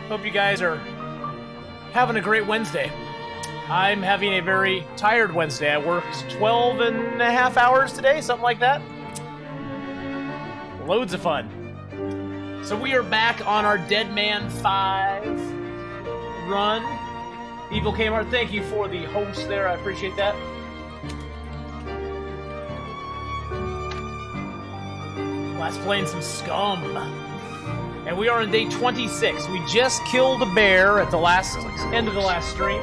Hope you guys are having a great Wednesday. I'm having a very tired Wednesday. I worked 12 and a half hours today, something like that. Loads of fun. So we are back on our Dead Man 5 run. Evil Kmart, thank you for the host there. I appreciate that. Last playing some Scum. And we are on day 26. We just killed a bear at the end of the last stream.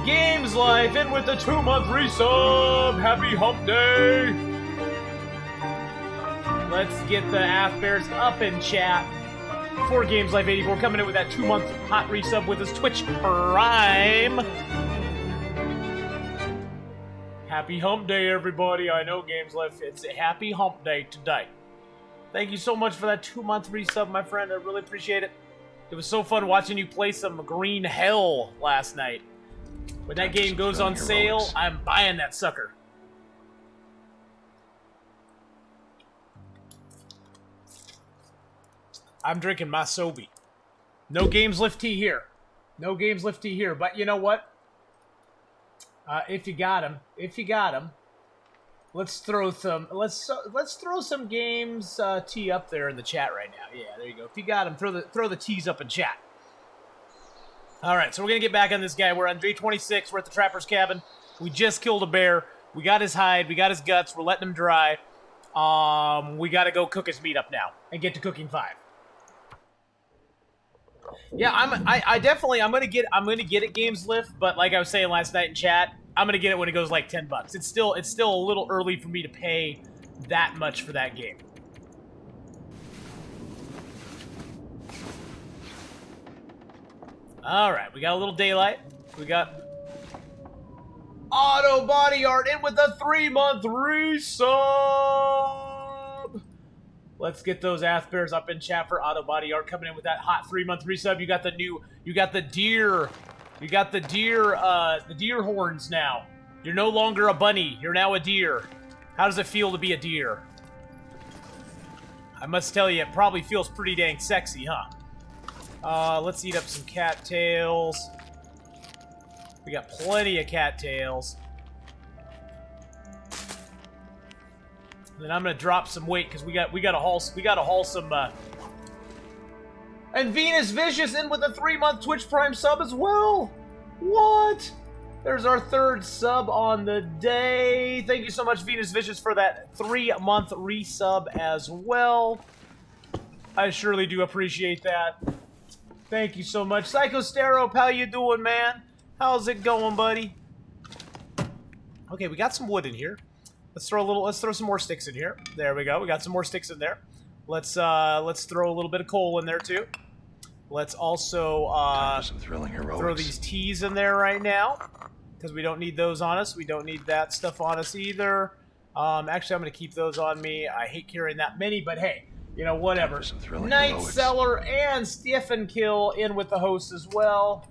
Games Life in with the 2-month resub. Happy Hump Day. Let's get the Ath Bears up in chat. For Games Life 84 coming in with that 2-month hot resub with his Twitch Prime. Happy Hump Day, everybody. I know Games Life, it's a happy Hump Day today. Thank you so much for that 2-month resub, my friend. I really appreciate it. It was so fun watching you play some Green Hell last night. When that game goes on sale, I'm buying that sucker. I'm drinking my Sobe. No Games Lift tea here. No Games Lift tea here. But you know what? If you got him, let's throw some games tea up there in the chat right now. Yeah, there you go. If you got him, throw the teas up in chat. All right, so we're gonna get back on this guy. We're on day 26. We're at the Trapper's Cabin. We just killed a bear. We got his hide. We got his guts. We're letting him dry. We got to go cook his meat up now and get to cooking 5. Yeah, I'm gonna get it Games Lift, but like I was saying last night in chat, I'm gonna get it when it goes like $10. It's still a little early for me to pay that much for that game. All right, we got a little daylight. We got Auto Body Art in with a 3-month resub. Let's get those Ath Bears up in chat for Auto Body Art coming in with that hot 3-month resub. You got the deer horns now. You're no longer a bunny. You're now a deer. How does it feel to be a deer? I must tell you, it probably feels pretty dang sexy, huh? Let's eat up some cattails. We got plenty of cattails. Then I'm gonna drop some weight because we gotta haul some. And Venus Vicious in with a 3-month Twitch Prime sub as well. What? There's our 3rd sub on the day. Thank you so much, Venus Vicious, for that 3-month resub as well. I surely do appreciate that. Thank you so much, Psycho Sterop. How you doing, man? How's it going, buddy? Okay, we got some wood in here. Let's throw some more sticks in here. There we go. We got some more sticks in there. Let's throw a little bit of coal in there too. Let's also some thrilling heroics. Throw these teas in there right now because we don't need those on us. We don't need that stuff on us either. Actually, I'm gonna keep those on me. I hate carrying that many, but hey, you know, whatever. Night Seller and Stephen Kill in with the host as well.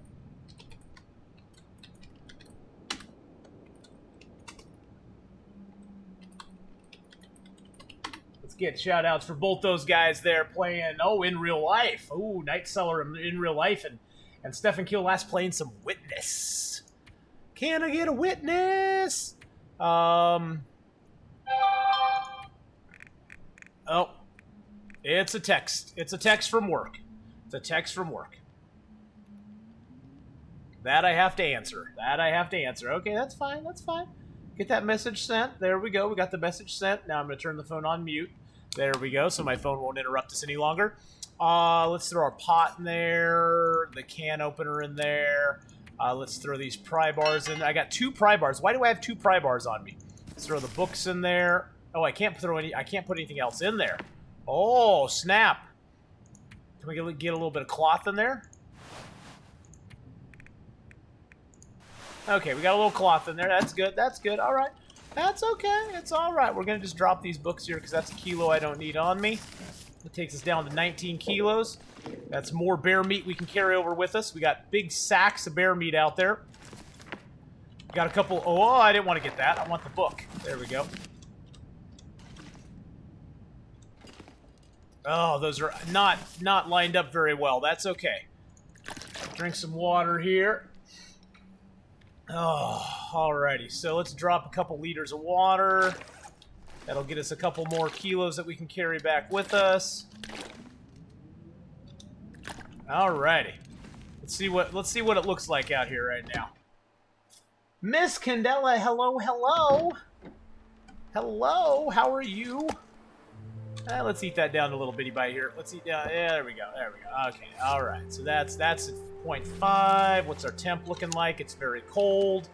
Get shout outs for both those guys there playing in real life. Oh, Night Seller in real life and Stephen Kill last playing some Witness. Can I get a witness? Oh, it's a text. It's a text from work. It's a text from work. That I have to answer. Okay, that's fine. Get that message sent. There we go. We got the message sent. Now I'm going to turn the phone on mute. There we go, so my phone won't interrupt us any longer. Let's throw our pot in there, the can opener in there. Let's throw these pry bars in. I got 2 pry bars. Why do I have 2 pry bars on me? Let's throw the books in there. Oh, I can't put anything else in there. Oh, snap. Can we get a little bit of cloth in there? Okay, we got a little cloth in there. That's good. All right. That's okay. It's all right. We're going to just drop these books here because that's a kilo I don't need on me. It takes us down to 19 kilos. That's more bear meat we can carry over with us. We got big sacks of bear meat out there. Got a couple... Oh, I didn't want to get that. I want the book. There we go. Oh, those are not lined up very well. That's okay. Drink some water here. Oh, alrighty. So let's drop a couple liters of water. That'll get us a couple more kilos that we can carry back with us. Alrighty. Let's see what it looks like out here right now. Miss Candela, hello, hello. Hello, how are you? Let's eat that down a little bitty bite here. Let's eat down. Yeah, there we go. There we go. Okay, all right. So that's at 0.5. What's our temp looking like? It's very cold.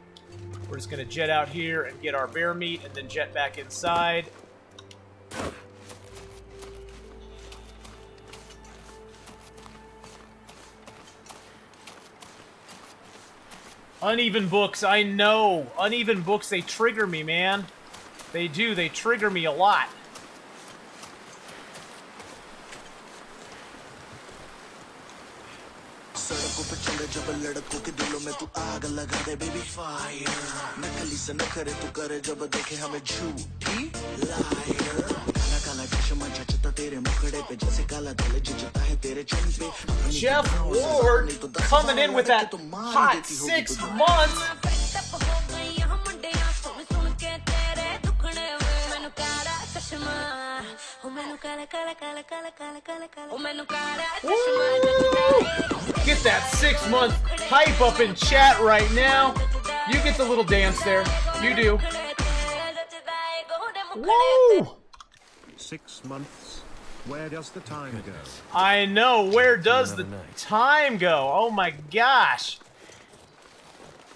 We're just gonna jet out here and get our bear meat, and then jet back inside. Uneven books, I know. Uneven books, they trigger me, man. They do. They trigger me a lot. सड़कों पे चले जब लड़कों के दिलों में तू आग लगा दे बेबी फायर नकली से न करे तू करे जब देखे हमें झूठी लायर काला काला चश्मा जचता तेरे मुखड़े पे जैसे काला दिल जचता है तेरे चेहरे पे Jeff Ward coming in with that hot 6 months. Get that 6 month hype up in chat right now. You get the little dance there. You do. Woo! 6 months. Where does the time go? I know. Where does the time go? Oh my gosh.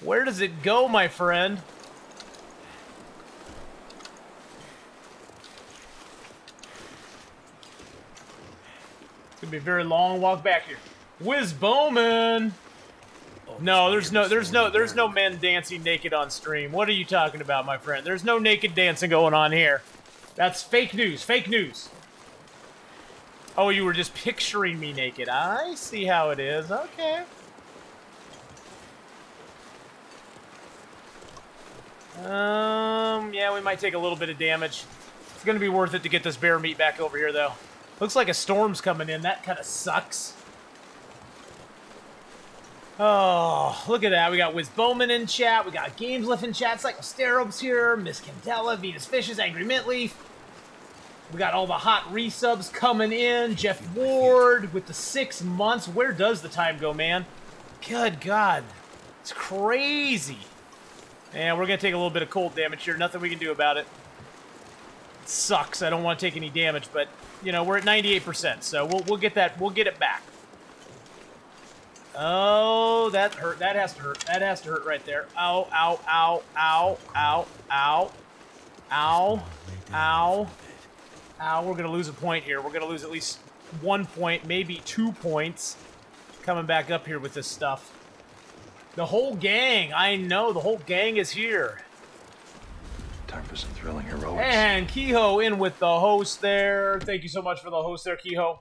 Where does it go, my friend? It's gonna be a very long walk back here. Whiz Bowman. No, there's no men dancing naked on stream. What are you talking about, my friend? There's no naked dancing going on here. That's fake news. Fake news. Oh, you were just picturing me naked. I see how it is. Okay. Yeah, we might take a little bit of damage. It's gonna be worth it to get this bear meat back over here, though. Looks like a storm's coming in. That kind of sucks. Oh, look at that. We got Wiz Bowman in chat. We got Games Lift in chat. Psychosterobes here. Miss Candela, Venus Fishes, Angry Mint Leaf. We got all the hot resubs coming in. Jeff Ward with the 6 months. Where does the time go, man? Good God. It's crazy. And we're going to take a little bit of cold damage here. Nothing we can do about it. It sucks. I don't want to take any damage, but, you know, we're at 98%, so we'll get that. We'll get it back. Oh, that hurt. That has to hurt. That has to hurt right there. Ow, ow, ow, ow, ow, ow, ow, ow, ow. We're going to lose a point here. We're going to lose at least 1 point, maybe 2 points. Coming back up here with this stuff. The whole gang. I know. The whole gang is here. Time for some thrilling heroics. And Kehoe in with the host there. Thank you so much for the host there, Kehoe.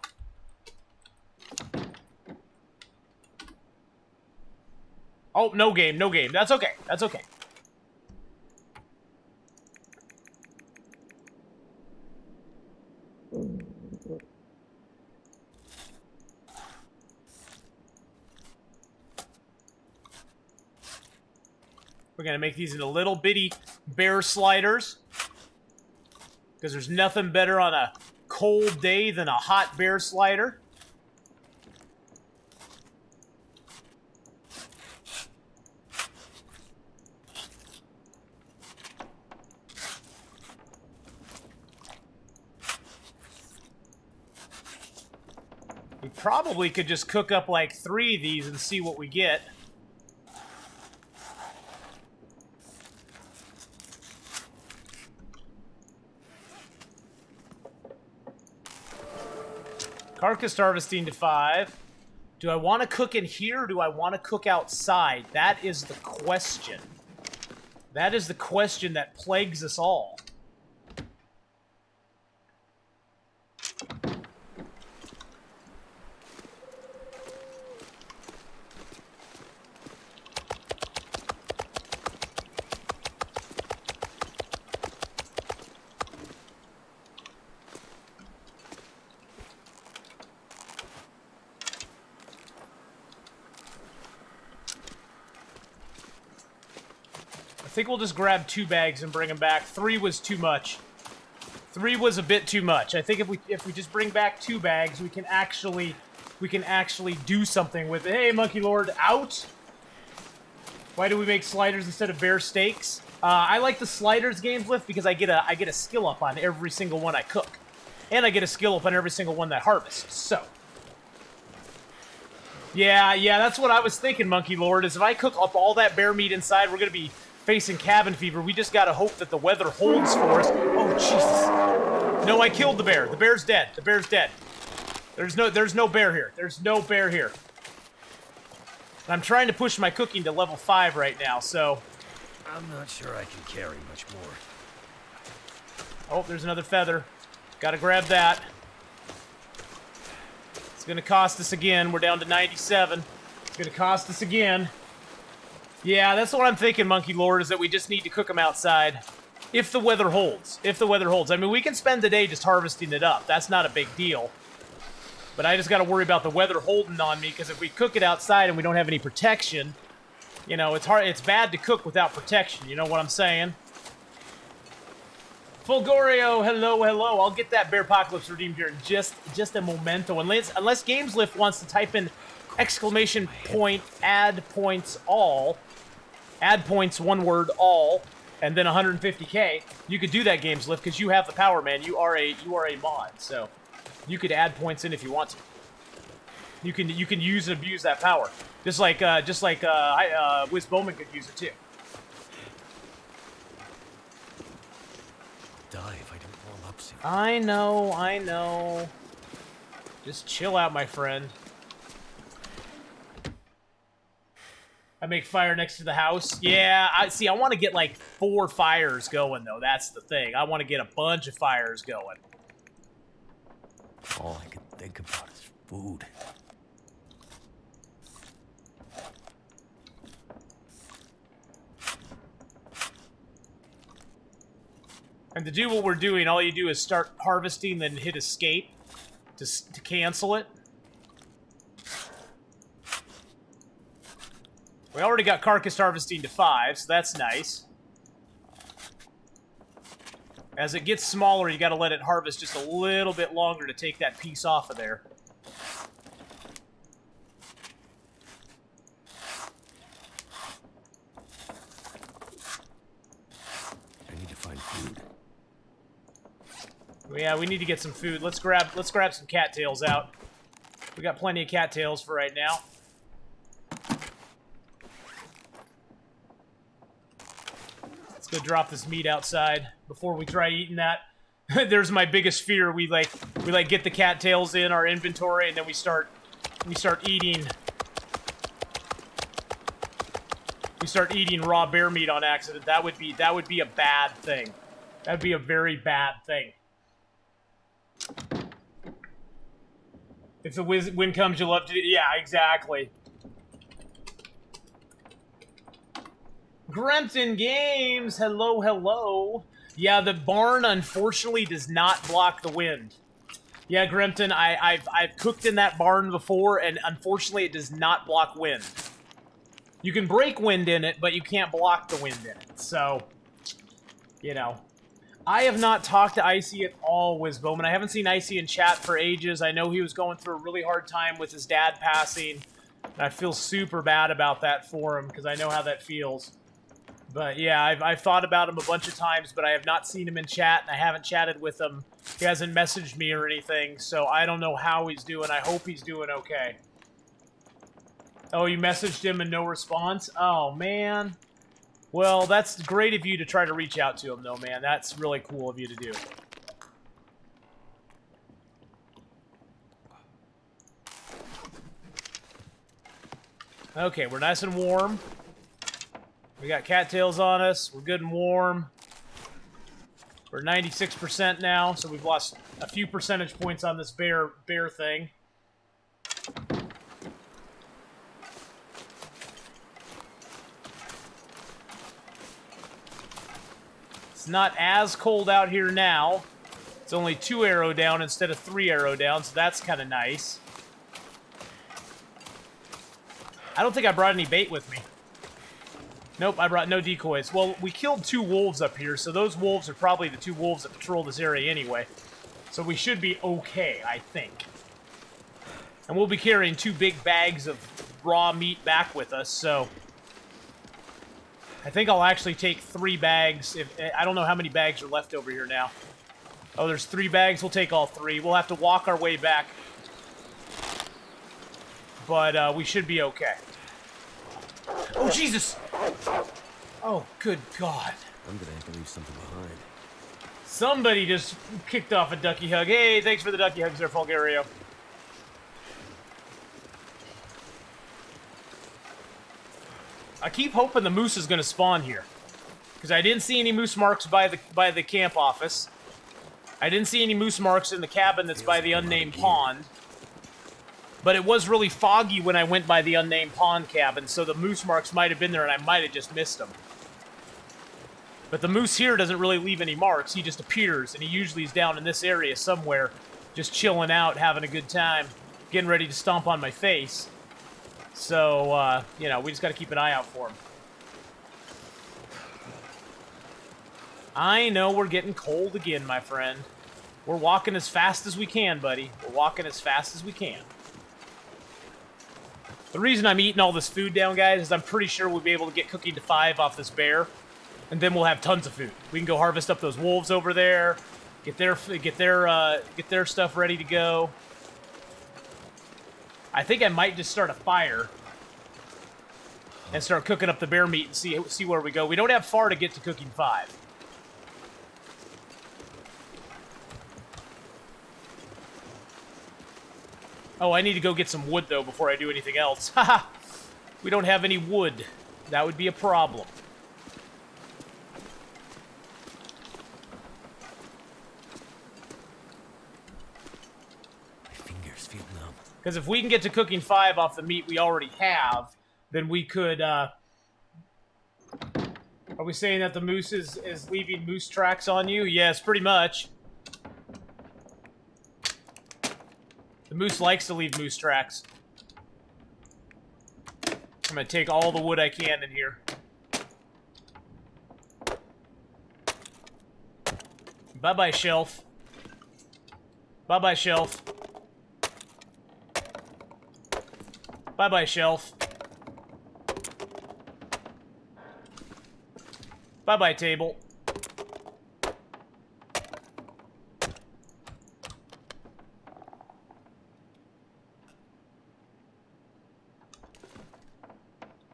Oh, no game, no game. That's okay. That's okay. We're going to make these into little bitty bear sliders. Because there's nothing better on a cold day than a hot bear slider. We probably could just cook up like 3 of these and see what we get. Carcass harvesting to 5. Do I want to cook in here or do I want to cook outside? That is the question. That is the question that plagues us all. think we'll just grab 2 bags and bring them back. 3 was too much. 3 was a bit too much. I think if we just bring back 2 bags, we can actually do something with it. Hey, Monkey Lord, out. Why do we make sliders instead of bear steaks? I like the sliders games lift because I get a skill up on every single one I cook, and I get a skill up on every single one that harvests. So, yeah, that's what I was thinking, Monkey Lord. Is if I cook up all that bear meat inside, we're gonna be facing cabin fever. We just gotta hope that the weather holds for us. Oh Jesus! No, I killed the bear. The bear's dead. The bear's dead. There's no bear here. There's no bear here. I'm trying to push my cooking to level 5 right now, so... I'm not sure I can carry much more. Oh, there's another feather. Gotta grab that. It's gonna cost us again. We're down to 97. It's gonna cost us again. Yeah, that's what I'm thinking, Monkey Lord, is that we just need to cook them outside. If the weather holds. If the weather holds. I mean, we can spend the day just harvesting it up. That's not a big deal. But I just got to worry about the weather holding on me, because if we cook it outside and we don't have any protection, you know, it's hard. It's bad to cook without protection. You know what I'm saying? Fulgorio, hello. I'll get that Bear Apocalypse redeemed here in just a momento. Unless Gameslift wants to type in exclamation point, add points all, add points, one word, all, and then 150k, you could do that, Gameslift, because you have the power, man. You are a mod, so... You could add points in if you want to. You can use and abuse that power, just like Wiz Bowman could use it too. Die if I don't warm up soon. I know. Just chill out, my friend. I make fire next to the house. Yeah, I want to get like 4 fires going though. That's the thing. I want to get a bunch of fires going. All I can think about is food. And to do what we're doing, all you do is start harvesting, then hit escape to cancel it. We already got carcass harvesting to 5, so that's nice. As it gets smaller, you gotta let it harvest just a little bit longer to take that piece off of there. I need to find food. Yeah, we need to get some food. Let's grab some cattails out. We got plenty of cattails for right now. Let's go drop this meat outside before we try eating that. There's my biggest fear. We get the cattails in our inventory and then we start eating. We start eating raw bear meat on accident. That would be a bad thing. That'd be a very bad thing. If the wind comes, you'll love to. Yeah, exactly. Grempton Games, hello. Yeah, the barn unfortunately does not block the wind. Yeah, Grempton, I've cooked in that barn before, and unfortunately it does not block wind. You can break wind in it, but you can't block the wind in it. So, you know. I have not talked to Icy at all, Wizbowman. I haven't seen Icy in chat for ages. I know he was going through a really hard time with his dad passing. And I feel super bad about that for him, because I know how that feels. But yeah, I've thought about him a bunch of times, but I have not seen him in chat, and I haven't chatted with him. He hasn't messaged me or anything, so I don't know how he's doing. I hope he's doing okay. Oh, you messaged him and no response? Oh, man. Well, that's great of you to try to reach out to him, though, man. That's really cool of you to do. Okay, we're nice and warm. We got cattails on us. We're good and warm. We're 96% now, so we've lost a few percentage points on this bear thing. It's not as cold out here now. It's only 2 arrow down instead of 3 arrow down, so that's kind of nice. I don't think I brought any bait with me. Nope, I brought no decoys. Well, we killed 2 wolves up here, so those wolves are probably the 2 wolves that patrol this area anyway. So we should be okay, I think. And we'll be carrying 2 big bags of raw meat back with us, so... I think I'll actually take 3 bags. I don't know how many bags are left over here now. Oh, there's 3 bags. We'll take all 3. We'll have to walk our way back. But we should be okay. Oh, Jesus! Oh, good God. I'm gonna have to leave something behind. Somebody just kicked off a ducky hug. Hey, thanks for the ducky hugs there, Fulgario. I keep hoping the moose is going to spawn here. Because I didn't see any moose marks by the camp office. I didn't see any moose marks in the cabin that's by the unnamed pond. But it was really foggy when I went by the unnamed pond cabin, so the moose marks might have been there and I might have just missed them. But the moose here doesn't really leave any marks. He just appears, and he usually is down in this area somewhere, just chilling out, having a good time, getting ready to stomp on my face. So, you know, we just got to keep an eye out for him. I know we're getting cold again, my friend. We're walking as fast as we can, buddy. We're walking as fast as we can. The reason I'm eating all this food down, guys, is I'm pretty sure we'll be able to get cooking to 5 off this bear. And then we'll have tons of food. We can go harvest up those wolves over there, get their stuff ready to go. I think I might just start a fire and start cooking up the bear meat and see where we go. We don't have far to get to cooking 5. Oh, I need to go get some wood though before I do anything else. Haha. We don't have any wood. That would be a problem. Because if we can get to cooking 5 off the meat we already have, then we could, Are we saying that the moose is leaving moose tracks on you? Yes, pretty much. The moose likes to leave moose tracks. I'm going to take all the wood I can in here. Bye-bye, shelf. Bye-bye, shelf. Bye-bye, shelf. Bye-bye, table.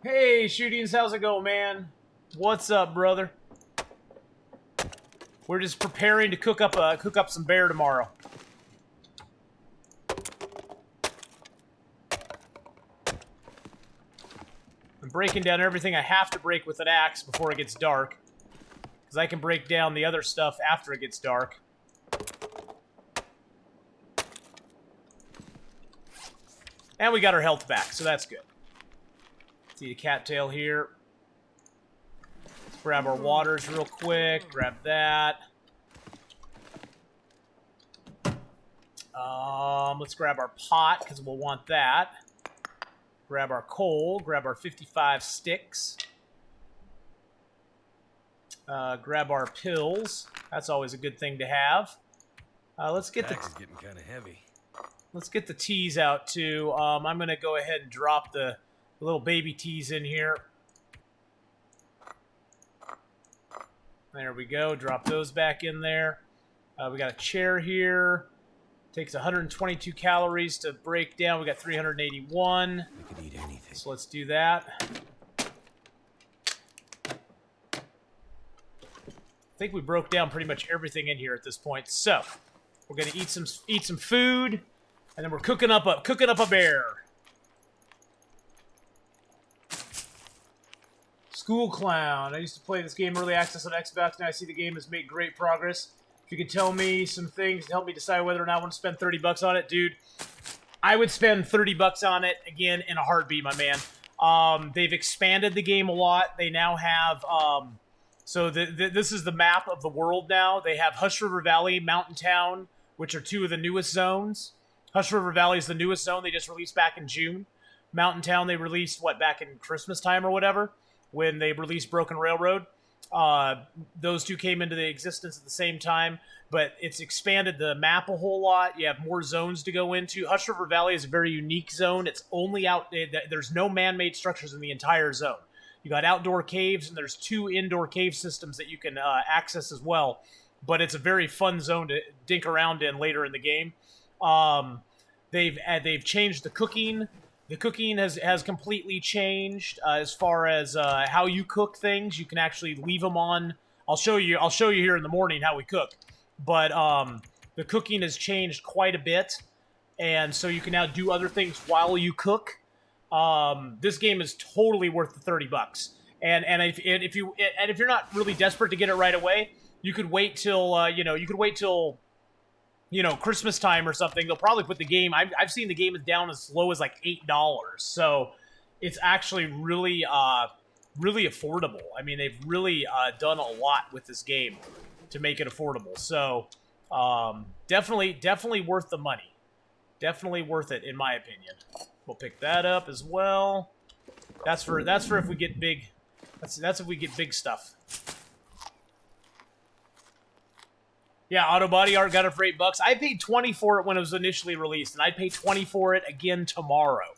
Hey, Shootings, how's it going, man? What's up, brother? We're just preparing to cook up some bear tomorrow. I'm breaking down everything I have to break with an axe before it gets dark. Because I can break down the other stuff after it gets dark. And we got our health back, so that's good. See the cattail here. Let's grab our waters real quick. Grab that. Let's grab our pot, because we'll want that. Grab our coal, grab our 55 sticks. Grab our pills. That's always a good thing to have. Let's get Axe is getting kind of heavy. Let's get the teas out too. I'm gonna go ahead and drop the little baby teas in here. There we go. Drop those back in there. We got a chair here. Takes 122 calories to break down. We got 381. We could eat anything. So let's do that. I think we broke down pretty much everything in here at this point. So we're gonna eat some food, and then we're cooking up a bear. School Clown. I used to play this game early access on Xbox. Now I see the game has made great progress. If you could tell me some things to help me decide whether or not I want to spend 30 bucks on it, dude, I would spend 30 bucks on it again in a heartbeat, my man. They've expanded the game a lot. They now have, so this is the map of the world now. They have Hush River Valley, Mountain Town, which are 2 of the newest zones. Hush River Valley is the newest zone. They just released back in June. Mountain Town, they released, back in Christmas time or whatever. when they released Broken Railroad. Those two came into the existence at the same time, but it's expanded the map a whole lot. You have more zones to go into. Hush River Valley is a very unique zone. It's only there's no man-made structures in the entire zone. You got outdoor caves, and there's 2 indoor cave systems that you can access as well. But it's a very fun zone to dink around in later in the game. They've changed the cooking. The cooking has completely changed as far as how you cook things. You can actually leave them on. I'll show you here in the morning how we cook. But the cooking has changed quite a bit, and so you can now do other things while you cook. This game is totally worth the $30. And if you're not really desperate to get it right away, you could wait till Christmas time or something. They'll probably put the game. I've seen the game is down as low as like $8, so it's actually really affordable. I mean, they've really done a lot with this game to make it affordable. So definitely worth the money. Definitely worth it, in my opinion. We'll pick that up as well. That's for if we get big. That's if we get big stuff. Yeah, Auto Body Art got it for $8. I paid $20 for it when it was initially released, and I'd pay $20 for it again tomorrow.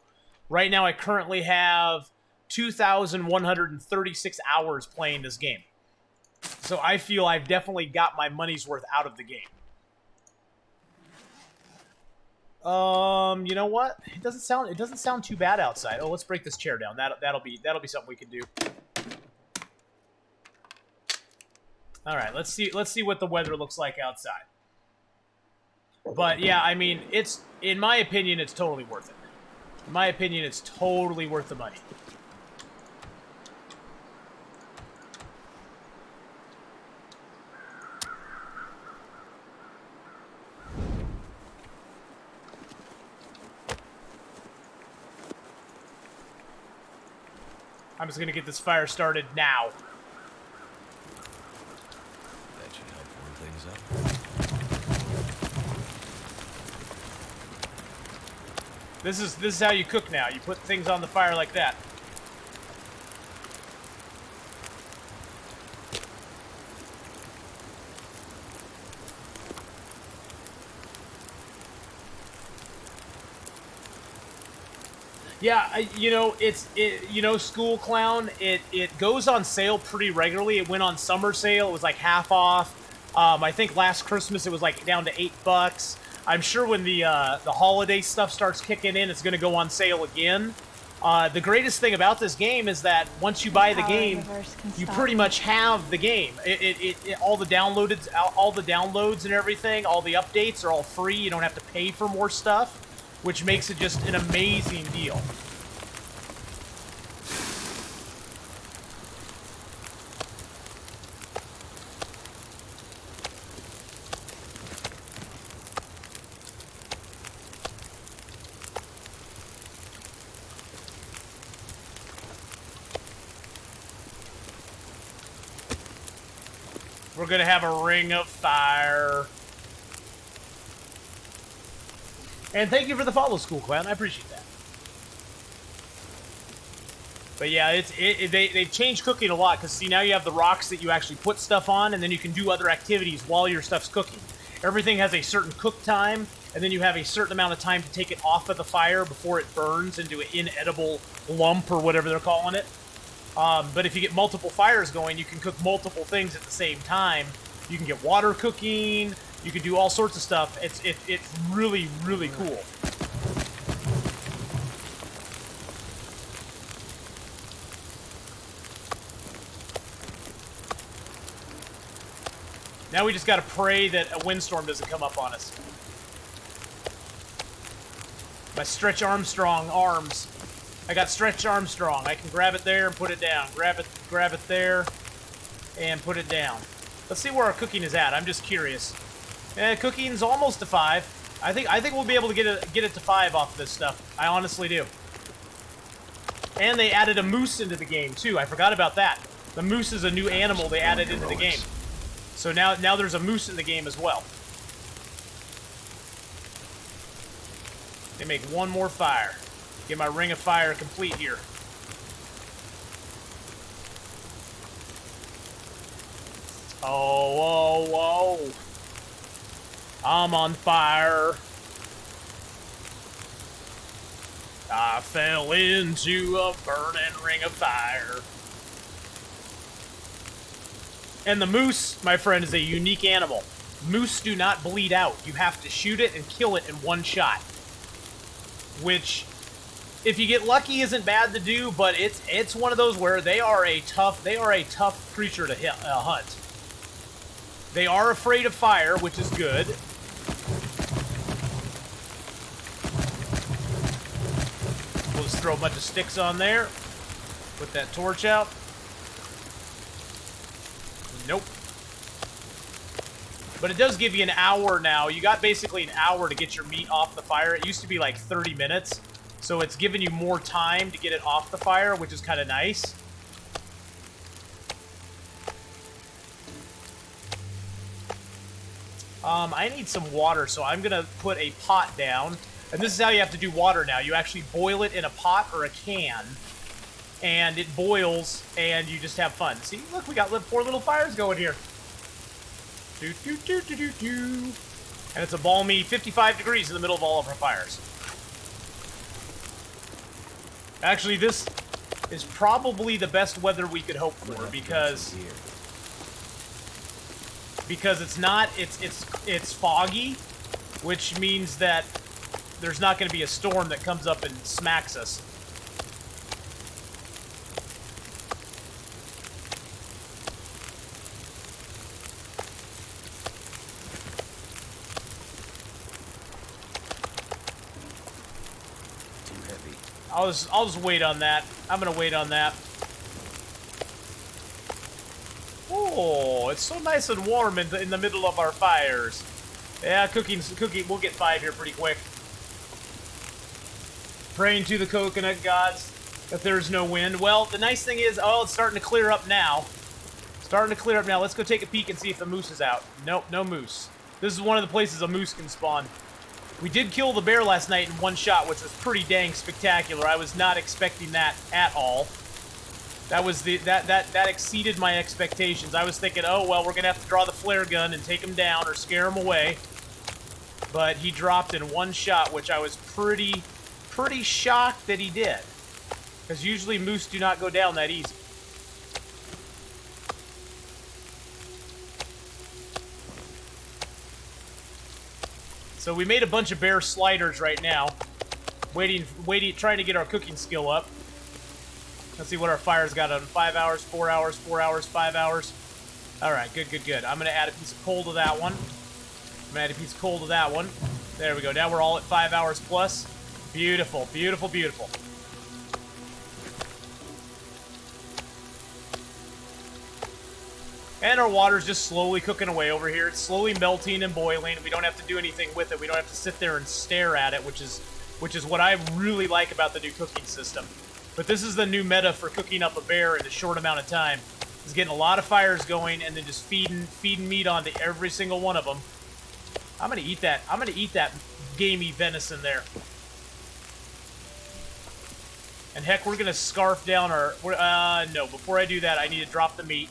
Right now, I currently have 2,136 hours playing this game. So I feel I've definitely got my money's worth out of the game. You know what? It doesn't sound too bad outside. Oh, let's break this chair down. That'll be something we can do. All right, let's see what the weather looks like outside. But yeah, I mean, in my opinion, it's totally worth it. In my opinion, it's totally worth the money. I'm just gonna get this fire started now. That should help warm things up. This is how you cook now. You put things on the fire like that. Yeah, School Clown, it goes on sale pretty regularly. It went on summer sale. It was like half off. I think last Christmas it was like down to $8. I'm sure when the holiday stuff starts kicking in, it's going to go on sale again. The greatest thing about this game is that once you buy the game, you pretty much have the game. All the downloads and everything, all the updates are all free. You don't have to pay for more stuff, which makes it just an amazing deal. We're gonna have a ring of fire. And thank you for the follow, School Clown. I appreciate that. But yeah, they've changed cooking a lot, because see, now you have the rocks that you actually put stuff on, and then you can do other activities while your stuff's cooking. Everything has a certain cook time, and then you have a certain amount of time to take it off of the fire before it burns into an inedible lump or whatever they're calling it. But if you get multiple fires going, you can cook multiple things at the same time. You can get water cooking. You can do all sorts of stuff. It's really, really cool. Now we just gotta pray that a windstorm doesn't come up on us. My Stretch Armstrong arms. I got Stretch Armstrong. I can grab it there and put it down. Grab it there, and put it down. Let's see where our cooking is at. I'm just curious. Cooking's almost to 5. I think we'll be able to get it to 5 off this stuff. I honestly do. And they added a moose into the game too. I forgot about that. The moose is a new animal they added into the game. So now there's a moose in the game as well. They make one more fire. Get my ring of fire complete here. Oh, whoa, whoa. I'm on fire. I fell into a burning ring of fire. And the moose, my friend, is a unique animal. Moose do not bleed out. You have to shoot it and kill it in one shot. Which, if you get lucky, isn't bad to do, but it's one of those where they are a tough creature to hunt. They are afraid of fire, which is good. We'll just throw a bunch of sticks on there. Put that torch out. Nope. But it does give you an hour now. You got basically an hour to get your meat off the fire. It used to be like 30 minutes. So it's giving you more time to get it off the fire, which is kind of nice. I need some water, so I'm going to put a pot down. And this is how you have to do water now. You actually boil it in a pot or a can. And it boils, and you just have fun. See, look, we got 4 little fires going here. Do, do, do, do, do, do. And it's a balmy 55 degrees in the middle of all of our fires. Actually, this is probably the best weather we could hope for because it's not it's foggy, which means that there's not going to be a storm that comes up and smacks us. I'll just wait on that. I'm gonna wait on that. Oh, it's so nice and warm in the middle of our fires. Yeah, cooking. We'll get 5 here pretty quick. Praying to the coconut gods that there's no wind. Well, the nice thing is, oh, it's starting to clear up now. Starting to clear up now. Let's go take a peek and see if the moose is out. Nope, no moose. This is one of the places a moose can spawn. We did kill the bear last night in one shot, which was pretty dang spectacular. I was not expecting that at all. That was that exceeded my expectations. I was thinking, oh well, we're gonna have to draw the flare gun and take him down or scare him away. But he dropped in one shot, which I was pretty shocked that he did, because usually moose do not go down that easy. So we made a bunch of bear sliders right now, waiting, trying to get our cooking skill up. Let's see what our fire's got on. 5 hours, 4 hours, 4 hours, 5 hours. All right, good, good, good. I'm gonna add a piece of coal to that one. I'm gonna add a piece of coal to that one. There we go. Now we're all at 5 hours plus. Beautiful, beautiful, beautiful. And our water's just slowly cooking away over here. It's slowly melting and boiling. We don't have to do anything with it. We don't have to sit there and stare at it, which is what I really like about the new cooking system. But this is the new meta for cooking up a bear in a short amount of time. Is getting a lot of fires going and then just feeding meat onto every single one of them. I'm gonna eat that. I'm gonna eat that gamey venison there. And heck, we're gonna scarf down our. No, before I do that, I need to drop the meat.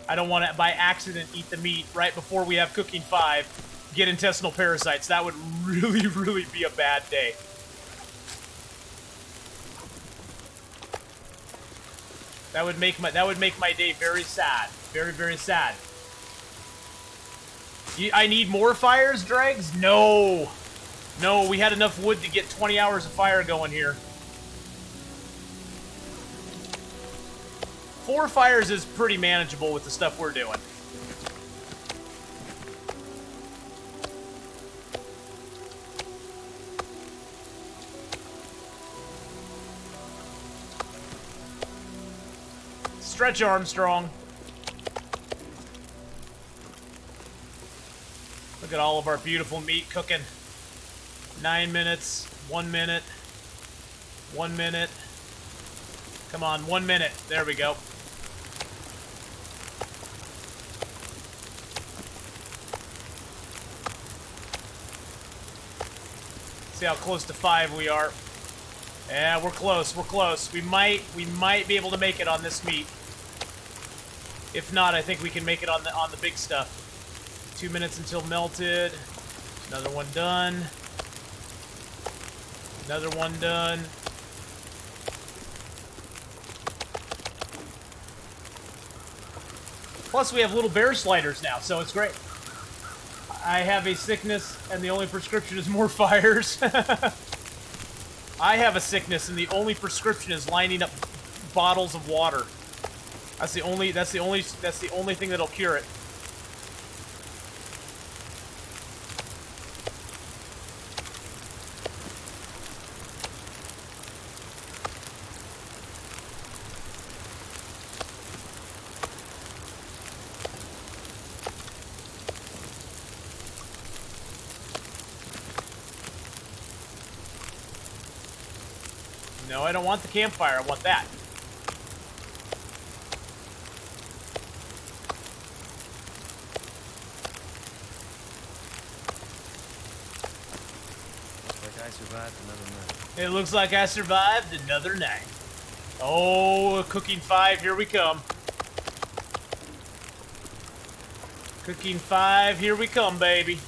I don't want to, by accident, eat the meat right before we have cooking 5, get intestinal parasites. That would really, really be a bad day. That would make my day very sad. Very, very sad. I need more fires, Dregs? No. No, we had enough wood to get 20 hours of fire going here. 4 fires is pretty manageable with the stuff we're doing. Stretch Armstrong. Look at all of our beautiful meat cooking. 9 minutes, 1 minute, 1 minute. Come on, 1 minute. There we go. See how close to 5 we are. Yeah, we're close. We're close. We might be able to make it on this meat. If not, I think we can make it on the big stuff. 2 minutes until melted. Another one done. Another one done. Plus, we have little bear sliders now, so it's great. I have a sickness, and the only prescription is more fires. I have a sickness, and the only prescription is lining up bottles of water. That's the only thing that'll cure it. No, I don't want the campfire. I want that. Like I survived another night. It looks like I survived another night. Oh, cooking 5, here we come. Cooking 5, here we come, baby.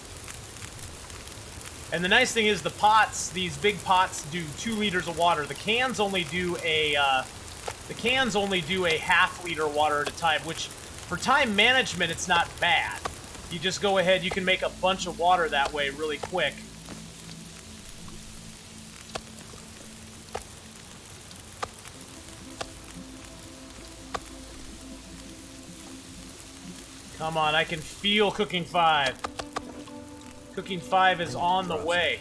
And the nice thing is the pots, these big pots do 2 liters of water. The cans only do a half liter water at a time, which for time management, it's not bad. You just go ahead, you can make a bunch of water that way really quick. Come on, I can feel cooking 5. Cooking 5 is on the way.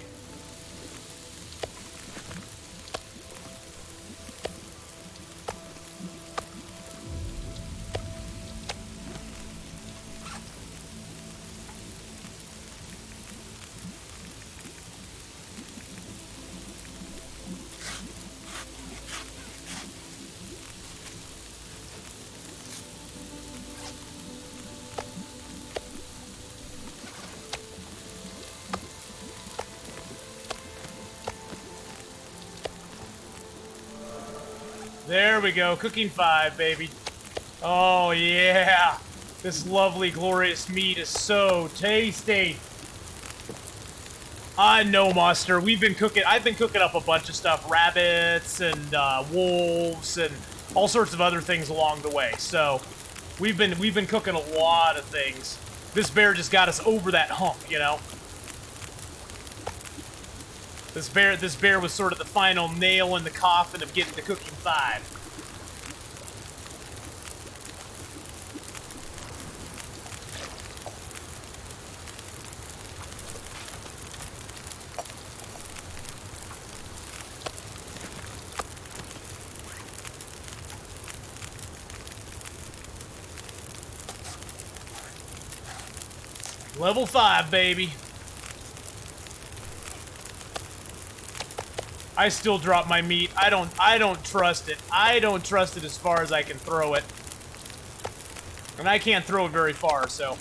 There we go, cooking 5, baby. Oh yeah, this lovely, glorious meat is so tasty. I know, Monster. I've been cooking up a bunch of stuff, rabbits and wolves and all sorts of other things along the way. So we've been cooking a lot of things. This bear just got us over that hump, you know. This bear was sort of the final nail in the coffin of getting to cooking 5. Level 5, baby. I still drop my meat. I don't trust it. I don't trust it as far as I can throw it. And I can't throw it very far, so.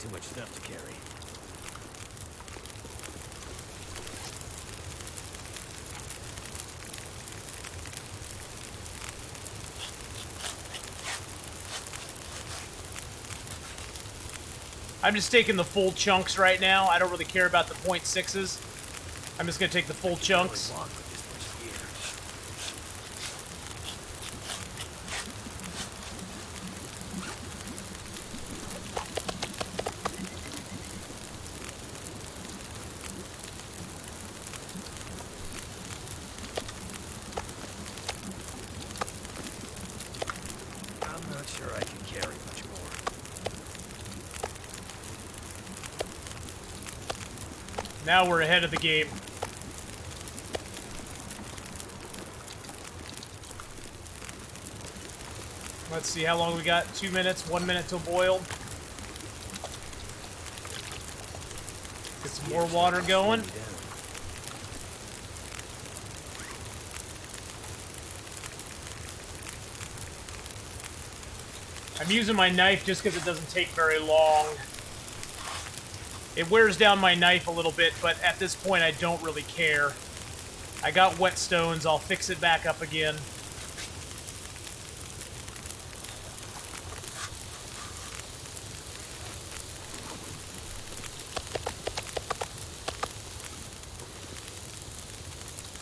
Too much stuff to carry. I'm just taking the full chunks right now. I don't really care about the .6s. I'm just gonna take the full chunks. I'm not sure I can carry much more. Now we're ahead of the game. Let's see how long we got. 2 minutes, 1 minute till boiled. Get some more water going. I'm using my knife just because it doesn't take very long. It wears down my knife a little bit, but at this point I don't really care. I got whetstones, I'll fix it back up again.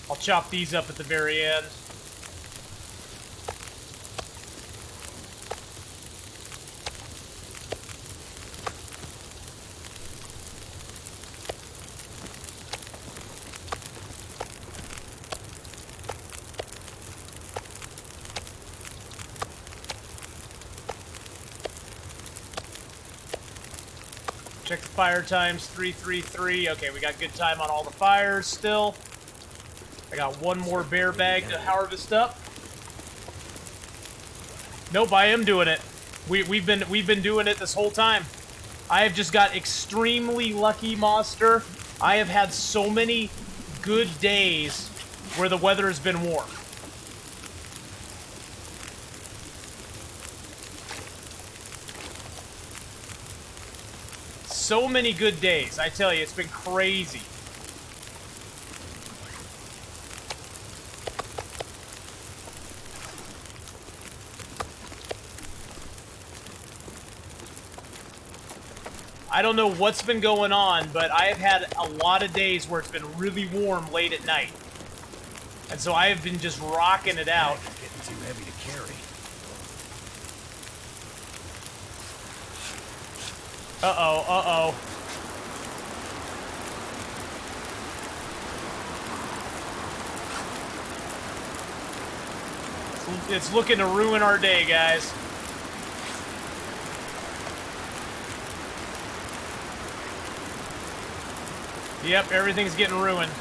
I'll chop these up at the very end. Check the fire times, 333. Okay, we got good time on all the fires still. I got one more bear bag to harvest up. Nope, I am doing it. We've been doing it this whole time. I have just got extremely lucky, Monster. I have had so many good days where the weather has been warm. So many good days. I tell you, it's been crazy. I don't know what's been going on, but I have had a lot of days where it's been really warm late at night. And so I have been just rocking it out. Getting too heavy to carry. Uh-oh, uh-oh. It's looking to ruin our day, guys. Yep, everything's getting ruined.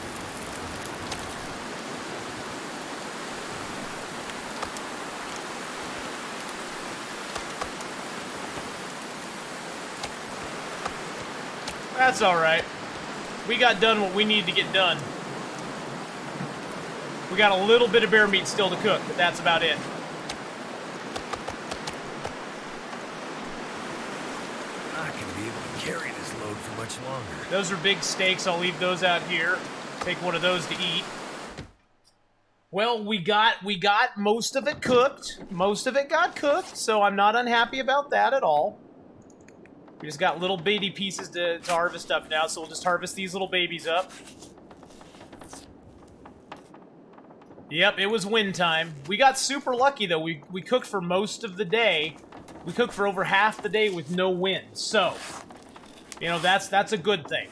That's alright. We got done what we needed to get done. We got a little bit of bear meat still to cook, but that's about it. I can be able to carry this load for much longer. Those are big steaks. I'll leave those out here. Take one of those to eat. Well, we got most of it cooked. Most of it got cooked, so I'm not unhappy about that at all. We just got little baby pieces to harvest up now, so we'll just harvest these little babies up. Yep, it was win time. We got super lucky, though. We cooked for most of the day. We cooked for over half the day with no wind. So, you know, that's a good thing.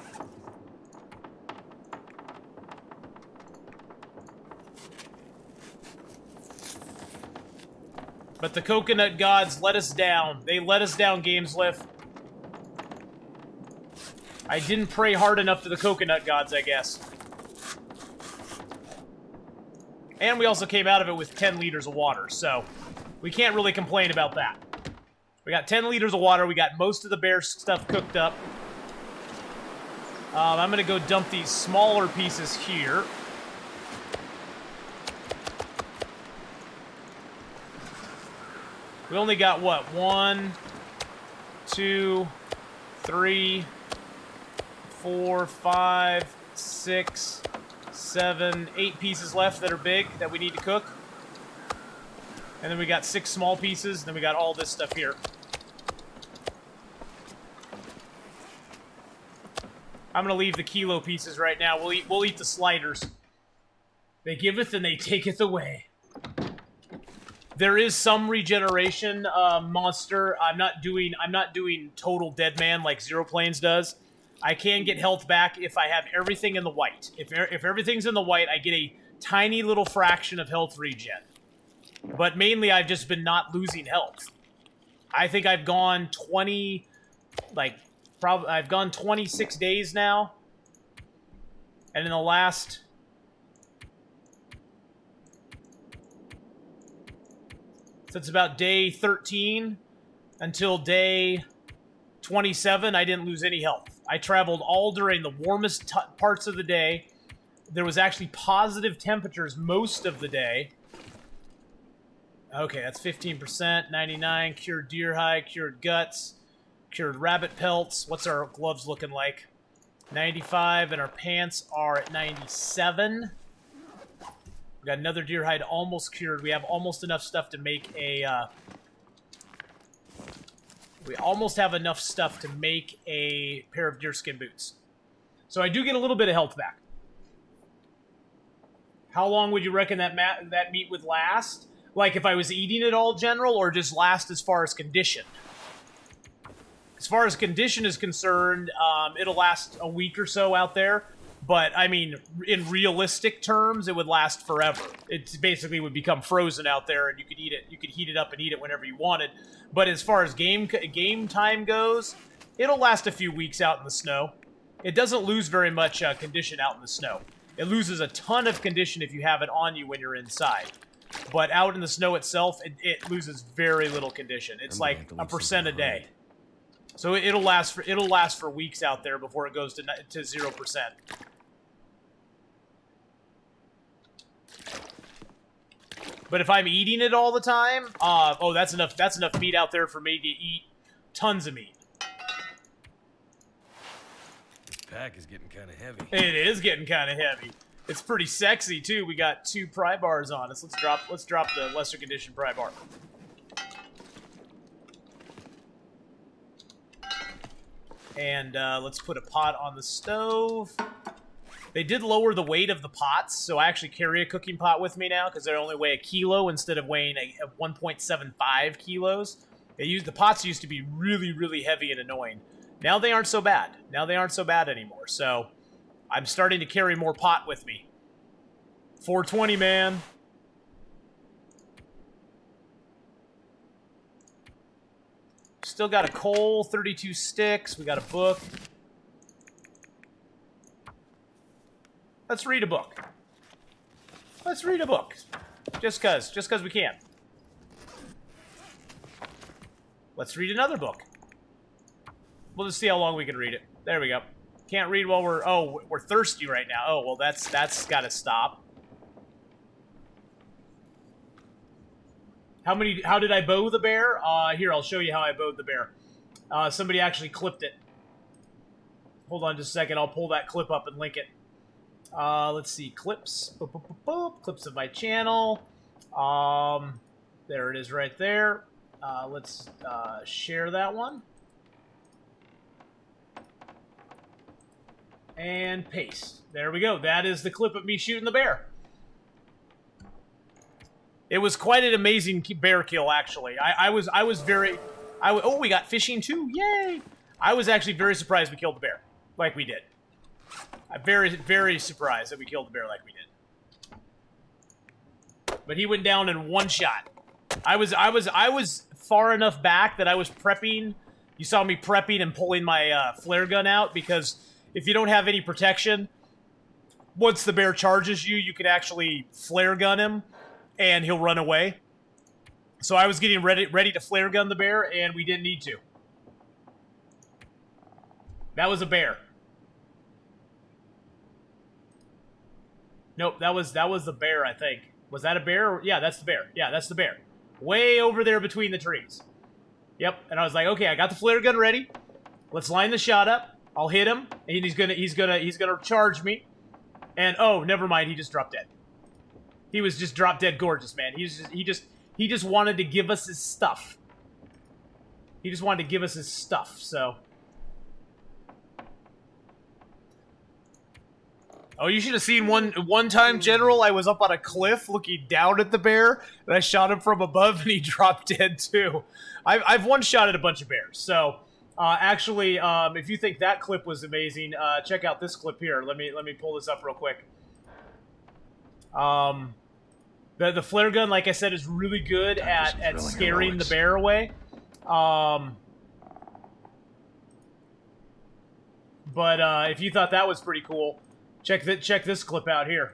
But the coconut gods let us down. They let us down, Gameslift. I didn't pray hard enough to the coconut gods, I guess. And we also came out of it with 10 liters of water, so we can't really complain about that. We got 10 liters of water. We got most of the bear stuff cooked up. I'm going to go dump these smaller pieces here. We only got, what, 1, 2, 3, 4, 5, 6, 7, 8 pieces left that are big that we need to cook. And then we got 6 small pieces, and then we got all this stuff here. I'm gonna leave the kilo pieces right now. We'll eat the sliders. They giveth and they taketh away. There is some regeneration, Monster. I'm not doing total dead man like Zero Planes does. I can get health back if I have everything in the white. If everything's in the white, I get a tiny little fraction of health regen. But mainly, I've just been not losing health. I think I've gone 20, I've gone 26 days now. And in the last... since about day 13 until day 27, I didn't lose any health. I traveled all during the warmest parts of the day. There was actually positive temperatures most of the day. Okay, that's 15%, 99, cured deer hide, cured guts, cured rabbit pelts. What's our gloves looking like? 95, and our pants are at 97. We got another deer hide almost cured. We have almost enough stuff to make a... we almost have enough stuff to make a pair of deerskin boots. So I do get a little bit of health back. How long would you reckon that meat would last? Like if I was eating it all, General, or just last as far as condition? As far as condition is concerned, it'll last a week or so out there. But, I mean, in realistic terms, it would last forever. It basically would become frozen out there, and you could eat it. You could heat it up and eat it whenever you wanted. But as far as game time goes, it'll last a few weeks out in the snow. It doesn't lose very much condition out in the snow. It loses a ton of condition if you have it on you when you're inside. But out in the snow itself, it loses very little condition. It's like a % a day. So it'll last for weeks out there before it goes to 0%. But if I'm eating it all the time, oh, that's enough meat out there for me to eat tons of meat. This pack is getting kind of heavy. It is getting kind of heavy. It's pretty sexy too. We got 2 pry bars on us. Let's drop the lesser condition pry bar. And let's put a pot on the stove. They did lower the weight of the pots, so I actually carry a cooking pot with me now because they only weigh 1 kilo instead of weighing 1.75 kilos. The pots used to be really, really heavy and annoying. Now they aren't so bad. Now they aren't so bad anymore. So I'm starting to carry more pot with me. 420, man. Still got a coal, 32 sticks. We got a book. Let's read a book. Let's read a book. Just cause we can. Let's read another book. We'll just see how long we can read it. There we go. Can't read while we're thirsty right now. Oh, well that's gotta stop. How did I bow the bear? Here, I'll show you how I bowed the bear. Somebody actually clipped it. Hold on just a second, I'll pull that clip up and link it. Let's see, clips. Boop, boop, boop, boop. Clips of my channel. There it is right there. Let's share that one. And paste. There we go. That is the clip of me shooting the bear. It was quite an amazing bear kill, actually. Oh, we got fishing too. Yay! I was actually very surprised we killed the bear like we did. I'm very, very surprised that we killed the bear like we did. But he went down in 1 shot. I was far enough back that I was prepping. You saw me prepping and pulling my flare gun out because if you don't have any protection, once the bear charges you, you can actually flare gun him and he'll run away. So I was getting ready to flare gun the bear and we didn't need to. That was a bear. Nope, that was the bear, I think. Was that a bear? Yeah, that's the bear. Yeah, that's the bear. Way over there between the trees. Yep, and I was like, okay, I got the flare gun ready. Let's line the shot up. I'll hit him, and he's gonna charge me. And oh, never mind, he just dropped dead. He was just drop dead gorgeous, man. He just wanted to give us his stuff. He just wanted to give us his stuff, so. Oh, you should have seen one time, General, I was up on a cliff looking down at the bear, and I shot him from above, and he dropped dead, too. I've one-shotted a bunch of bears, so, actually, if you think that clip was amazing, check out this clip here. Let me pull this up real quick. The flare gun, like I said, is really good at scaring the bear away. But if you thought that was pretty cool, check this clip out here.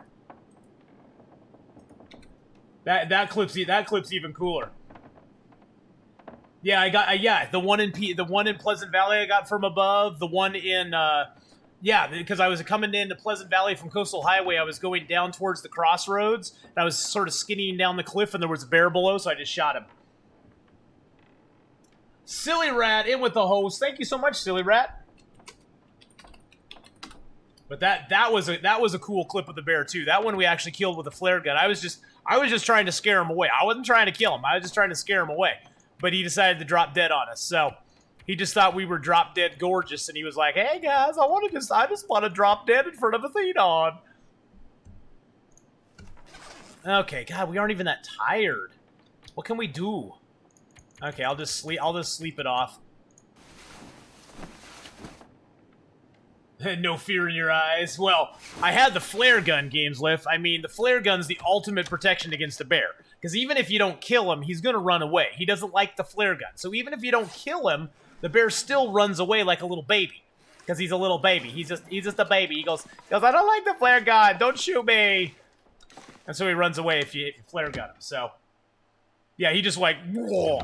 That clip's even cooler. Yeah, I got the one in Pleasant Valley I got from above. The one in yeah, because I was coming into Pleasant Valley from Coastal Highway. I was going down towards the crossroads. And I was sort of skinnying down the cliff, and there was a bear below, so I just shot him. Silly Rat in with the host. Thank you so much, Silly Rat. But that was a cool clip of the bear too. That one we actually killed with a flare gun. I was just trying to scare him away. I wasn't trying to kill him. I was just trying to scare him away. But he decided to drop dead on us. So he just thought we were drop dead gorgeous, and he was like, "Hey guys, I just want to drop dead in front of a Thenon." Okay, God, we aren't even that tired. What can we do? Okay, I'll just sleep it off. No fear in your eyes. Well, I had the flare gun, Gameslift. I mean, the flare gun's the ultimate protection against a bear. Because even if you don't kill him, he's going to run away. He doesn't like the flare gun. So even if you don't kill him, the bear still runs away like a little baby. Because he's a little baby. He's just a baby. He goes, I don't like the flare gun. Don't shoot me. And so he runs away if you flare gun him. So, yeah, he just like, whoa.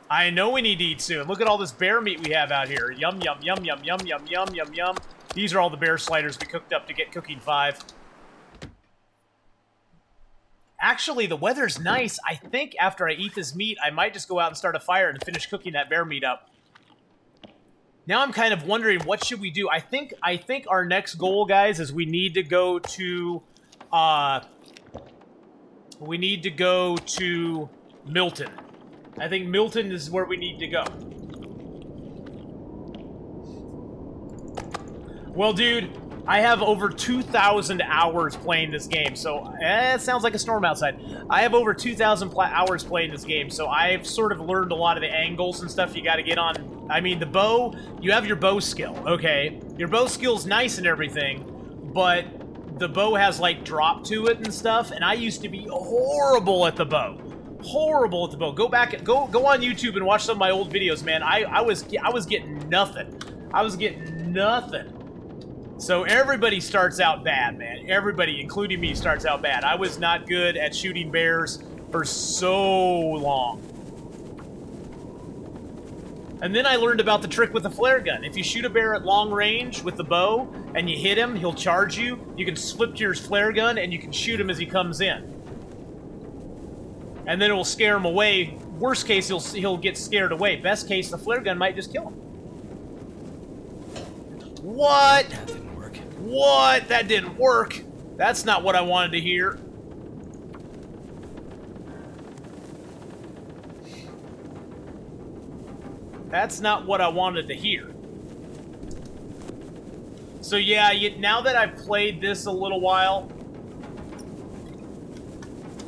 I know we need to eat soon. Look at all this bear meat we have out here. Yum, yum, yum, yum, yum, yum, yum, yum, yum. These are all the bear sliders we cooked up to get cooking 5. Actually, the weather's nice. I think after I eat this meat, I might just go out and start a fire and finish cooking that bear meat up. Now I'm kind of wondering, what should we do? I think our next goal, guys, is we need to go to Milton. I think Milton is where we need to go. Well, dude, I have over 2,000 hours playing this game, so it sounds like a storm outside. I have over 2,000 hours playing this game, so I've sort of learned a lot of the angles and stuff you got to get on. I mean, the bow, you have your bow skill, okay? Your bow skill's nice and everything, but the bow has, like, drop to it and stuff, and I used to be horrible at the bow. Horrible at the bow. Go on YouTube and watch some of my old videos, man. I was getting nothing. I was getting nothing. So everybody starts out bad, man. Everybody, including me, starts out bad. I was not good at shooting bears for so long. And then I learned about the trick with the flare gun. If you shoot a bear at long range with the bow and you hit him, he'll charge you. You can flip to your flare gun and you can shoot him as he comes in. And then it will scare him away. Worst case, he'll get scared away. Best case, the flare gun might just kill him. What? That didn't work. What? That didn't work. That's not what I wanted to hear. That's not what I wanted to hear. So yeah, now that I've played this a little while,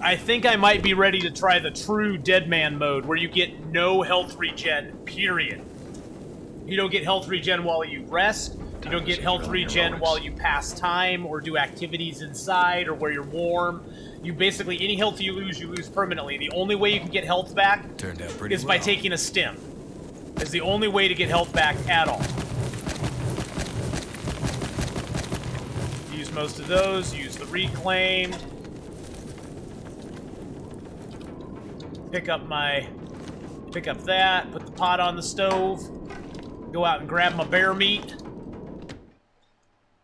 I think I might be ready to try the true dead man mode, where you get no health regen, period. You don't get health regen while you rest. You don't get health regen while you pass time or do activities inside or where you're warm. You basically, any health you lose permanently. The only way you can get health back Turned out pretty is by taking a stim. It's the only way to get health back at all. Use most of those. Use the reclaimed. Pick up that. Put the pot on the stove. Go out and grab my bear meat.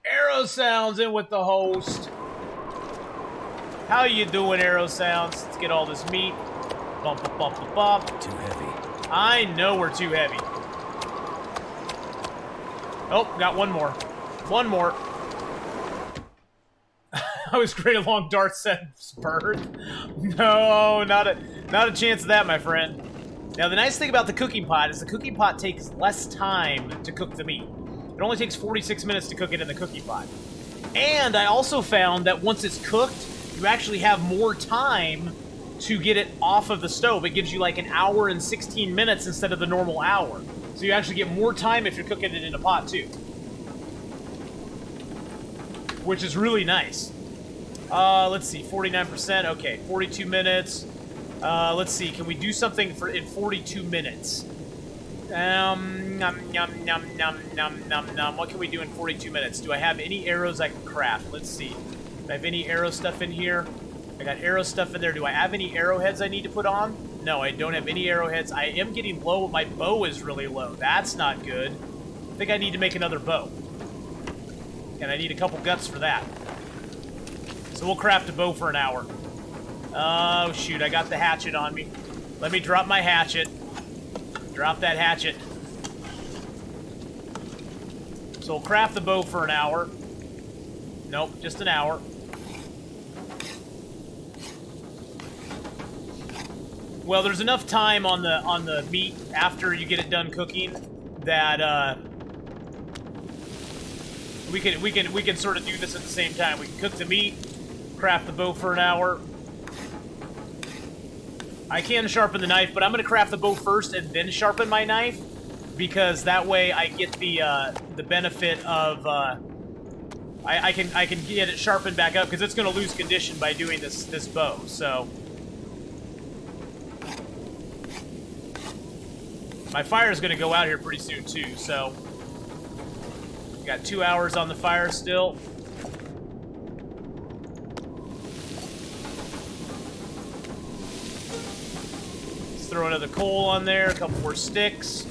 Arrow Sounds in with the host. How you doing, Arrow Sounds? Let's get all this meat. Bump, bump, bump, bump, bump. Too heavy. I know we're too heavy. Oh, got one more. One more. I was great along Darth said bird. No, not a chance of that, my friend. Now, the nice thing about the cooking pot is the cooking pot takes less time to cook the meat. It only takes 46 minutes to cook it in the cooking pot. And I also found that once it's cooked, you actually have more time to get it off of the stove. It gives you like an hour and 16 minutes instead of the normal hour. So you actually get more time if you're cooking it in a pot too. Which is really nice. Let's see, 49%, okay, 42 minutes. Let's see, can we do something in 42 minutes? Nom, nom, nom, nom, nom, nom, nom. What can we do in 42 minutes? Do I have any arrows I can craft? Let's see. Do I have any arrow stuff in here? I got arrow stuff in there. Do I have any arrowheads I need to put on? No, I don't have any arrowheads. I am getting low. My bow is really low. That's not good. I think I need to make another bow. And I need a couple guts for that. So we'll craft a bow for an hour. Oh, shoot. I got the hatchet on me. Let me drop my hatchet. Drop that hatchet. So we'll craft the bow for an hour. Nope, just an hour. Well, there's enough time on the meat after you get it done cooking that we can sort of do this at the same time. We can cook the meat, craft the bow for an hour. I can sharpen the knife, but I'm going to craft the bow first and then sharpen my knife, because that way I get the benefit of I can get it sharpened back up, because it's going to lose condition by doing this bow. So my fire is going to go out here pretty soon too. So got 2 hours on the fire still. Throw another coal on there, a couple more sticks.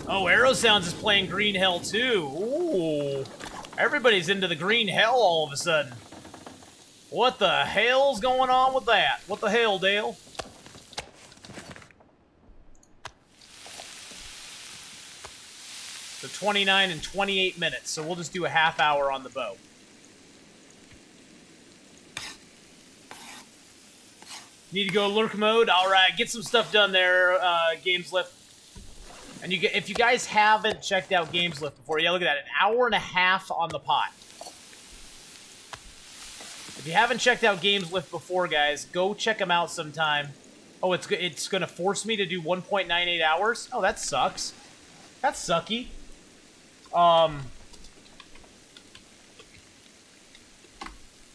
Oh, Arrow Sounds is playing Green Hell too. Ooh. Everybody's into the Green Hell all of a sudden. What the hell's going on with that? What the hell, Dale? So 29 and 28 minutes, so we'll just do a half hour on the bow. Need to go lurk mode? Alright, get some stuff done there, Gameslift. And if you guys haven't checked out Gameslift before, yeah, look at that, an hour and a half on the pot. If you haven't checked out Gameslift before, guys, go check them out sometime. Oh, it's going to force me to do 1.98 hours? Oh, that sucks. That's sucky.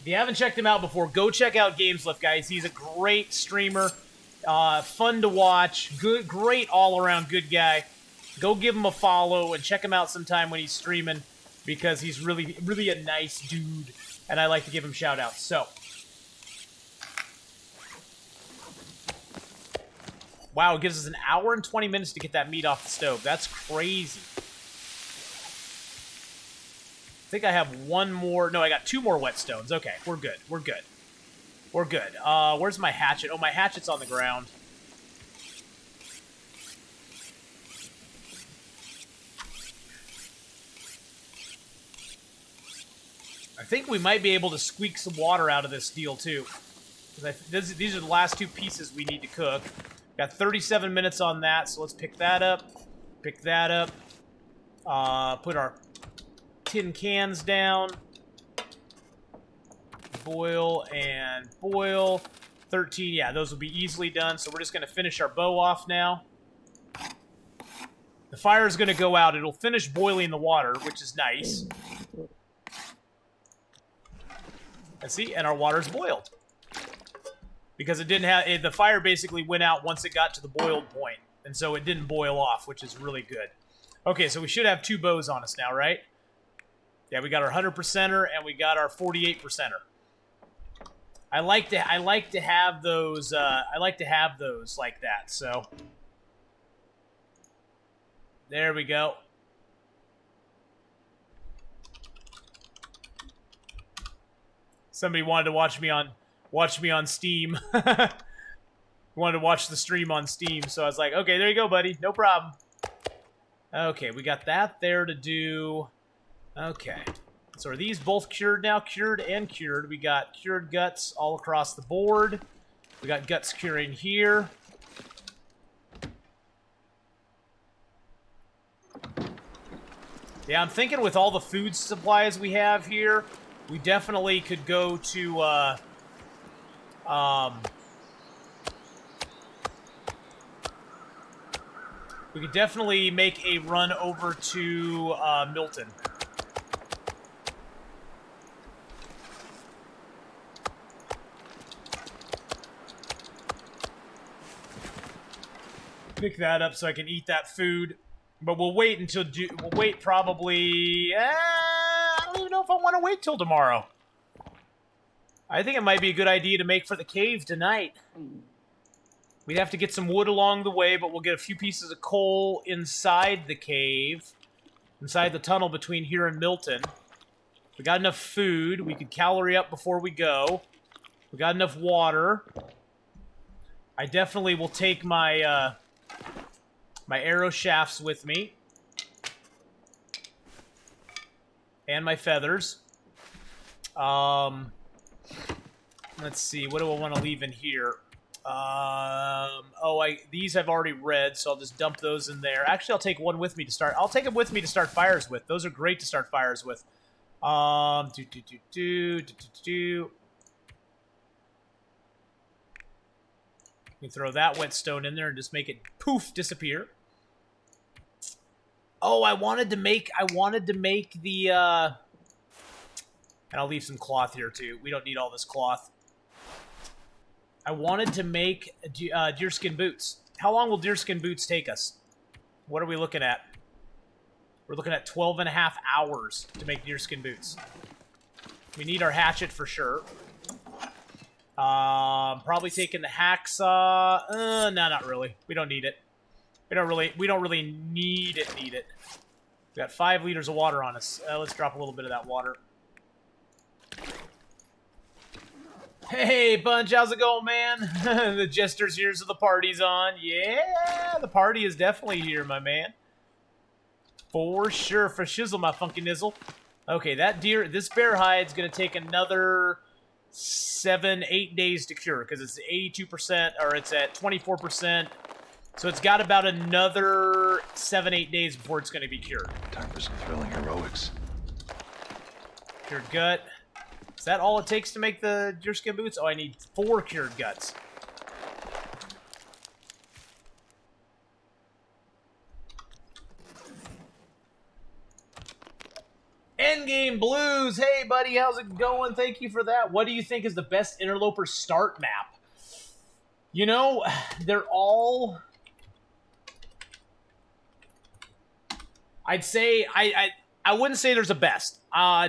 If you haven't checked him out before, go check out Gameslift, guys. He's a great streamer, fun to watch, great all-around good guy. Go give him a follow and check him out sometime when he's streaming, because he's really, really a nice dude, and I like to give him shout-outs. So, wow, it gives us an hour and 20 minutes to get that meat off the stove. That's crazy. I think I have one more. No, I got 2 more whetstones. Okay, we're good. We're good. We're good. Where's my hatchet? Oh, my hatchet's on the ground. I think we might be able to squeak some water out of this deal, too. These are the last 2 pieces we need to cook. Got 37 minutes on that, so let's pick that up. Pick that up. Put our tin cans down. Boil and boil. 13, yeah, those will be easily done. So we're just going to finish our bow off now. The fire is going to go out. It'll finish boiling the water, which is nice. And see, and our water's boiled. Because it didn't have, the fire basically went out once it got to the boiled point. And so it didn't boil off, which is really good. Okay, so we should have 2 bows on us now, right? Yeah, we got our 100%er and we got our 48%er. I like to have those. I like to have those like that. So there we go. Somebody wanted to watch me on Steam. Wanted to watch the stream on Steam, so I was like, okay, there you go, buddy. No problem. Okay, we got that there to do. Okay. So are these both cured now? Cured and cured. We got cured guts all across the board. We got guts curing here. Yeah, I'm thinking with all the food supplies we have here, we definitely could go to, we could definitely make a run over to, Milton. Pick that up so I can eat that food. But we'll wait until, we'll wait probably, I don't even know if I want to wait till tomorrow. I think it might be a good idea to make for the cave tonight. We'd have to get some wood along the way, but we'll get a few pieces of coal inside the cave. Inside the tunnel between here and Milton. We got enough food. We could calorie up before we go. We got enough water. I definitely will take my, my arrow shafts with me. And my feathers. Let's see, what do I want to leave in here? These I've already read, so I'll just dump those in there. Actually, I'll take one with me to start. I'll take them with me to start fires with. Those are great to start fires with. You can throw that whetstone in there and just make it poof disappear. Oh, I wanted to make the and I'll leave some cloth here too. We don't need all this cloth. I wanted to make deerskin boots. How long will deerskin boots take us? What are we looking at? We're looking at 12 and a half hours to make deerskin boots. We need our hatchet for sure. Probably taking the hacksaw. No, not really. We don't need it. We don't really need it. We got 5 liters of water on us. Let's drop a little bit of that water. Hey, Bunch, how's it going, man? The jester's here, so the party's on. Yeah, the party is definitely here, my man. For sure, for shizzle, my funky nizzle. Okay, this bear hide's gonna take another 7-8 days to cure, because it's 82%, or it's at 24%. So it's got about another 7-8 days before it's gonna be cured. Time for some thrilling heroics. Cured gut. Is that all it takes to make the deerskin boots? Oh, I need 4 cured guts. Endgame Blues. Hey, buddy, how's it going? Thank you for that. What do you think is the best Interloper start map? You know, they're all... I'd say... I wouldn't say there's a best.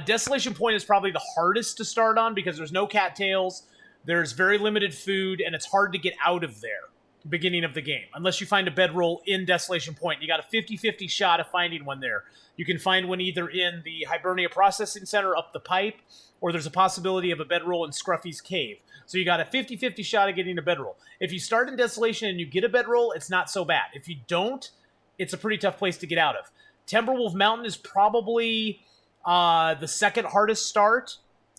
Desolation Point is probably the hardest to start on because there's no cattails, there's very limited food, and it's hard to get out of there beginning of the game. Unless you find a bedroll in Desolation Point. You got a 50-50 shot of finding one there. You can find one either in the Hibernia Processing Center up the pipe, or there's a possibility of a bedroll in Scruffy's Cave. So you got a 50-50 shot of getting a bedroll. If you start in Desolation and you get a bedroll, it's not so bad. If you don't, it's a pretty tough place to get out of. Timberwolf Mountain is probably the second hardest start,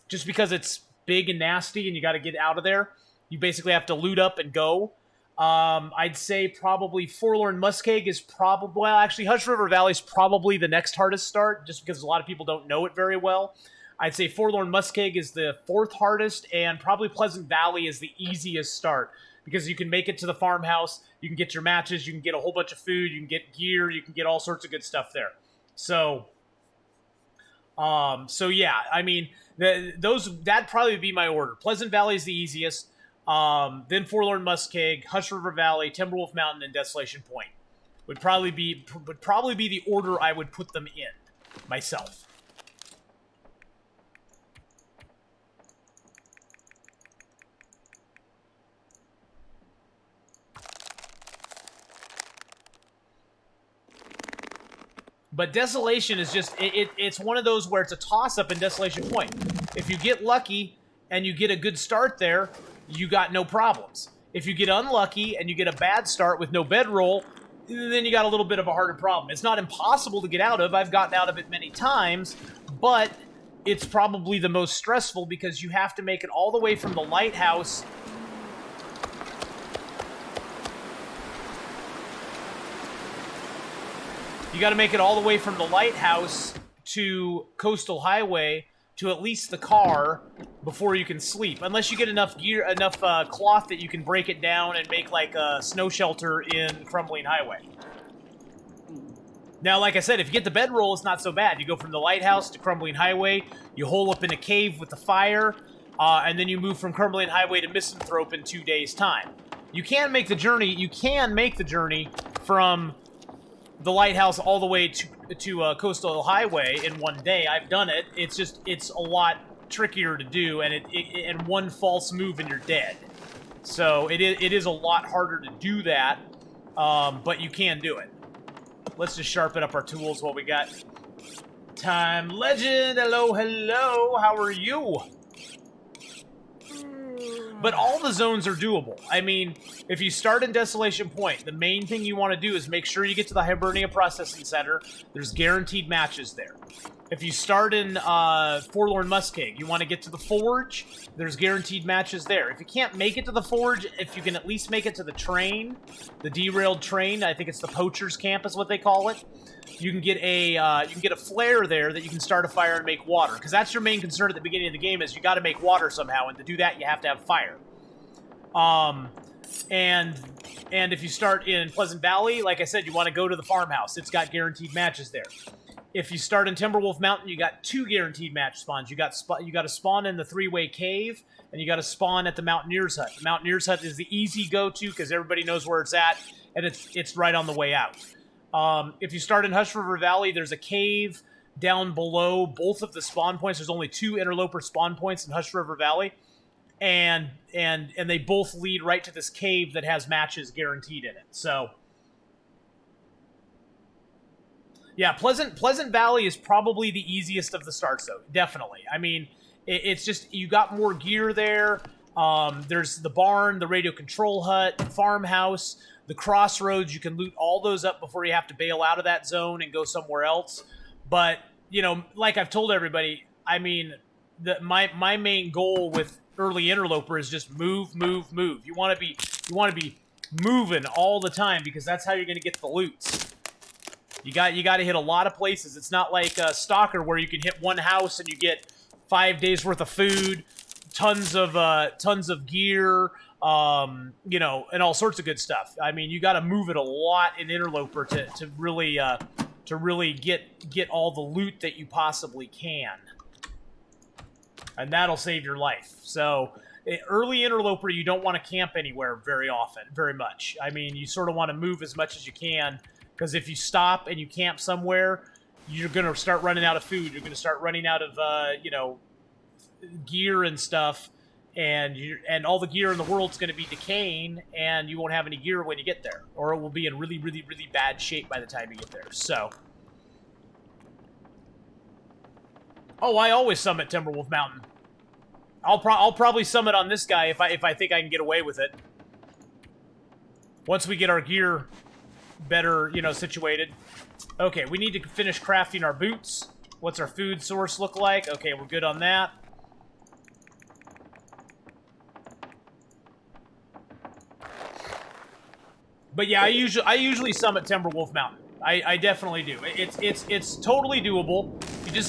just because it's big and nasty and you got to get out of there. You basically have to loot up and go. I'd say probably Forlorn Muskeg is probably... Well, actually, Hush River Valley is probably the next hardest start, just because a lot of people don't know it very well. I'd say Forlorn Muskeg is the 4th hardest, and probably Pleasant Valley is the easiest start, because you can make it to the farmhouse, you can get your matches, you can get a whole bunch of food, you can get gear, you can get all sorts of good stuff there. So yeah, I mean, that'd probably be my order. Pleasant Valley is the easiest, then Forlorn Muskeg, Hush River Valley, Timberwolf Mountain, and Desolation Point would probably be the order I would put them in myself. But Desolation is just, it's one of those where it's a toss-up in Desolation Point. If you get lucky and you get a good start there, you got no problems. If you get unlucky and you get a bad start with no bedroll, then you got a little bit of a harder problem. It's not impossible to get out of. I've gotten out of it many times, but it's probably the most stressful because you have to make it all the way from the lighthouse. You got to make it all the way from the lighthouse to Coastal Highway to at least the car before you can sleep. Unless you get enough gear, enough cloth that you can break it down and make like a snow shelter in Crumbling Highway. Now, like I said, if you get the bedroll, it's not so bad. You go from the lighthouse to Crumbling Highway, you hole up in a cave with the fire, and then you move from Crumbling Highway to Misanthrope in 2 days' time. You can make the journey. You can make the journey from the lighthouse all the way to Coastal Highway in 1 day. I've done it. It's just, it's a lot trickier to do, and and one false move and you're dead. So it is a lot harder to do that, but you can do it. Let's just sharpen up our tools while we got time. Legend, hello, hello. How are you? But all the zones are doable. I mean, if you start in Desolation Point, the main thing you want to do is make sure you get to the Hibernia Processing Center. There's guaranteed matches there. If you start in Forlorn Muskeg, you want to get to the Forge. There's guaranteed matches there. If you can't make it to the Forge, if you can at least make it to the train, the derailed train, I think it's the Poacher's Camp is what they call it. You can get a flare there that you can start a fire and make water, because that's your main concern at the beginning of the game is you got to make water somehow, and to do that you have to have fire. And if you start in Pleasant Valley, like I said, you want to go to the farmhouse. It's got guaranteed matches there. If you start in Timberwolf Mountain, you got 2 guaranteed match spawns. You got to spawn in the 3-way cave, and you got to spawn at the Mountaineer's Hut. The Mountaineer's Hut is the easy go-to because everybody knows where it's at, and it's right on the way out. If you start in Hush River Valley, there's a cave down below both of the spawn points. There's only 2 Interloper spawn points in Hush River Valley, and they both lead right to this cave that has matches guaranteed in it. So, yeah, Pleasant Valley is probably the easiest of the starts, though. Definitely. I mean, it's just you got more gear there. There's the barn, the radio control hut, the farmhouse. The crossroads, you can loot all those up before you have to bail out of that zone and go somewhere else. But, you know, like I've told everybody, I mean, my main goal with early Interloper is just move, move, move. You want to be moving all the time because that's how you're going to get the loots. You got to hit a lot of places. It's not like Stalker where you can hit one house and you get 5 days worth of food, tons of gear, you know, and all sorts of good stuff. I mean, you got to move it a lot in Interloper to really get all the loot that you possibly can, and that'll save your life. So, early Interloper, you don't want to camp anywhere very much. I mean, you sort of want to move as much as you can, because if you stop and you camp somewhere, you're going to start running out of food. You're going to start running out of you know, gear and stuff. And all the gear in the world's going to be decaying, and you won't have any gear when you get there, or it will be in really, really, really bad shape by the time you get there. So, oh, I always summit Timberwolf Mountain. I'll probably summit on this guy if I think I can get away with it. Once we get our gear better, you know, situated. Okay, we need to finish crafting our boots. What's our food source look like? Okay, we're good on that. But yeah, I usually summit Timberwolf Mountain. I definitely do. It's totally doable.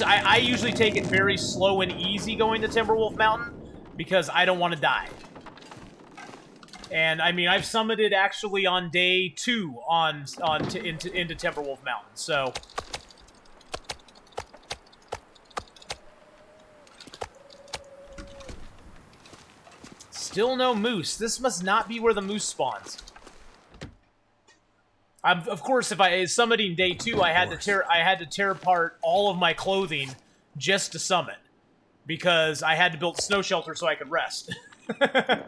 I usually take it very slow and easy going to Timberwolf Mountain because I don't want to die. And I mean, I've summited actually on day 2 into Timberwolf Mountain. So still no moose. This must not be where the moose spawns. Of course, if I summiting day 2, I had to tear apart all of my clothing just to summit because I had to build a snow shelter so I could rest. I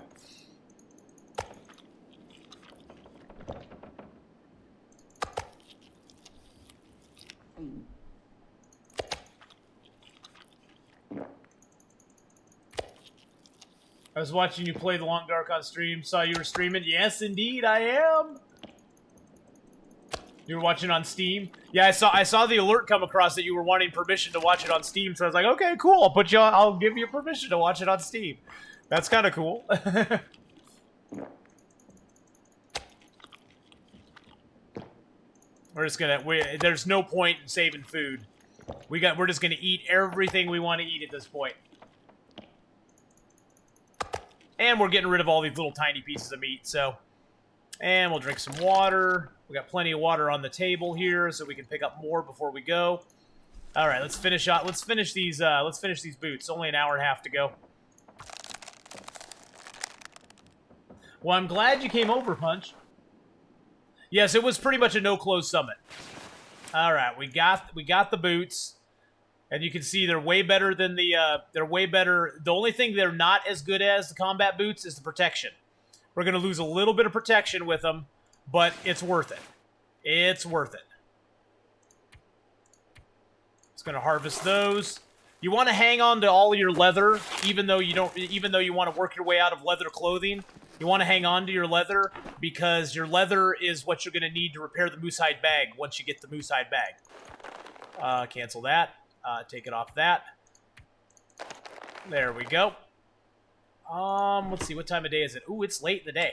was watching you play The Long Dark on stream. Saw you were streaming. Yes, indeed, I am. You were watching on Steam? Yeah, I saw the alert come across that you were wanting permission to watch it on Steam, so I was like, okay, cool. I'll give you permission to watch it on Steam. That's kind of cool. There's no point in saving food. We're just gonna eat everything we want to eat at this point. And we're getting rid of all these little tiny pieces of meat, so. And we'll drink some water. We got plenty of water on the table here, so we can pick up more before we go. All right, let's finish out. Let's finish these boots. Only an hour and a half to go. Well, I'm glad you came over, Punch. Yes, it was pretty much a no-close summit. All right, we got the boots, and you can see they're way better than they're way better. The only thing they're not as good as the combat boots is the protection. We're going to lose a little bit of protection with them, but it's worth it. It's worth it. It's going to harvest those. You want to hang on to all your leather, even though you want to work your way out of leather clothing. You want to hang on to your leather because your leather is what you're going to need to repair the moose hide bag once you get the moose hide bag. Cancel that. Take it off that. There we go. Let's see, what time of day is it? Ooh, it's late in the day.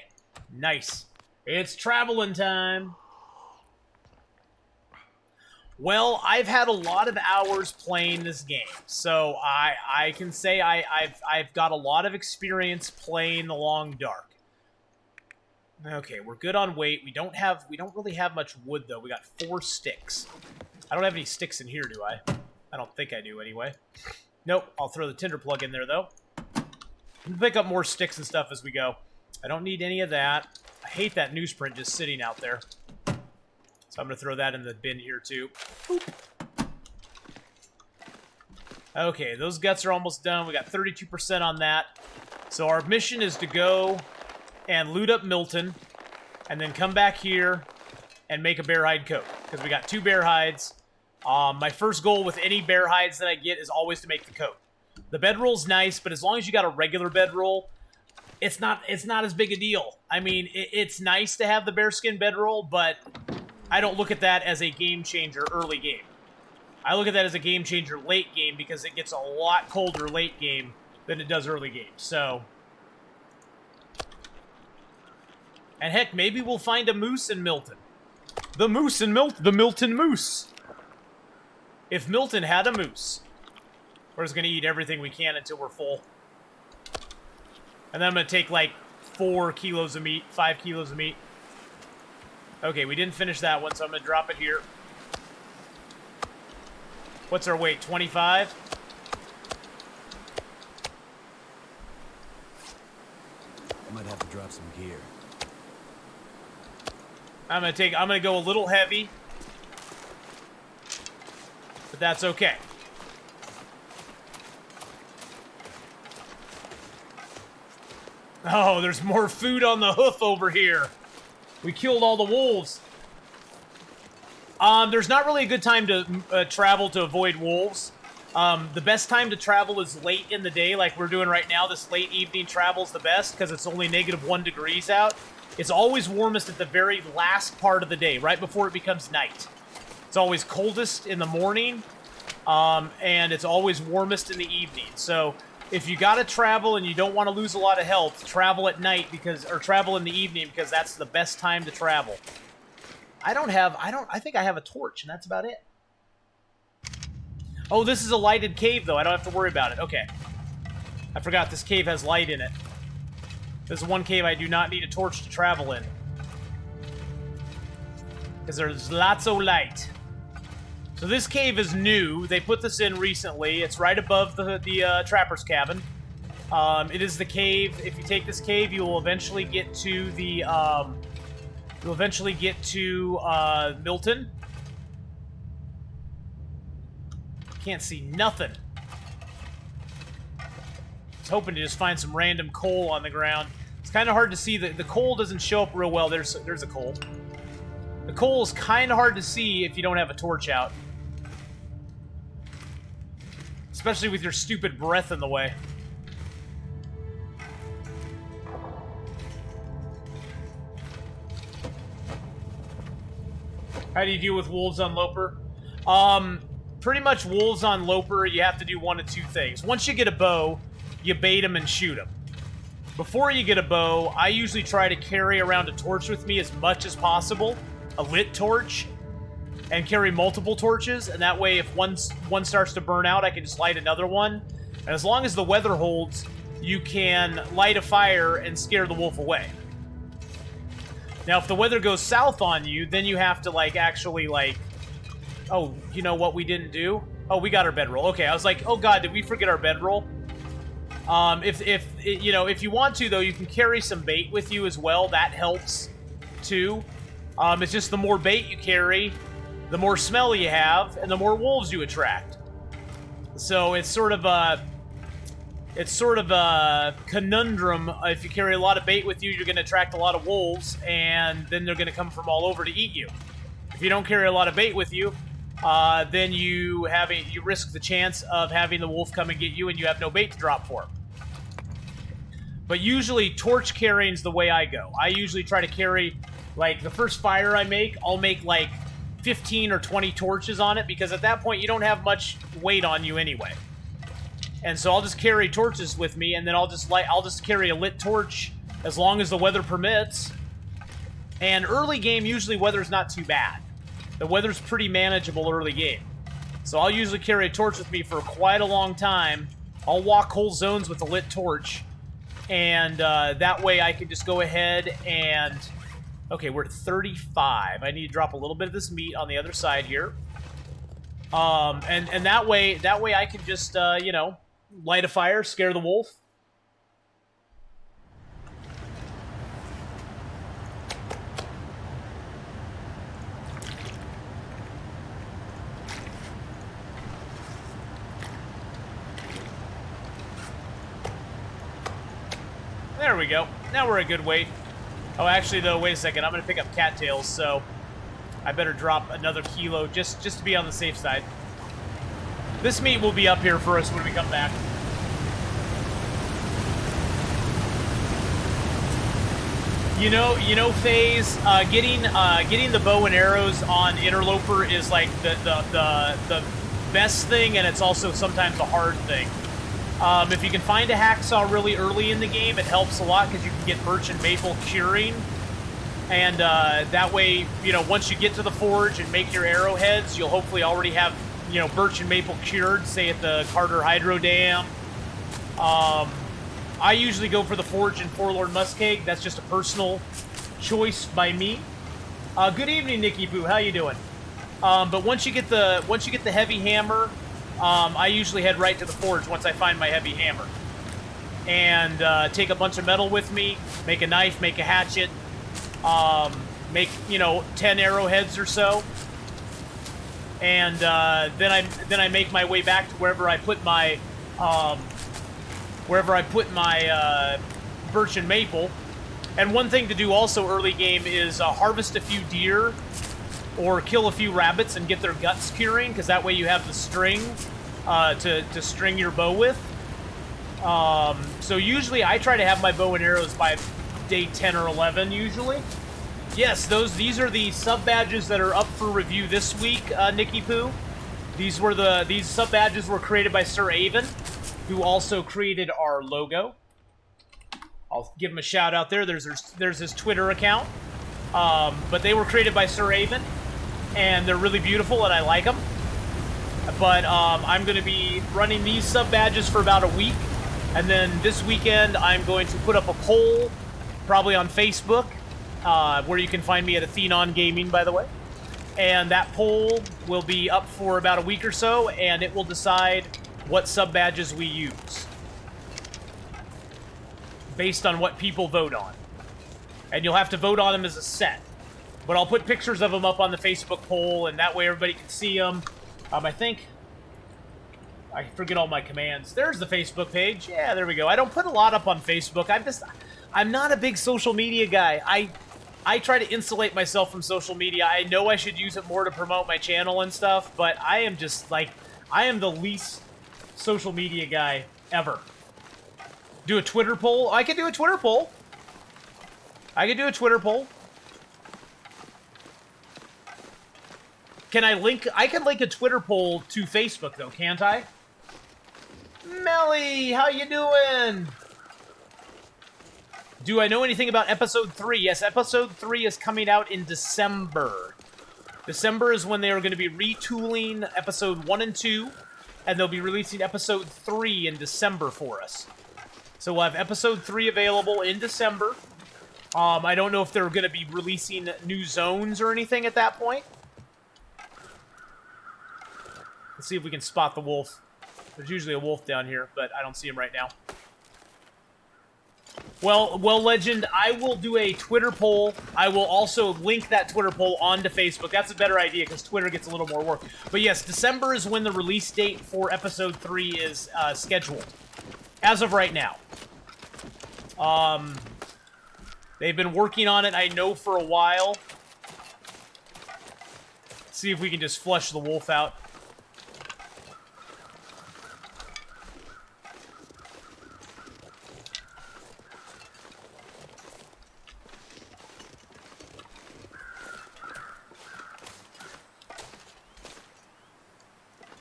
Nice. It's traveling time. Well, I've had a lot of hours playing this game, so I can say I've got a lot of experience playing the Long Dark. Okay, we're good on weight. We don't really have much wood though. We got 4 sticks. I don't have any sticks in here, do I? I don't think I do anyway. Nope. I'll throw the tinder plug in there though. We'll pick up more sticks and stuff as we go. I don't need any of that. I hate that newsprint just sitting out there. So I'm going to throw that in the bin here, too. Boop. Okay, those guts are almost done. We got 32% on that. So our mission is to go and loot up Milton, and then come back here and make a bear hide coat. Because we got 2 bear hides. My first goal with any bear hides that I get is always to make the coat. The bedroll's nice, but as long as you got a regular bedroll, it's not as big a deal. I mean, it's nice to have the bearskin bedroll, but I don't look at that as a game changer early game. I look at that as a game changer late game because it gets a lot colder late game than it does early game. So, and heck, maybe we'll find a moose in Milton. The Milton Moose. If Milton had a moose, we're just going to eat everything we can until we're full. And then I'm going to take like 4 kilos of meat, 5 kilos of meat. Okay, we didn't finish that one, so I'm going to drop it here. What's our weight, 25? I might have to drop some gear. I'm gonna go a little heavy. But that's okay. Oh, there's more food on the hoof over here. We killed all the wolves. There's not really a good time to travel to avoid wolves. The best time to travel is late in the day, like we're doing right now. This late evening travel is the best because it's only -1 degrees out. It's always warmest at the very last part of the day, right before it becomes night. It's always coldest in the morning, and it's always warmest in the evening. So if you got to travel and you don't want to lose a lot of health, travel at night or travel in the evening because that's the best time to travel. I think I have a torch and that's about it. Oh, this is a lighted cave though. I don't have to worry about it. Okay. I forgot this cave has light in it. This is one cave I do not need a torch to travel in. Because there's lots of light. So this cave is new. They put this in recently. It's right above the trapper's cabin. It is the cave. If you take this cave, you will eventually get to the Milton. Can't see nothing. I was hoping to just find some random coal on the ground. It's kind of hard to see. The coal doesn't show up real well. There's a coal. The coal is kind of hard to see if you don't have a torch out. Especially with your stupid breath in the way. How do you deal with wolves on Loper? Pretty much wolves on Loper, you have to do one of 2 things. Once you get a bow, you bait them and shoot them. Before you get a bow, I usually try to carry around a torch with me as much as possible. A lit torch. And carry multiple torches. And that way, if one starts to burn out, I can just light another one. And as long as the weather holds, you can light a fire and scare the wolf away. Now, if the weather goes south on you, then you have to, actually, oh, you know what we didn't do? Oh, we got our bedroll. Okay, I was like, oh god, did we forget our bedroll? If you want to, though, you can carry some bait with you as well. That helps, too. It's just the more bait you carry, the more smell you have, and the more wolves you attract. So it's sort of a conundrum. If you carry a lot of bait with you, you're going to attract a lot of wolves, and then they're going to come from all over to eat you. If you don't carry a lot of bait with you, then you risk the chance of having the wolf come and get you, and you have no bait to drop for him. But usually, torch carrying's the way I go. I usually try to carry, like, the first fire I make, I'll make, like, 15 or 20 torches on it, because at that point, you don't have much weight on you anyway. And so I'll just carry torches with me, and then I'll just carry a lit torch as long as the weather permits. And early game, usually weather's not too bad. The weather's pretty manageable early game. So I'll usually carry a torch with me for quite a long time. I'll walk whole zones with a lit torch. And that way I can just go ahead and... Okay, we're at 35. I need to drop a little bit of this meat on the other side here. And that way I can just, you know, light a fire, scare the wolf. There we go. Now we're a good weight. Oh, actually, though, wait a second. I'm going to pick up cattails, so I better drop another kilo just to be on the safe side. This meat will be up here for us when we come back. You know, FaZe, getting the bow and arrows on Interloper is like the best thing, and it's also sometimes a hard thing. If you can find a hacksaw really early in the game, it helps a lot because you can get birch and maple curing. And that way, you know, once you get to the forge and make your arrowheads, you'll hopefully already have, you know, birch and maple cured, say at the Carter Hydro Dam. I usually go for the forge and Forlorn Muskeg. That's just a personal choice by me. Good evening, Nikki Boo. How you doing? But once you get the heavy hammer, I usually head right to the forge once I find my heavy hammer. And take a bunch of metal with me, make a knife, make a hatchet, make, you know, 10 arrowheads or so. And then I make my way back to wherever I put my birch and maple. And one thing to do also early game is harvest a few deer or kill a few rabbits and get their guts curing, because that way you have the string to string your bow with. So usually I try to have my bow and arrows by day 10 or 11 usually. Yes, these are the sub badges that are up for review this week, Nikki Poo. These sub badges were created by Sir Avon, who also created our logo. I'll give him a shout out there. There's his Twitter account. But they were created by Sir Avon, and they're really beautiful, and I like them. But I'm going to be running these sub badges for about a week, and then this weekend I'm going to put up a poll, probably on Facebook, where you can find me at Athenon Gaming, by the way. And that poll will be up for about a week or so, and it will decide what sub badges we use based on what people vote on. And you'll have to vote on them as a set. But I'll put pictures of them up on the Facebook poll, and that way everybody can see them. I think... I forget all my commands. There's the Facebook page. Yeah, there we go. I don't put a lot up on Facebook. I'm not a big social media guy. I try to insulate myself from social media. I know I should use it more to promote my channel and stuff, but I am just, like... I am the least social media guy ever. Do a Twitter poll? I can do a Twitter poll. I can do a Twitter poll. Can I link... I can link a Twitter poll to Facebook, though, can't I? Melly, how you doing? Do I know anything about Episode 3? Yes, Episode 3 is coming out in December. December is when they are going to be retooling Episode 1 and 2, and they'll be releasing Episode 3 in December for us. So we'll have Episode 3 available in December. I don't know if they're going to be releasing new zones or anything at that point. Let's see if we can spot the wolf. There's usually a wolf down here, but I don't see him right now. Well, Legend, I will do a Twitter poll. I will also link that Twitter poll onto Facebook. That's a better idea, because Twitter gets a little more work. But yes, December is when the release date for Episode 3 is scheduled. As of right now. They've been working on it, I know, for a while. Let's see if we can just flush the wolf out.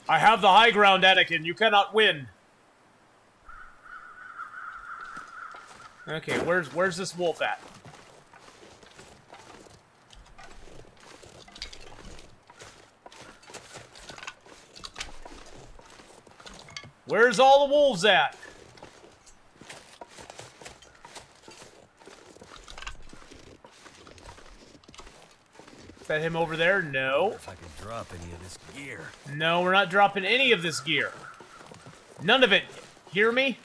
I have the high ground, Anakin. You cannot win. Okay, where's this wolf at? Where's all the wolves at? Is that him over there? No. If I can drop any of this gear. No, we're not dropping any of this gear. None of it. Hear me?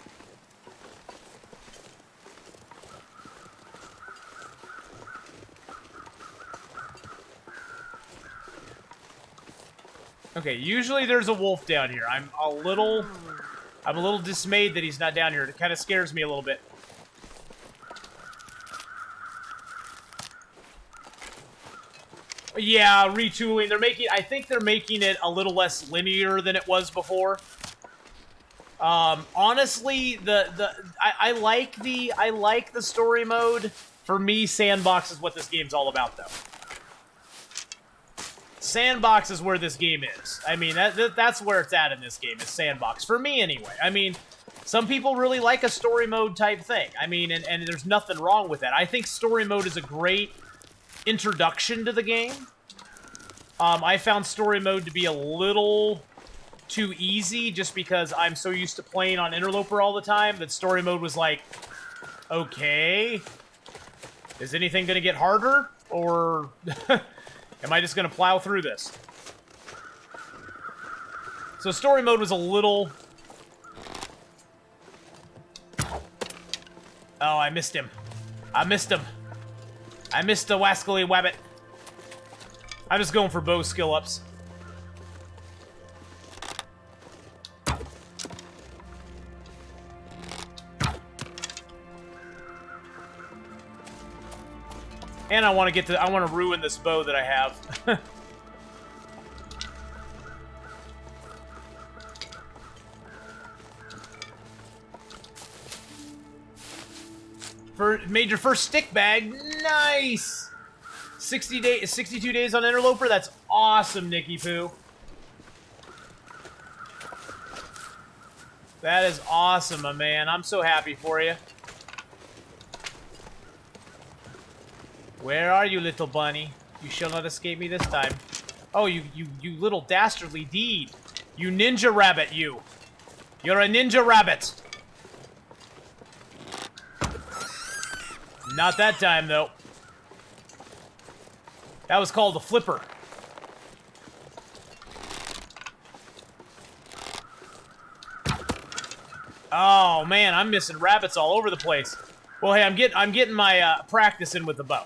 Okay, usually there's a wolf down here. I'm a little dismayed that he's not down here. It kind of scares me a little bit. Yeah, retooling. I think they're making it a little less linear than it was before. Honestly, I like the story mode. For me, sandbox is what this game's all about, though. Sandbox is where this game is. I mean, that's where it's at in this game, is sandbox. For me, anyway. I mean, some people really like a story mode type thing. I mean, and there's nothing wrong with that. I think story mode is a great introduction to the game. I found story mode to be a little too easy just because I'm so used to playing on Interloper all the time that story mode was like, okay, is anything going to get harder? Or am I just going to plow through this? So story mode was a little... Oh, I missed him. I missed him. I missed the wascally wabbit. I'm just going for bow skill ups. And I want to ruin this bow that I have. Made your first stick bag. Nice! 62 days on Interloper. That's awesome, Nicky Poo. That is awesome, my man. I'm so happy for you. Where are you, little bunny? You shall not escape me this time. Oh, you little dastardly deed. You ninja rabbit, you. You're a ninja rabbit. Not that time, though. That was called a flipper. Oh, man, I'm missing rabbits all over the place. Well, hey, I'm getting my practice in with the bow.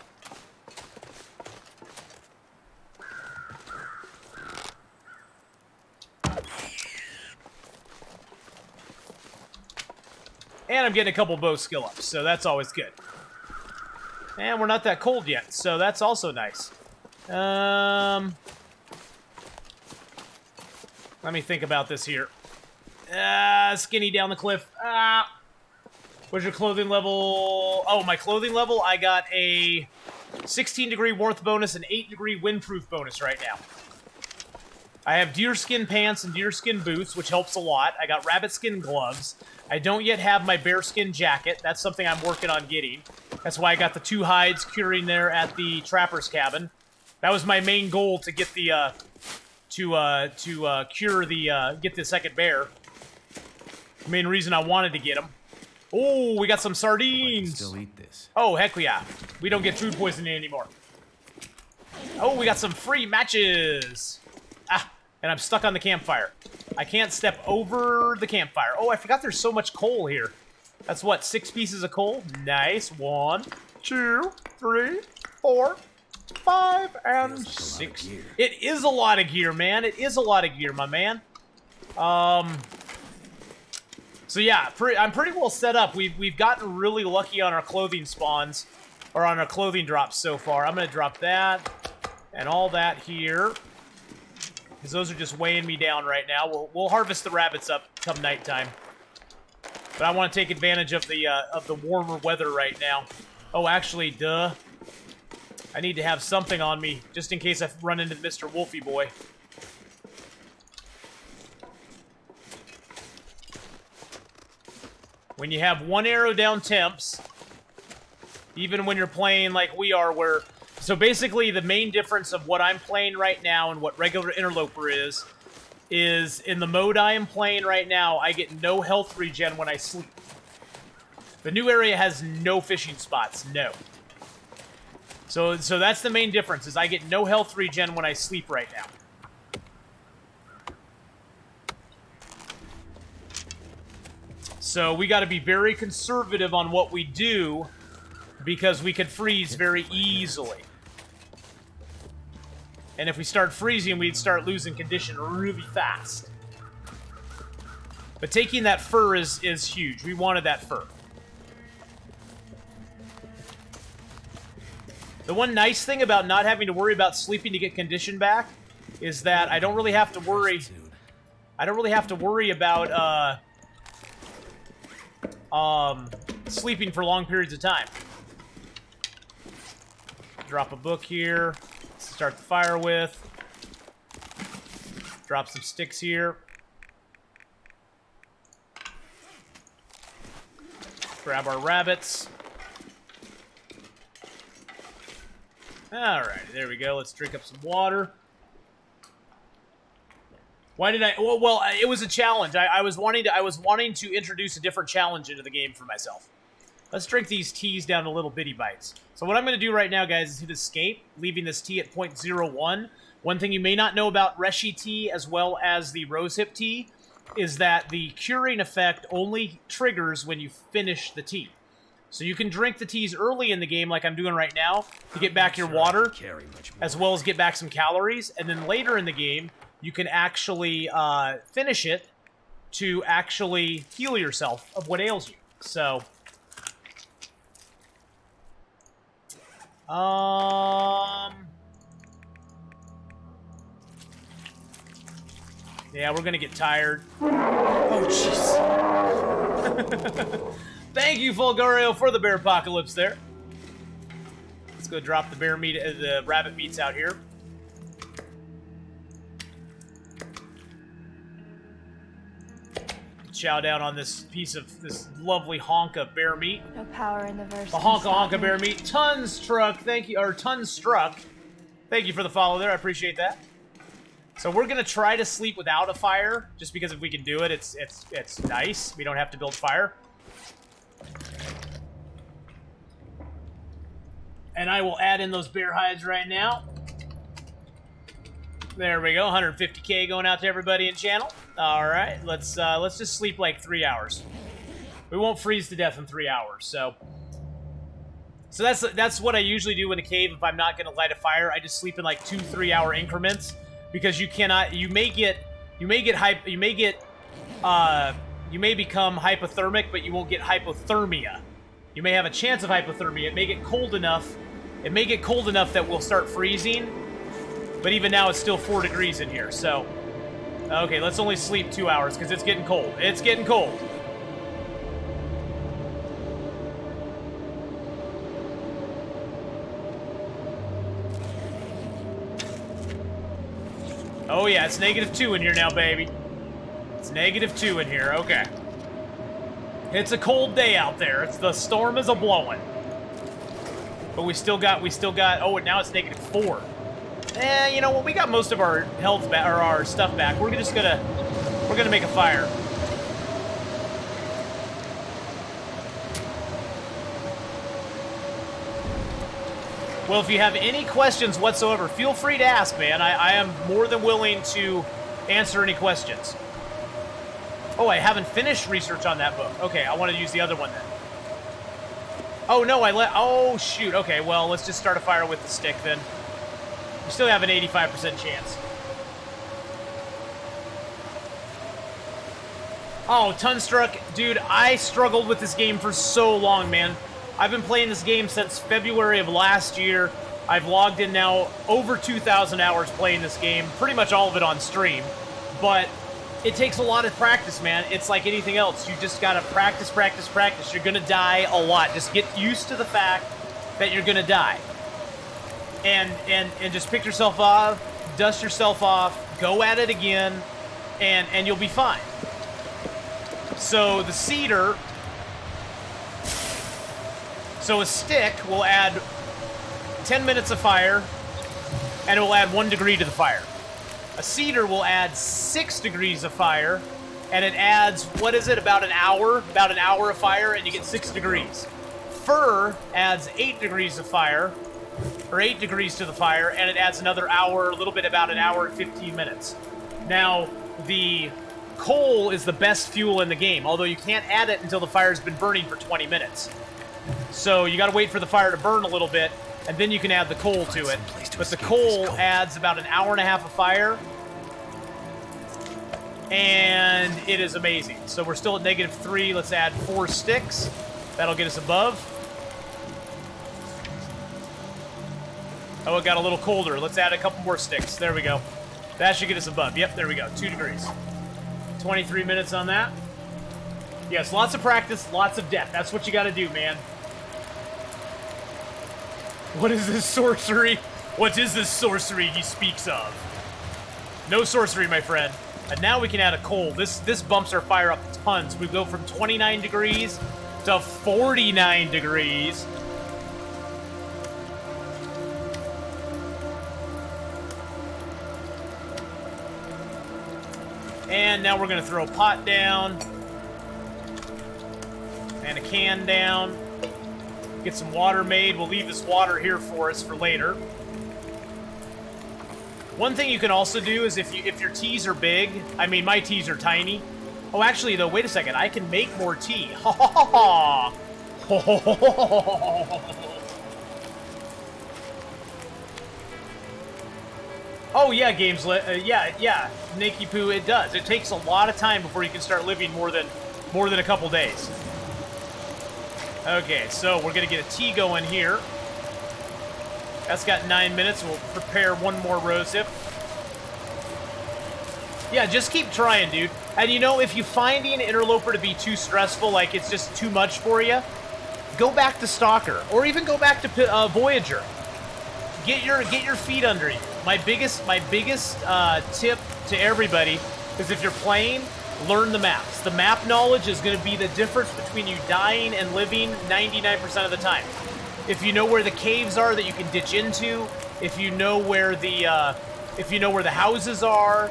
And I'm getting a couple bow skill ups, so that's always good. And we're not that cold yet, so that's also nice. Let me think about this here. Skinny down the cliff. What's your clothing level? Oh, my clothing level, I got a 16-degree warmth bonus and 8-degree windproof bonus right now. I have deerskin pants and deerskin boots, which helps a lot. I got rabbit skin gloves. I don't yet have my bearskin jacket. That's something I'm working on getting. That's why I got the 2 hides curing there at the trapper's cabin. That was my main goal, to get the get the second bear. The main reason I wanted to get him. Oh, we got some sardines. Still eat this. Oh, heck yeah. We don't get food poisoning anymore. Oh, we got some free matches. And I'm stuck on the campfire. I can't step over the campfire. Oh, I forgot there's so much coal here. That's what, 6 pieces of coal? Nice. 1, 2, 3, 4, 5, and 6. It is a lot of gear, man. It is a lot of gear, my man. So yeah, I'm pretty well set up. We've gotten really lucky on our clothing spawns, or on our clothing drops so far. I'm gonna drop that and all that here. because those are just weighing me down right now. We'll harvest the rabbits up come nighttime. But I want to take advantage of the warmer weather right now. Oh, actually, duh. I need to have something on me, just in case I run into Mr. Wolfie Boy. When you have one arrow down temps, even when you're playing like we are, where... So basically, the main difference of what I'm playing right now and what regular Interloper is in the mode I am playing right now, I get no health regen when I sleep. The new area has no fishing spots, no. So that's the main difference, is I get no health regen when I sleep right now. So we got to be very conservative on what we do, because we could freeze very easily. And if we start freezing, we'd start losing condition really fast. But taking that fur is huge. We wanted that fur. The one nice thing about not having to worry about sleeping to get condition back is that I don't really have to worry. I don't really have to worry about sleeping for long periods of time. Drop a book here. Start the fire with. Drop some sticks here. Grab our rabbits. Alright, there we go. Let's drink up some water. Why did I... Well, it was a challenge. I was wanting to introduce a different challenge into the game for myself. Let's drink these teas down to little bitty bites. So what I'm going to do right now, guys, is hit escape, leaving this tea at 0.01. One thing you may not know about Reshi tea as well as the rosehip tea is that the curing effect only triggers when you finish the tea. So you can drink the teas early in the game, like I'm doing right now, to get back your water, as well as get back some calories. And then later in the game, you can actually finish it to actually heal yourself of what ails you. So... Yeah, we're gonna get tired. Oh, jeez. Thank you, Fulgario, for the bear apocalypse there. Let's go drop the bear meat, the rabbit meats out here. Chow down on this piece of this lovely honka bear meat. No power in the verse. The honka bear meat. Tons truck, thank you, or tons struck. Thank you for the follow there. I appreciate that. So we're gonna try to sleep without a fire, just because if we can do it, it's nice. We don't have to build fire. And I will add in those bear hides right now. There we go, 150K going out to everybody in channel. All right, let's just sleep like 3 hours. We won't freeze to death in 3 hours, so that's what I usually do in a cave if I'm not going to light a fire. I just sleep in like 2-3 hour increments because you may become hypothermic, but you won't get hypothermia. You may have a chance of hypothermia. It may get cold enough. It may get cold enough that we'll start freezing. But even now, it's still 4 degrees in here, so... Okay, let's only sleep 2 hours, because it's getting cold. It's getting cold. Oh yeah, it's -2 in here now, baby. It's -2 in here, okay. It's a cold day out there. The storm is a-blowing. But we still got, oh, and now it's -4. You know what? We got most of our health back, or our stuff back. We're gonna make a fire. Well, if you have any questions whatsoever, feel free to ask, man. I am more than willing to answer any questions. Oh, I haven't finished research on that book. Okay, I want to use the other one then. Oh, no, oh, shoot. Okay, well, let's just start a fire with the stick then. We still have an 85% chance. Oh, Tunstruck. Dude, I struggled with this game for so long, man. I've been playing this game since February of last year. I've logged in now over 2,000 hours playing this game, pretty much all of it on stream, but it takes a lot of practice, man. It's like anything else. You just gotta practice, practice, practice. You're gonna die a lot. Just get used to the fact that you're gonna die. And just pick yourself up, dust yourself off, go at it again, and you'll be fine. So the cedar, so a stick will add 10 minutes of fire, and it will add 1 degree to the fire. A cedar will add 6 degrees of fire, and it adds, what is it, about an hour of fire, and you get 6 degrees. Fir adds 8 degrees of fire, or 8 degrees to the fire, and it adds another hour, a little bit about an hour and 15 minutes. Now, the coal is the best fuel in the game, although you can't add it until the fire's been burning for 20 minutes. So you gotta wait for the fire to burn a little bit, and then you can add the coal to it. But the coal adds about an hour and a half of fire, and it is amazing. So we're still at -3. Let's add 4 sticks. That'll get us above. Oh, it got a little colder. Let's add a couple more sticks. There we go. That should get us above. Yep, there we go. 2 degrees. 23 minutes on that. Yes, lots of practice, lots of death. That's what you gotta do, man. What is this sorcery? What is this sorcery he speaks of? No sorcery, my friend. And now we can add a coal. This bumps our fire up tons. We go from 29 degrees to 49 degrees. And now we're going to throw a pot down. And a can down. Get some water made. We'll leave this water here for us for later. One thing you can also do is if your teas are big, I mean my teas are tiny. Oh, actually though, wait a second. I can make more tea. Ha ha ha ha. Oh yeah, yeah, Nakey Poo, it does. It takes a lot of time before you can start living more than a couple days. Okay, so we're gonna get a tea going here. That's got 9 minutes. We'll prepare one more rosehip. Yeah, just keep trying, dude. And you know, if you find an Interloper to be too stressful, like it's just too much for you, go back to Stalker, or even go back to Voyager. Get your feet under you. My biggest tip to everybody is if you're playing, learn the maps. The map knowledge is going to be the difference between you dying and living 99% of the time. If you know where the caves are that you can ditch into, if you know where the houses are,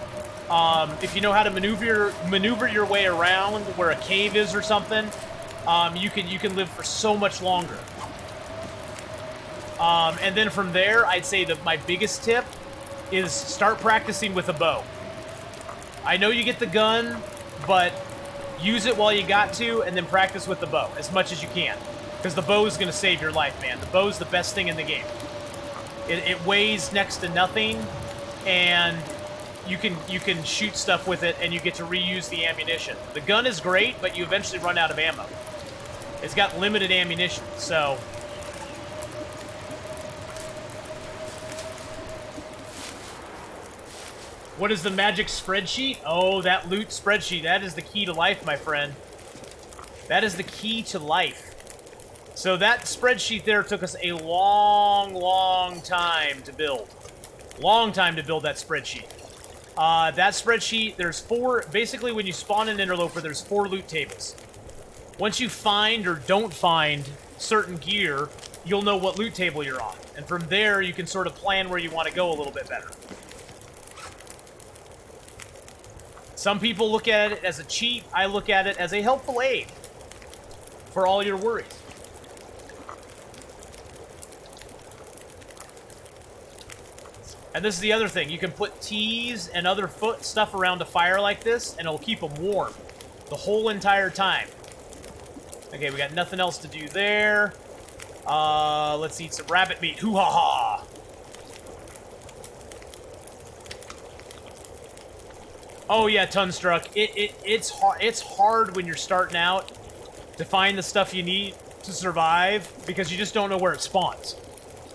if you know how to maneuver your way around where a cave is or something, you can live for so much longer. And then from there, I'd say that my biggest tip is start practicing with a bow. I know you get the gun, but use it while you got to, and then practice with the bow as much as you can. Because the bow is going to save your life, man. The bow is the best thing in the game. It weighs next to nothing, and you can shoot stuff with it, and you get to reuse the ammunition. The gun is great, but you eventually run out of ammo. It's got limited ammunition, so... What is the magic spreadsheet? Oh, that loot spreadsheet. That is the key to life, my friend. That is the key to life. So that spreadsheet there took us a long, long time to build. Long time to build that spreadsheet. That spreadsheet, there's 4... Basically, when you spawn an Interloper, there's 4 loot tables. Once you find or don't find certain gear, you'll know what loot table you're on. And from there, you can sort of plan where you want to go a little bit better. Some people look at it as a cheat. I look at it as a helpful aid for all your worries. And this is the other thing. You can put teas and other stuff around a fire like this, and it'll keep them warm the whole entire time. Okay, we got nothing else to do there. Let's eat some rabbit meat. Hoo-ha-ha! Oh yeah, Tunstruck. It's hard when you're starting out to find the stuff you need to survive because you just don't know where it spawns.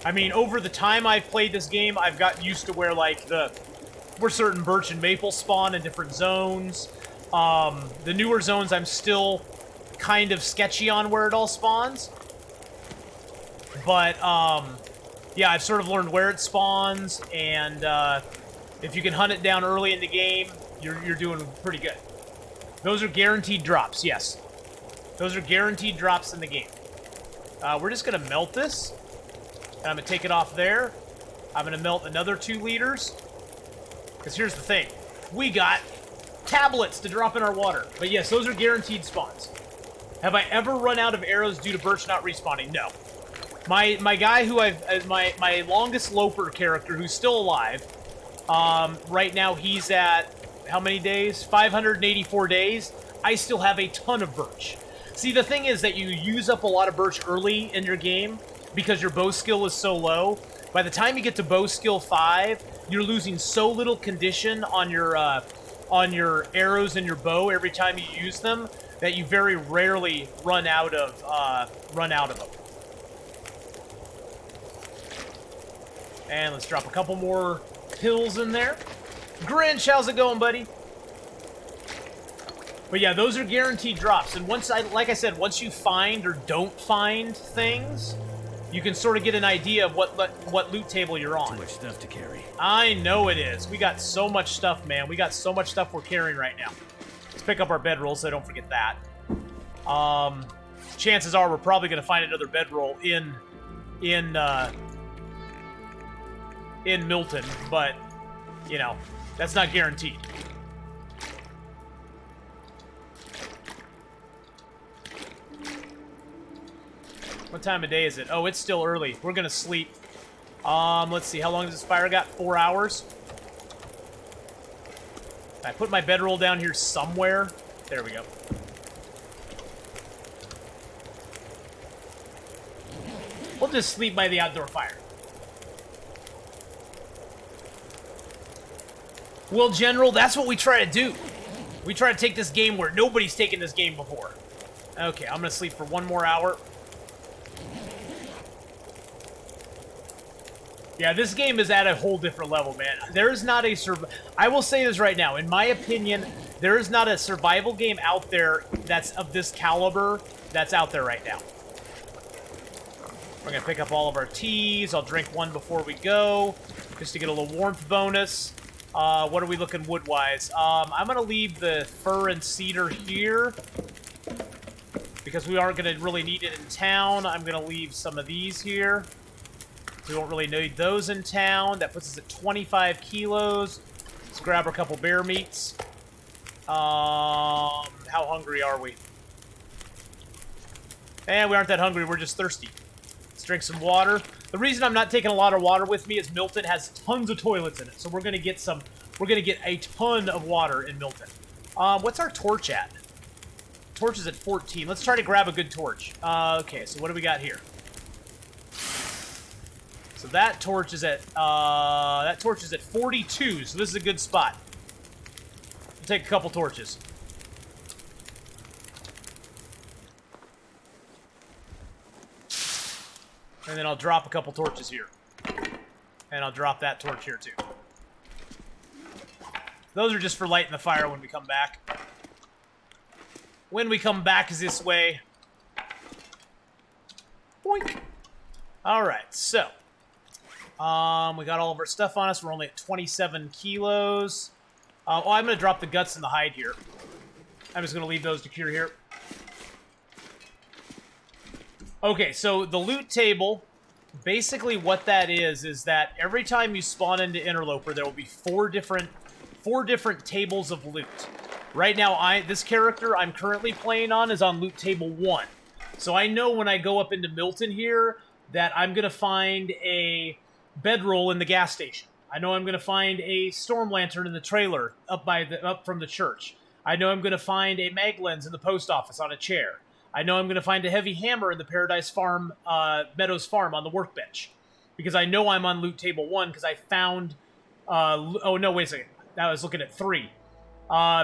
I mean, over the time I've played this game, I've gotten used to where, like, where certain birch and maple spawn in different zones. The newer zones, I'm still kind of sketchy on where it all spawns. But, yeah, I've sort of learned where it spawns, and if you can hunt it down early in the game, you're doing pretty good. Those are guaranteed drops, yes. Those are guaranteed drops in the game. We're just going to melt this, and I'm going to take it off there. I'm going to melt another 2 liters, because here's the thing. We got tablets to drop in our water. But yes, those are guaranteed spawns. Have I ever run out of arrows due to birch not respawning? No. My guy who my longest loper character who's still alive, right now he's at, how many days? 584 days. I still have a ton of birch. See, the thing is that you use up a lot of birch early in your game because your bow skill is so low. By the time you get to bow skill 5, you're losing so little condition on your arrows and your bow every time you use them that you very rarely run out of them. And let's drop a couple more pills in there. Grinch, how's it going, buddy? But yeah, those are guaranteed drops. And like I said, once you find or don't find things, you can sort of get an idea of what loot table you're on. Too much stuff to carry. I know it is. We got so much stuff, man. We got so much stuff we're carrying right now. Let's pick up our bedroll so I don't forget that. Chances are we're probably going to find another bedroll in Milton, but, you know, that's not guaranteed. What time of day is it? Oh, it's still early. We're gonna sleep. Let's see. How long does this fire got? 4 hours? I put my bedroll down here somewhere. There we go. We'll just sleep by the outdoor fire. Well, General, that's what we try to do. We try to take this game where nobody's taken this game before. Okay, I'm gonna sleep for 1 more hour. Yeah, this game is at a whole different level, man. There is not a I will say this right now. In my opinion, there is not a survival game out there that's of this caliber that's out there right now. We're going to pick up all of our teas. I'll drink one before we go, just to get a little warmth bonus. What are we looking wood-wise? I'm going to leave the fir and cedar here, because we aren't going to really need it in town. I'm going to leave some of these here. We won't really need those in town. That puts us at 25 kilos. Let's grab a couple bear meats. How hungry are we? And we aren't that hungry. We're just thirsty. Let's drink some water. The reason I'm not taking a lot of water with me is Milton has tons of toilets in it. So we're going to get a ton of water in Milton. What's our torch at? Torch is at 14. Let's try to grab a good torch. Okay, so what do we got here? So that torch is at 42, so this is a good spot. We'll take a couple torches. And then I'll drop a couple torches here. And I'll drop that torch here too. Those are just for lighting the fire when we come back. When we come back this way. Boink. Alright, so. We got all of our stuff on us. We're only at 27 kilos. Oh, I'm going to drop the guts and the hide here. I'm just going to leave those to cure here. Okay, so the loot table, basically what that is that every time you spawn into Interloper, there will be four different tables of loot. Right now, this character I'm currently playing on is on loot table 1. So I know when I go up into Milton here that I'm going to find a bedroll in the gas station. I know I'm going to find a storm lantern in the trailer up from the church. I know I'm going to find a mag lens in the post office on a chair. I know I'm going to find a heavy hammer in the Paradise Farm, Meadows Farm on the workbench. Because I know I'm on loot table 1 because I found... oh, no, wait a second. I was looking at 3.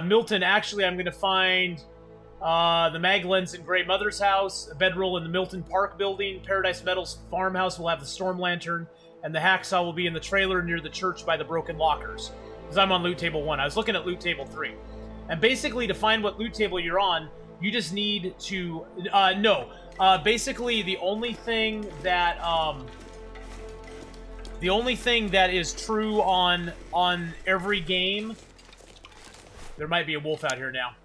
Milton, actually, I'm going to find The mag lens in Grey Mother's house, a bedroll in the Milton Park building, Paradise Metals farmhouse will have the storm lantern, and the hacksaw will be in the trailer near the church by the broken lockers. Because I'm on loot table 1. I was looking at loot table 3. And basically, to find what loot table you're on, you just need to... basically, the only thing that is true on every game... There might be a wolf out here now.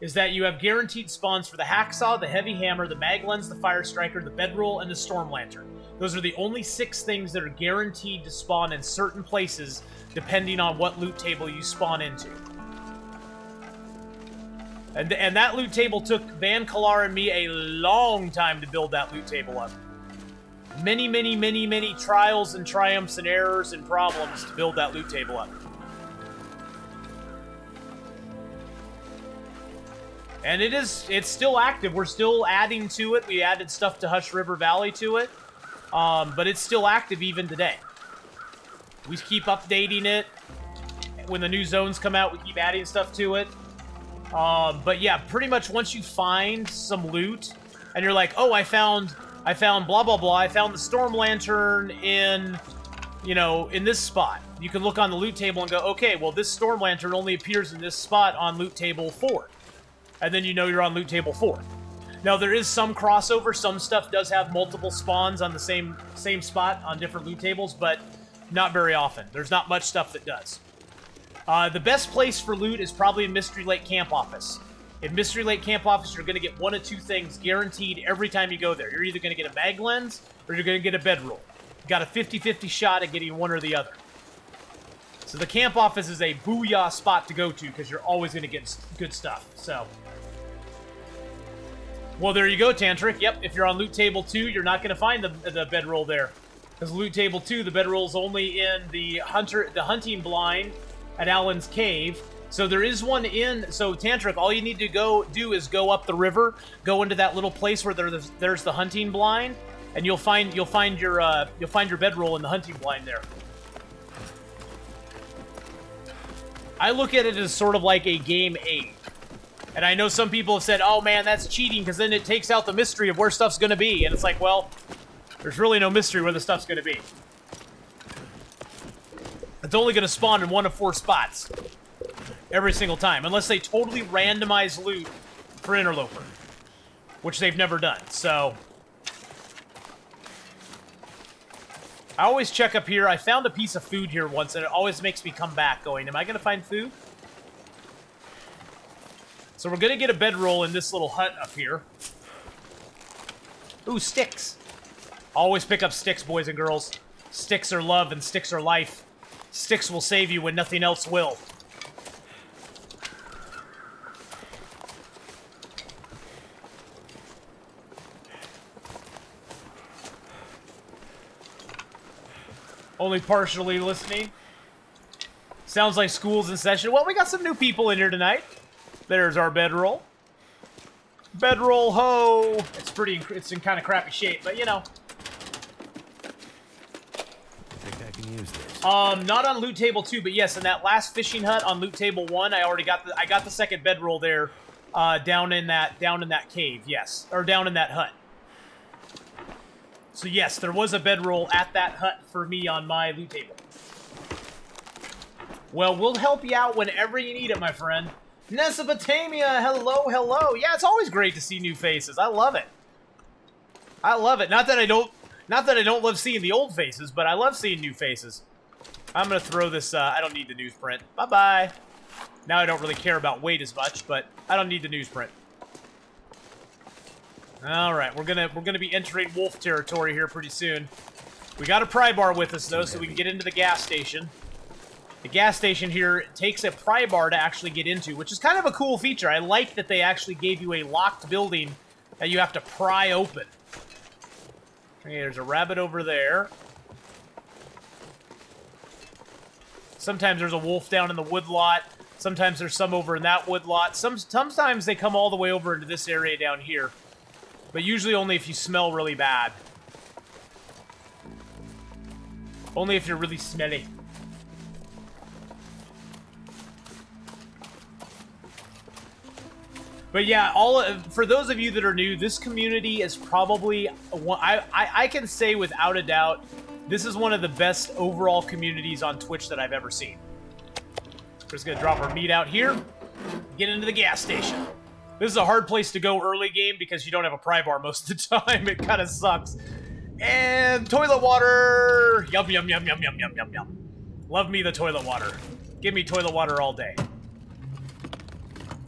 Is that you have guaranteed spawns for the hacksaw, the heavy hammer, the mag lens, the fire striker, the bedroll, and the storm lantern. Those are the only 6 things that are guaranteed to spawn in certain places, depending on what loot table you spawn into. And that loot table took Van Kalar and me a long time to build that loot table up. Many, many, many, many trials and triumphs and errors and problems to build that loot table up. And it's still active. We're still adding to it. We added stuff to Hush River Valley to it. But it's still active even today. We keep updating it. When the new zones come out, we keep adding stuff to it. But yeah, pretty much once you find some loot, and you're like, oh, I found blah, blah, blah. I found the storm lantern in this spot. You can look on the loot table and go, okay, well, this storm lantern only appears in this spot on loot table 4. And then you know you're on loot table 4. Now, there is some crossover. Some stuff does have multiple spawns on the same spot on different loot tables, but not very often. There's not much stuff that does. The best place for loot is probably in Mystery Lake Camp Office. In Mystery Lake Camp Office, you're going to get one of 2 things guaranteed every time you go there. You're either going to get a mag lens, or you're going to get a bedroll. You got a 50-50 shot at getting one or the other. So the Camp Office is a booyah spot to go to, because you're always going to get good stuff, so... Well, there you go, Tantric. Yep, if you're on loot table 2, you're not going to find the bedroll there. Because loot table 2, the bedroll's only in the hunting blind at Alan's Cave. So there is one in... So, Tantric, all you need to go do is go up the river, go into that little place where there's the hunting blind, and you'll find your bedroll in the hunting blind there. I look at it as sort of like a game aid. And I know some people have said, oh man, that's cheating because then it takes out the mystery of where stuff's going to be. And it's like, well, there's really no mystery where the stuff's going to be. It's only going to spawn in 1 of 4 spots every single time. Unless they totally randomize loot for Interloper. Which they've never done. So, I always check up here. I found a piece of food here once and it always makes me come back going, am I going to find food? So we're going to get a bedroll in this little hut up here. Ooh, sticks. Always pick up sticks, boys and girls. Sticks are love and sticks are life. Sticks will save you when nothing else will. Only partially listening. Sounds like school's in session. Well, we got some new people in here tonight. There's our bedroll. Bedroll ho! It's in kind of crappy shape, but you know. I think I can use this. Not on loot table 2, but yes, in that last fishing hut on loot table 1, I got the second bedroll there, down in that cave, yes. Or down in that hut. So yes, there was a bedroll at that hut for me on my loot table. Well, we'll help you out whenever you need it, my friend. Mesopotamia, hello, hello. Yeah, it's always great to see new faces. I love it. I love it. Not that I don't love seeing the old faces, but I love seeing new faces. I'm gonna throw this. I don't need the newsprint. Bye bye. Now I don't really care about weight as much, but I don't need the newsprint. All right, we're gonna be entering wolf territory here pretty soon. We got a pry bar with us though, so we can get into the gas station. The gas station here takes a pry bar to actually get into, which is kind of a cool feature. I like that they actually gave you a locked building that you have to pry open. Okay, there's a rabbit over there. Sometimes there's a wolf down in the woodlot. Sometimes there's some over in that woodlot. Sometimes they come all the way over into this area down here. But usually only if you smell really bad. Only if you're really smelly. But yeah, for those of you that are new, this community is probably I can say without a doubt, this is one of the best overall communities on Twitch that I've ever seen. We're just gonna drop our meat out here, get into the gas station. This is a hard place to go early game because you don't have a pry bar most of the time. It kind of sucks. And toilet water! Yum, yum, yum, yum, yum, yum, yum, yum. Love me the toilet water. Give me toilet water all day.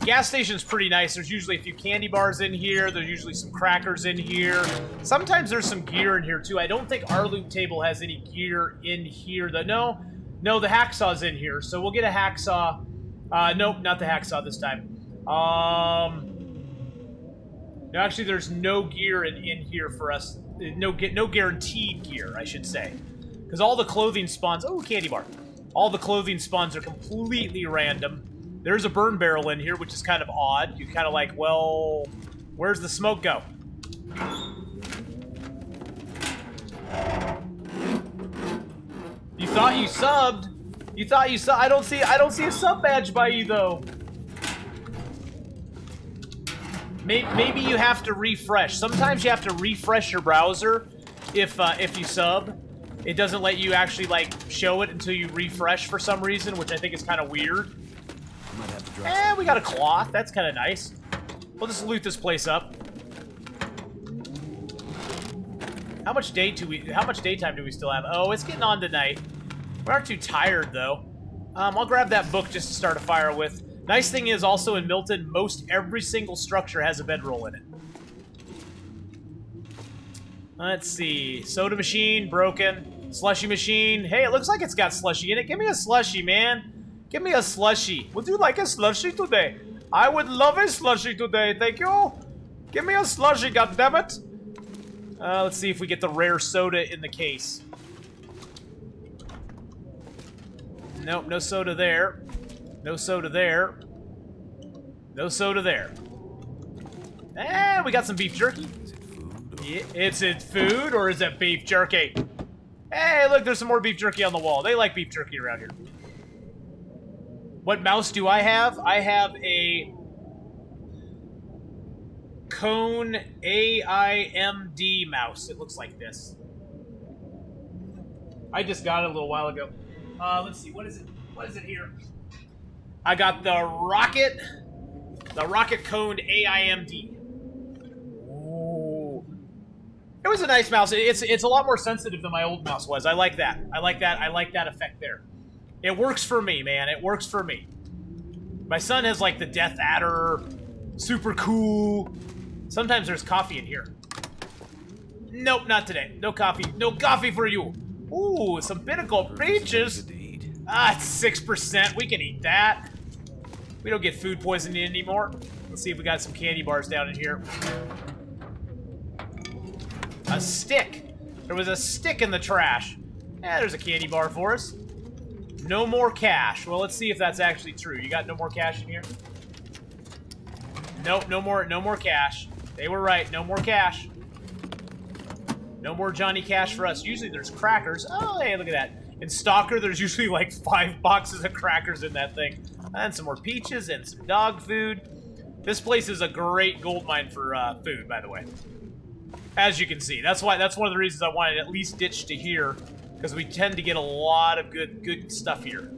Gas station's pretty nice. There's usually a few candy bars in here. There's usually some crackers in here. Sometimes there's some gear in here, too. I don't think our loot table has any gear in here. No, the hacksaw's in here, so we'll get a hacksaw. Nope, not the hacksaw this time. No, actually, there's no gear in here for us. No guaranteed gear, I should say. Because all the clothing spawns... Oh, candy bar. All the clothing spawns are completely random. There's a burn barrel in here, which is kind of odd. You're kind of like, well, where's the smoke go? You thought you subbed. You thought you subbed. I don't see a sub badge by you though. Maybe you have to refresh. Sometimes you have to refresh your browser if you sub. It doesn't let you actually like show it until you refresh for some reason, which I think is kind of weird. And we got a cloth. That's kind of nice. We'll just loot this place up. How much daytime do we still have? Oh, it's getting on tonight. We aren't too tired though. I'll grab that book just to start a fire with. Nice thing is also in Milton, most every single structure has a bedroll in it. Let's see. Soda machine, broken. Slushy machine. Hey, it looks like it's got slushy in it. Give me a slushy, man. Give me a slushy. Would you like a slushy today? I would love a slushy today, thank you. Give me a slushy, goddammit. Let's see if we get the rare soda in the case. Nope, no soda there. No soda there. No soda there. And we got some beef jerky. Is it food or is it beef jerky? Hey, look, there's some more beef jerky on the wall. They like beef jerky around here. What mouse do I have? I have a Cone AIMD mouse. It looks like this. I just got it a little while ago. Let's see, what is it? What is it here? I got the Rocket Cone AIMD. Ooh. It was a nice mouse. It's a lot more sensitive than my old mouse was. I like that. I like that effect there. It works for me, man. It works for me. My son has like the Death Adder, super cool. Sometimes there's coffee in here. Nope, not today. No coffee. No coffee for you. Ooh, some pinnacle peaches. Ah, it's 6%. We can eat that. We don't get food poisoning anymore. Let's see if we got some candy bars down in here. A stick. There was a stick in the trash. Yeah, there's a candy bar for us. No more cash. Well, let's see if that's actually true. You got no more cash in here? Nope, no more cash. They were right. No more cash. No more Johnny Cash for us. Usually there's crackers. Oh, hey, look at that. In Stalker, there's usually like 5 boxes of crackers in that thing. And some more peaches and some dog food. This place is a great gold mine for food, by the way. As you can see. That's one of the reasons I wanted at least ditch to here. Because we tend to get a lot of good stuff here.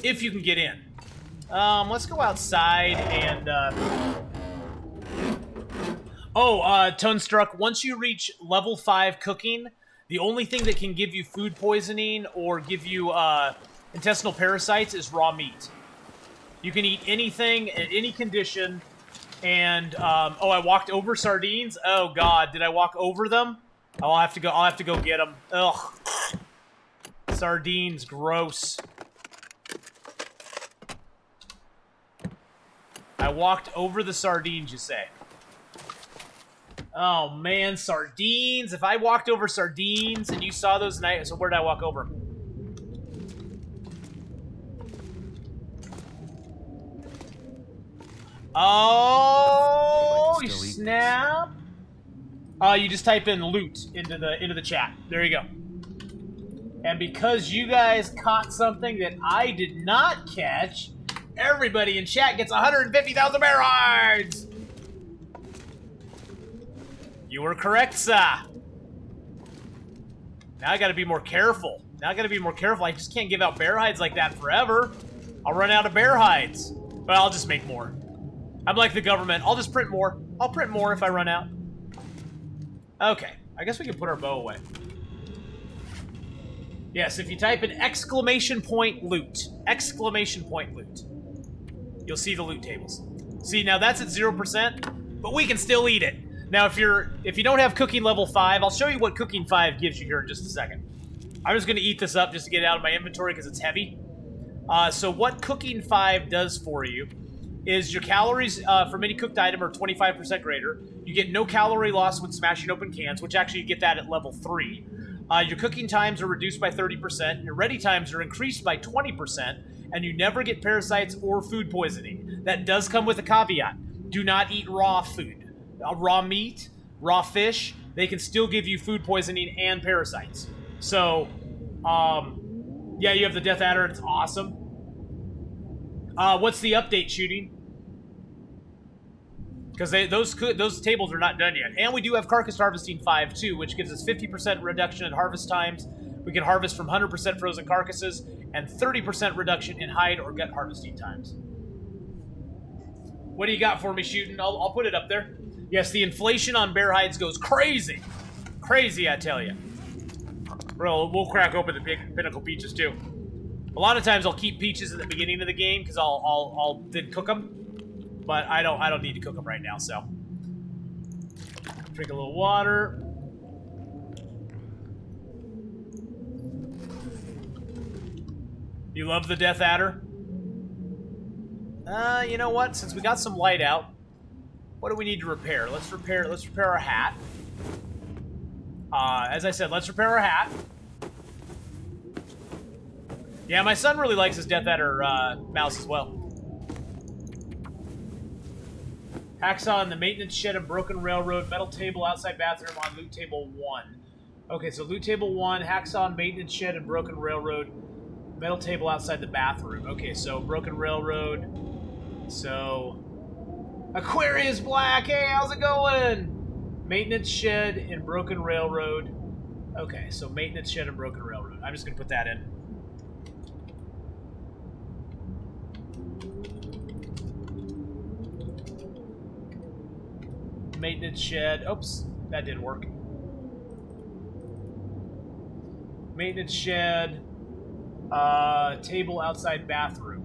If you can get in. Let's go outside and... Tonestruck, once you reach level 5 cooking, the only thing that can give you food poisoning or give you intestinal parasites is raw meat. You can eat anything at any condition, and I walked over sardines. Oh God, did I walk over them? I'll have to go get them. Ugh. Sardines, gross. I walked over the sardines, you say? Oh man, sardines. If I walked over sardines and you saw those so where did I walk over? Oh, you snap. You just type in loot into the chat. There you go. And because you guys caught something that I did not catch, Everybody in chat gets 150,000 bear hides! You were correct, sir. Now I gotta be more careful. I just can't give out bear hides like that forever. I'll run out of bear hides. But I'll just make more. I'm like the government. I'll just print more. I'll print more if I run out. Okay. I guess we can put our bow away. Yes, if you type in exclamation point loot, you'll see the loot tables. See, now that's at 0%, but we can still eat it. Now, if you don't have cooking level 5, I'll show you what cooking 5 gives you here in just a second. I'm just going to eat this up just to get it out of my inventory because it's heavy. So what cooking 5 does for you is your calories from any cooked item are 25% greater. You get no calorie loss when smashing open cans, which actually you get that at level 3. Your cooking times are reduced by 30%. Your ready times are increased by 20%. And you never get parasites or food poisoning. That does come with a caveat. Do not eat raw food. Raw meat, raw fish, they can still give you food poisoning and parasites. So, yeah, you have the Death Adder. It's awesome. What's the update, Shooting? Because those tables are not done yet. And we do have Carcass Harvesting 5, too, which gives us 50% reduction in harvest times. We can harvest from 100% frozen carcasses and 30% reduction in hide or gut harvesting times. What do you got for me, Shooting? I'll put it up there. Yes, the inflation on bear hides goes crazy. Crazy, I tell you. We'll crack open the pinnacle peaches, too. A lot of times I'll keep peaches at the beginning of the game because I'll then cook them. But I don't need to cook them right now, so. Drink a little water. You love the Death Adder? You know what? Since we got some light out, what do we need to repair? Let's repair our hat. As I said, let's repair our hat. Yeah, my son really likes his Death Adder mouse as well. Hacksaw in the maintenance shed and broken railroad. Metal table outside bathroom on loot table 1. Okay, so loot table 1, hacksaw, maintenance shed, and broken railroad. Metal table outside the bathroom. Okay, so broken railroad. So Aquarius Black, hey, how's it going? Maintenance shed and broken railroad. Okay, so maintenance shed and broken railroad. I'm just gonna put that in. Maintenance shed. Oops, that didn't work. Maintenance shed. Table outside bathroom.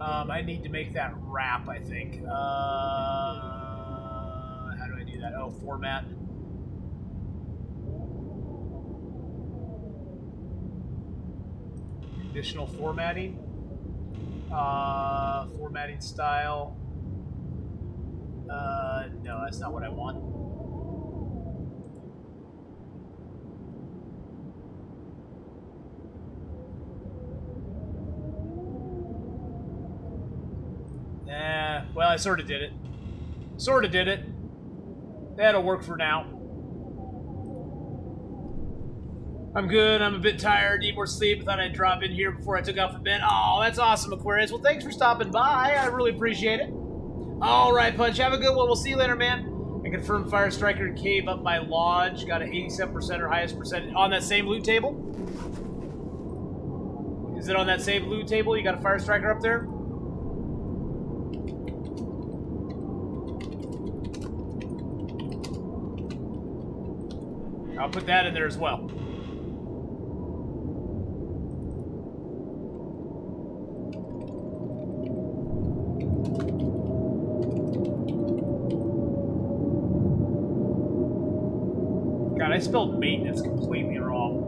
I need to make that wrap, I think. How do I do that? Oh, format. Additional formatting. Formatting style. No, that's not what I want. Nah, well, I sort of did it. That'll work for now. I'm good. I'm a bit tired. Need more sleep. I thought I'd drop in here before I took off for bed. Oh, that's awesome, Aquarius. Well, thanks for stopping by. I really appreciate it. All right, Punch. Have a good one. We'll see you later, man. I confirmed Fire Striker and Cave up my lodge. Got an 87% or highest percentage on that same loot table. Is it on that same loot table? You got a Fire Striker up there? I'll put that in there as well. God, I spelled maintenance completely wrong.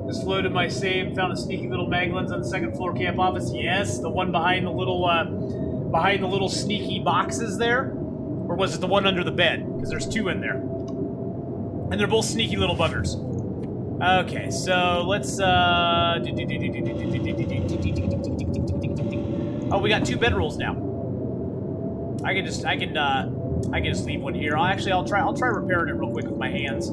Just loaded my save, found a sneaky little Maglins on the second floor camp office. Yes, the one behind the little sneaky boxes there. Or was it the one under the bed? Because there's two in there. And they're both sneaky little buggers. Okay, so let's, oh, we got 2 bedrolls now. I can just leave one here. I'll try repairing it real quick with my hands.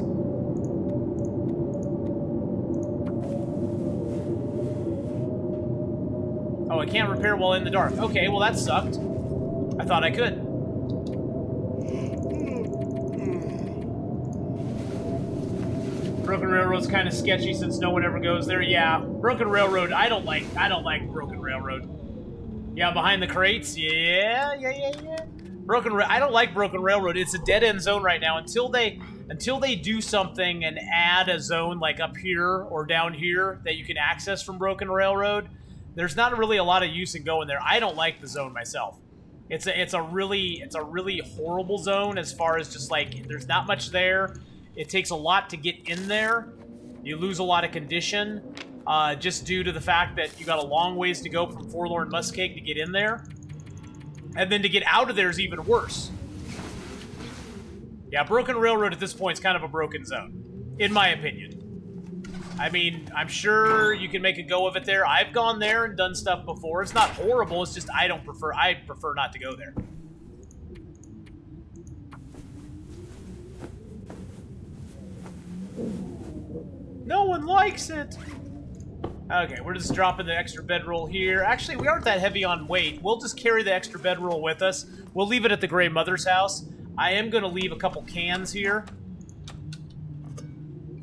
Oh, I can't repair while in the dark. Okay, well that sucked. I thought I could. Broken Railroad's kind of sketchy since no one ever goes there. Yeah, Broken Railroad. I don't like Broken Railroad. Yeah, behind the crates. Yeah. I don't like Broken Railroad. It's a dead end zone right now until they do something and add a zone like up here or down here that you can access from Broken Railroad. There's not really a lot of use in going there. I don't like the zone myself. It's a really horrible zone as far as just like there's not much there. It takes a lot to get in there. You lose a lot of condition just due to the fact that you got a long ways to go from Forlorn Muskeg to get in there. And then to get out of there is even worse. Yeah, Broken Railroad at this point is kind of a broken zone, in my opinion. I mean, I'm sure you can make a go of it there. I've gone there and done stuff before. It's not horrible, it's just I prefer not to go there. No one likes it! Okay, we're just dropping the extra bedroll here. Actually, we aren't that heavy on weight. We'll just carry the extra bedroll with us. We'll leave it at the Grey Mother's house. I am going to leave a couple cans here.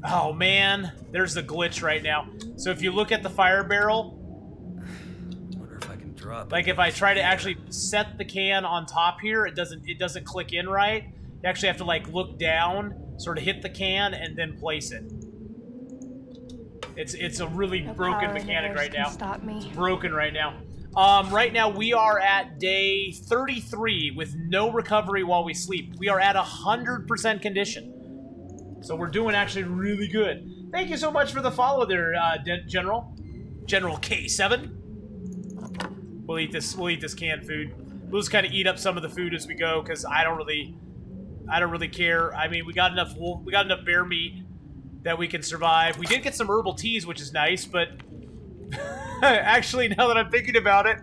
Oh, man. There's the glitch right now. So if you look at the fire barrel... Wonder if I can drop like, if I try to actually set the can on top here, it doesn't click in right. You actually have to, like, look down, sort of hit the can, and then place it. It's a really broken mechanic right now. Stop me. It's broken right now. Right now we are at day 33 with no recovery while we sleep. We are at 100% condition. So we're doing actually really good. Thank you so much for the follow there, General K7. We'll eat this canned food. We'll just kind of eat up some of the food as we go because I don't really care. I mean, we got enough bear meat that we can survive. We did get some herbal teas, which is nice, but actually, now that I'm thinking about it,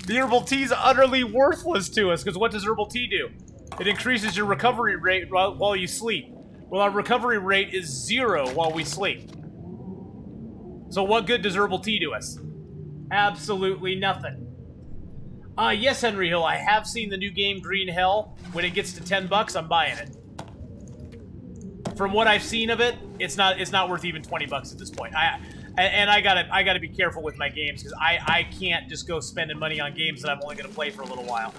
the herbal tea is utterly worthless to us, because what does herbal tea do? It increases your recovery rate while you sleep. Well, our recovery rate is 0 while we sleep. So what good does herbal tea do us? Absolutely nothing. Yes, Henry Hill, I have seen the new game Green Hell. When it gets to $10, I'm buying it. From what I've seen of it, it's not worth even $20 at this point. I gotta be careful with my games because I can't just go spending money on games that I'm only gonna play for a little while.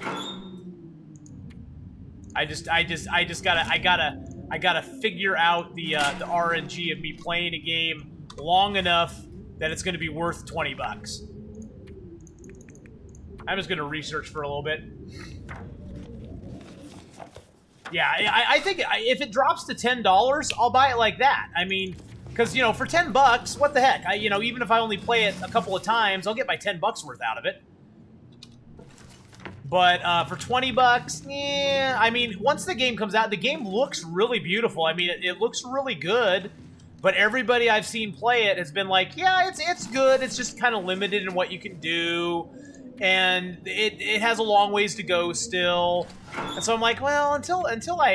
I gotta figure out the RNG of me playing a game long enough that it's gonna be worth $20. I'm just gonna research for a little bit. Yeah, I think if it drops to $10, I'll buy it like that. I mean, because, you know, for $10, what the heck? Even if I only play it a couple of times, I'll get my $10 worth out of it. But for $20, yeah, I mean, once the game comes out, the game looks really beautiful. I mean, it looks really good. But everybody I've seen play it has been like, yeah, it's good. It's just kind of limited in what you can do. And it has a long ways to go still. And so I'm like, well, until I,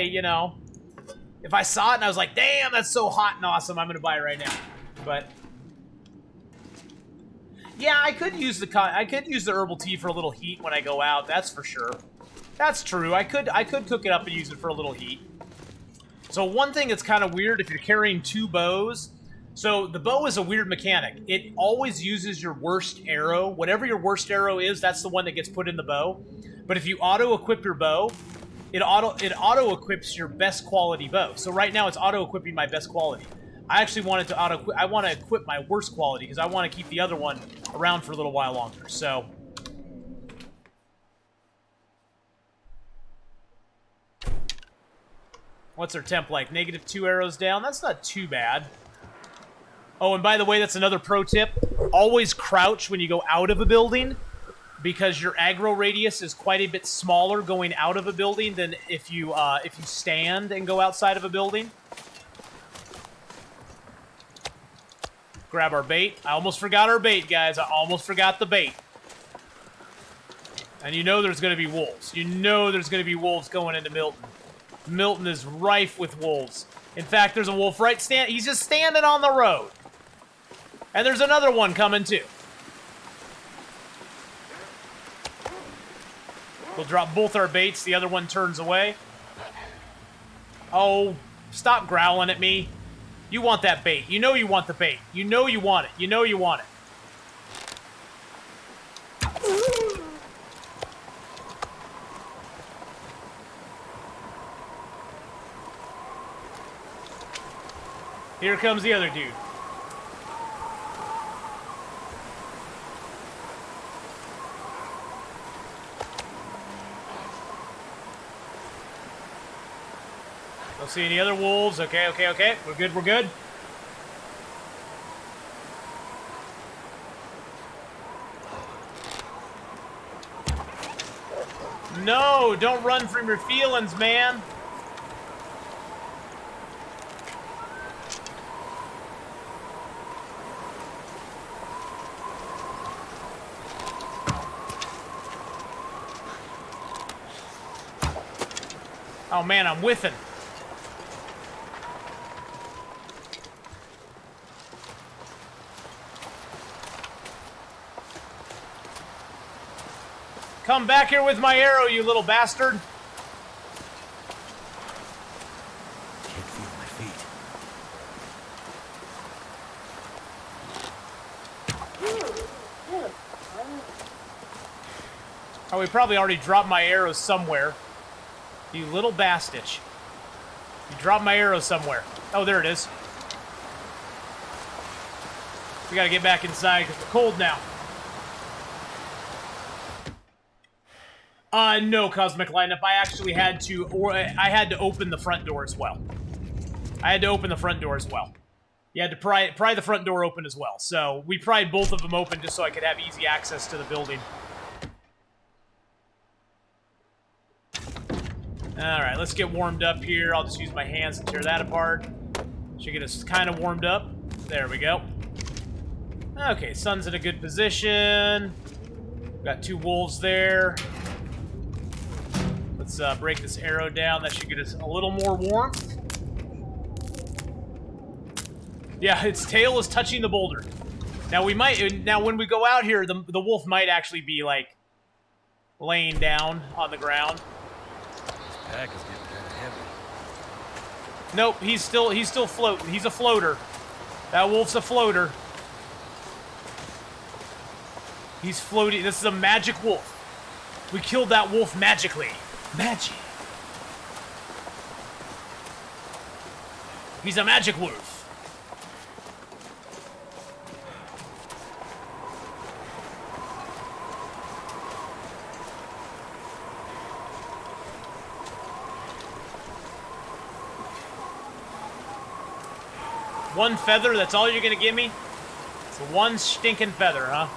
if I saw it and I was like, damn, that's so hot and awesome, I'm going to buy it right now. But yeah, I could use the herbal tea for a little heat when I go out. That's for sure. That's true. I could cook it up and use it for a little heat. So one thing that's kind of weird if you're carrying 2 bows. So the bow is a weird mechanic. It always uses your worst arrow. Whatever your worst arrow is, that's the one that gets put in the bow. But if you auto-equip your bow, it auto-equips your best quality bow. So right now it's auto-equipping my best quality. I actually want it to I want to equip my worst quality because I want to keep the other one around for a little while longer. So what's their temp like? -2 arrows down? That's not too bad. Oh, and by the way, that's another pro tip. Always crouch when you go out of a building because your aggro radius is quite a bit smaller going out of a building than if you stand and go outside of a building. Grab our bait. I almost forgot our bait, guys. I almost forgot the bait. And you know there's going to be wolves. You know there's going to be wolves going into Milton. Milton is rife with wolves. In fact, there's a wolf right he's just standing on the road. And there's another one coming too. We'll drop both our baits. The other one turns away. Oh, stop growling at me. You want that bait. You know you want the bait. You know you want it. You know you want it. Here comes the other dude. Don't see any other wolves. Okay, okay, okay. We're good, we're good. No, don't run from your feelings, man. Oh man, I'm whiffing. Come back here with my arrow, you little bastard. Can't feel my feet. Oh, we probably already dropped my arrow somewhere. You little bastard. You dropped my arrow somewhere. Oh, there it is. We gotta get back inside because we're cold now. No, Cosmic Lineup. I actually had to, I had to open the front door as well. I had to open the front door as well. You had to pry the front door open as well. So we pried both of them open just so I could have easy access to the building. Alright, let's get warmed up here. I'll just use my hands to tear that apart. Should get us kind of warmed up. There we go. Okay, sun's in a good position. Got two wolves there. Let's break this arrow down. That should get us a little more warmth. Yeah, its tail is touching the boulder. Now when we go out here, the wolf might actually be like laying down on the ground. Pack is getting kind of heavy. Nope, he's still floating. He's a floater. That wolf's a floater. He's floating. This is a magic wolf. We killed that wolf magically. Magic. He's a magic wolf. One feather, that's all you're gonna give me? It's one stinking feather, huh?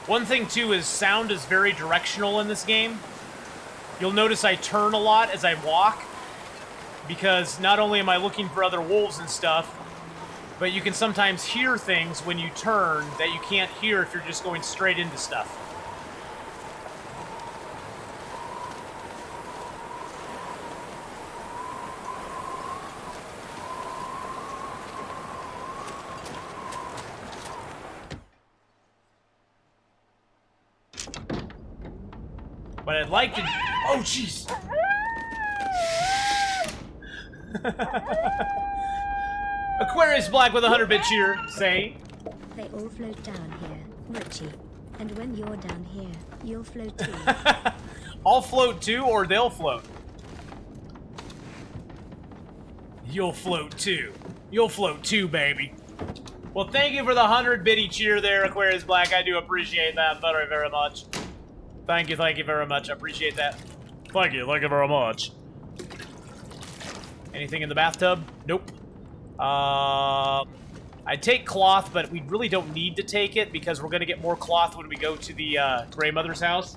One thing, too, is sound is very directional in this game. You'll notice I turn a lot as I walk, because not only am I looking for other wolves and stuff, but you can sometimes hear things when you turn that you can't hear if you're just going straight into stuff. But I'd like to... Oh, jeez! Aquarius Black with 100-bit cheer, saying... They all float down here, Richie. And when you're down here, you'll float too. I'll float too, or they'll float. You'll float too. You'll float too, baby. Well, thank you for the 100-bitty cheer there, Aquarius Black. I do appreciate that very, very much. Thank you very much. I appreciate that. Thank you very much. Anything in the bathtub? Nope. I'd take cloth, but we really don't need to take it because we're going to get more cloth when we go to the Grey Mother's house.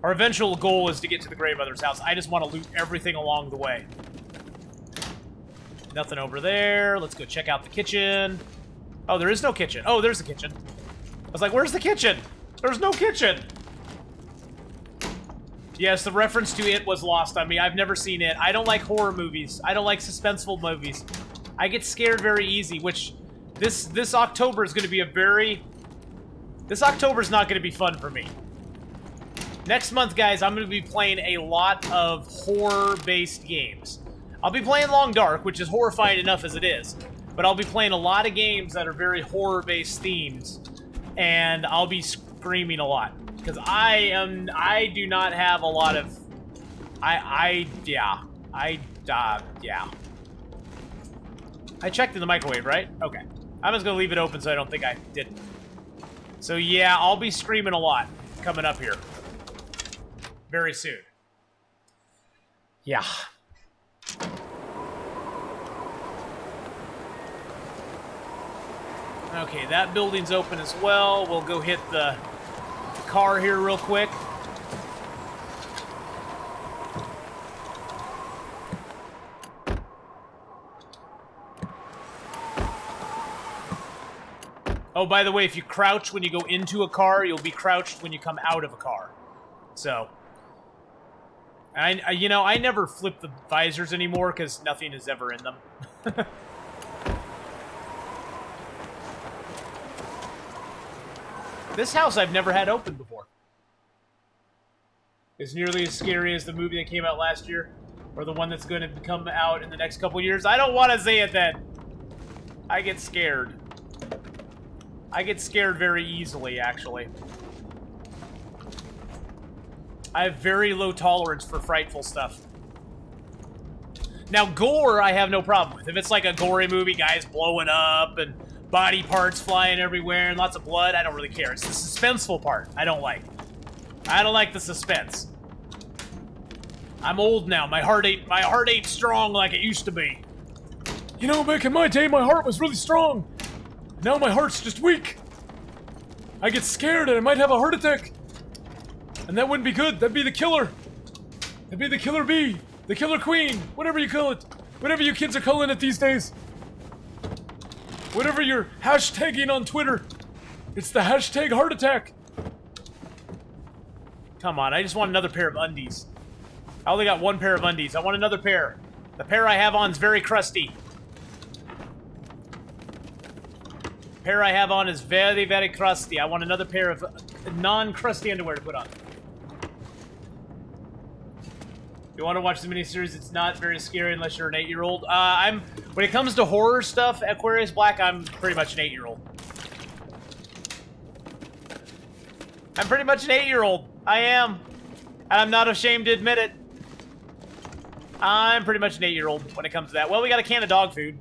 Our eventual goal is to get to the Grey Mother's house. I just want to loot everything along the way. Nothing over there. Let's go check out the kitchen. Oh, there is no kitchen. Oh, there's the kitchen. I was like, where's the kitchen? There's no kitchen. Yes, the reference to it was lost on me. I've never seen it. I don't like horror movies. I don't like suspenseful movies. I get scared very easy, which this October is going to be a very... This October is not going to be fun for me. Next month, guys, I'm going to be playing a lot of horror-based games. I'll be playing Long Dark, which is horrifying enough as it is. But I'll be playing a lot of games that are very horror-based themes. And I'll be screaming a lot. Because I do not have a lot of... yeah. I checked in the microwave, right? Okay. I'm just going to leave it open so I don't think I didn't. So yeah, I'll be screaming a lot coming up here. Very soon. Yeah. Okay, that building's open as well. We'll go hit the car here real quick. Oh, by the way, if you crouch when you go into a car, you'll be crouched when you come out of a car. So, you know, I never flip the visors anymore because nothing is ever in them. This house I've never had open before. It's nearly as scary as the movie that came out last year, or the one that's going to come out in the next couple years. I don't want to say it then. I get scared. I get scared very easily, actually. I have very low tolerance for frightful stuff. Now, gore, I have no problem with. If it's like a gory movie, guys blowing up and body parts flying everywhere and lots of blood, I don't really care. It's the suspenseful part I don't like. I don't like the suspense. I'm old now. My heart ain't strong like it used to be. You know, back in my day, my heart was really strong. Now my heart's just weak. I get scared and I might have a heart attack. And that wouldn't be good. That'd be the killer. That'd be the killer bee. The killer queen. Whatever you call it. Whatever you kids are calling it these days. Whatever you're hashtagging on Twitter. It's the hashtag heart attack. Come on, I just want another pair of undies. I only got one pair of undies. I want another pair. The pair I have on is very crusty. Pair I have on is very, very crusty. I want another pair of non-crusty underwear to put on. If you want to watch the miniseries, it's not very scary unless you're an 8-year-old. When it comes to horror stuff, Aquarius Black, I'm pretty much an 8-year-old. I'm pretty much an 8-year-old. I am. And I'm not ashamed to admit it. I'm pretty much an 8-year-old when it comes to that. Well, we got a can of dog food.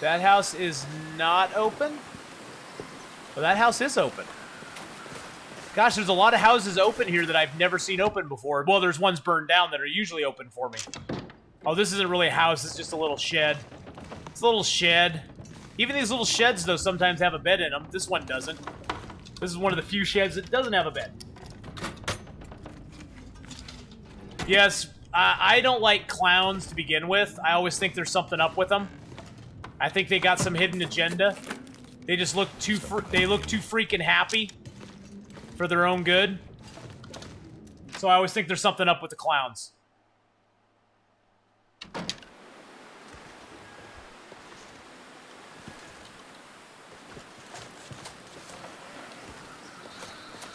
That house is not open? Well, that house is open. Gosh, there's a lot of houses open here that I've never seen open before. Well, there's ones burned down that are usually open for me. Oh, this isn't really a house. It's just a little shed. It's a little shed. Even these little sheds, though, sometimes have a bed in them. This one doesn't. This is one of the few sheds that doesn't have a bed. Yes, I don't like clowns to begin with. I always think there's something up with them. I think they got some hidden agenda. They just look too freaking happy for their own good. So I always think there's something up with the clowns.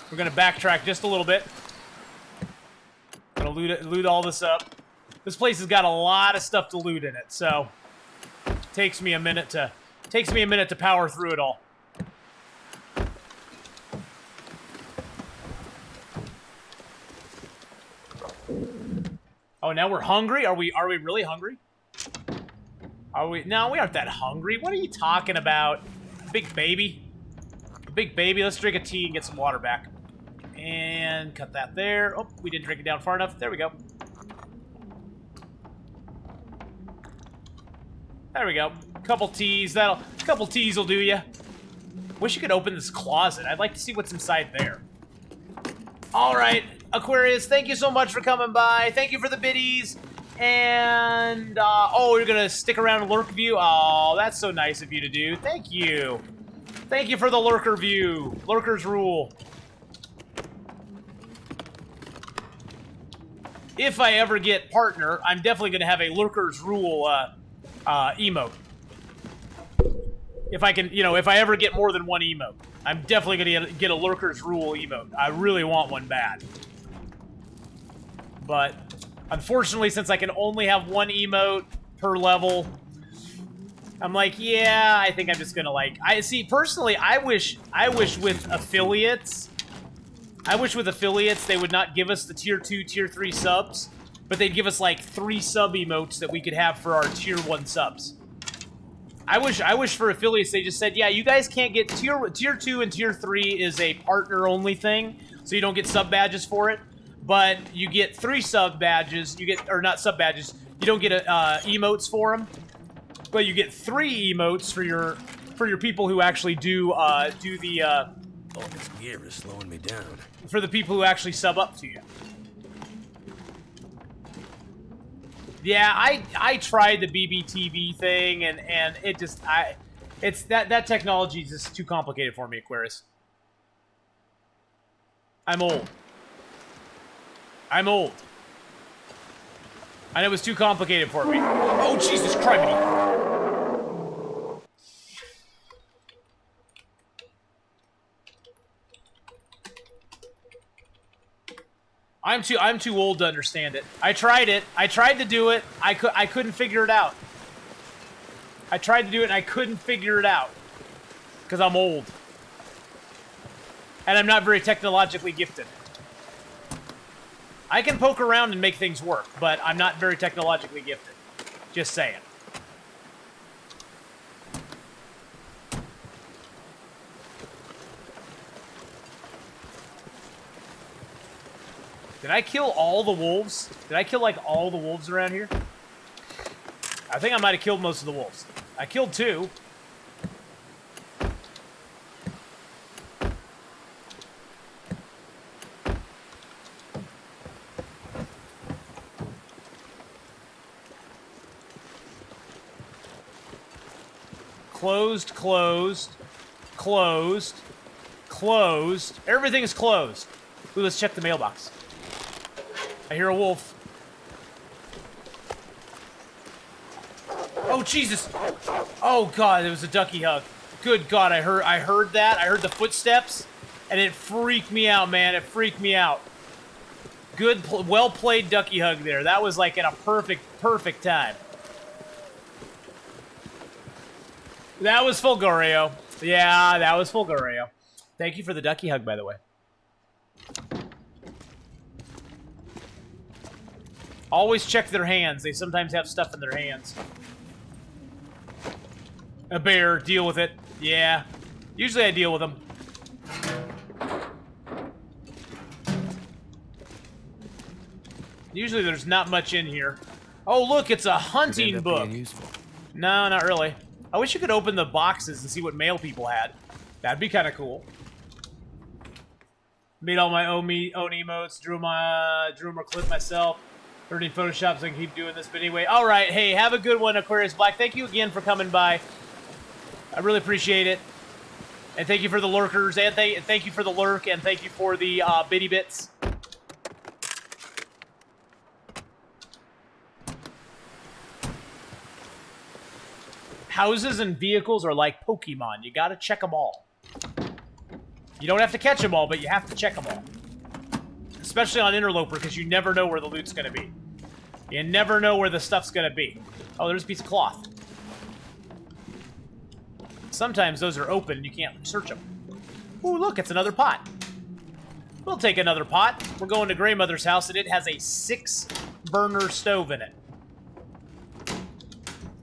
We're gonna backtrack just a little bit. Gonna loot all this up. This place has got a lot of stuff to loot in it, so takes me a minute to power through it all. Oh, now we're hungry? Are we really hungry? Are we? No, we aren't that hungry. What are you talking about? Big baby. Big baby. Let's drink a tea and get some water back. And cut that there. Oh, we didn't drink it down far enough. There we go. There we go. Couple teas will do ya. Wish you could open this closet. I'd like to see what's inside there. All right, Aquarius, thank you so much for coming by. Thank you for the biddies. And, oh, you're gonna stick around and lurk view? Oh, that's so nice of you to do. Thank you. Thank you for the lurker view. Lurkers rule. If I ever get partner, I'm definitely gonna have a lurkers rule, emote. If I can, you know, if I ever get more than one emote, I'm definitely gonna get a lurkers rule emote. I really want one bad. But unfortunately, since I can only have one emote per level, I'm like, yeah, I think I'm just gonna like. I see personally. I wish with affiliates. I wish with affiliates they would not give us the tier 2, tier 3 subs, but they'd give us like 3 sub emotes that we could have for our tier 1 subs. I wish for affiliates they just said, yeah, you guys can't get tier 2 and tier 3 is a partner only thing, so you don't get sub badges for it. But you get 3 sub badges. You get, or not sub badges. You don't get emotes for them, but you get 3 emotes for your people who actually do the. Oh, this gear is slowing me down. For the people who actually sub up to you. Yeah, I tried the BBTV thing and it just it's that technology is just too complicated for me, Aquarius. I'm old. And it was too complicated for me. Oh, Jesus Christ. I'm too old to understand it. I tried it. I tried to do it. I couldn't figure it out. I tried to do it and I couldn't figure it out. Because I'm old. And I'm not very technologically gifted. I can poke around and make things work, but I'm not very technologically gifted. Just saying. Did I kill all the wolves? Did I kill, like, all the wolves around here? I think I might have killed most of the wolves. I killed 2. Closed, closed, closed, closed. Everything is closed. Ooh, let's check the mailbox. I hear a wolf. Oh, Jesus. Oh, God, it was a ducky hug. Good God, I heard that. I heard the footsteps, and it freaked me out, man. It freaked me out. Good, well-played ducky hug there. That was, like, in a perfect time. That was Fulgorio. Yeah, that was Fulgorio. Thank you for the ducky hug, by the way. Always check their hands. They sometimes have stuff in their hands. A bear, deal with it. Yeah. Usually I deal with them. Usually there's not much in here. Oh, look, it's a hunting book. No, not really. I wish you could open the boxes and see what mail people had. That'd be kind of cool. Made all my own emotes, drew them or clip myself. Learning Photoshop so I can keep doing this, but anyway. All right, hey, have a good one, Aquarius Black. Thank you again for coming by. I really appreciate it. And thank you for the lurkers, and thank you for the lurk, and thank you for the bitty bits. Houses and vehicles are like Pokemon. You gotta check them all. You don't have to catch them all, but you have to check them all. Especially on Interloper, because you never know where the loot's going to be. You never know where the stuff's going to be. Oh, there's a piece of cloth. Sometimes those are open and you can't search them. Ooh, look, it's another pot. We'll take another pot. We're going to Grandmother's house, and it has a 6-burner stove in it.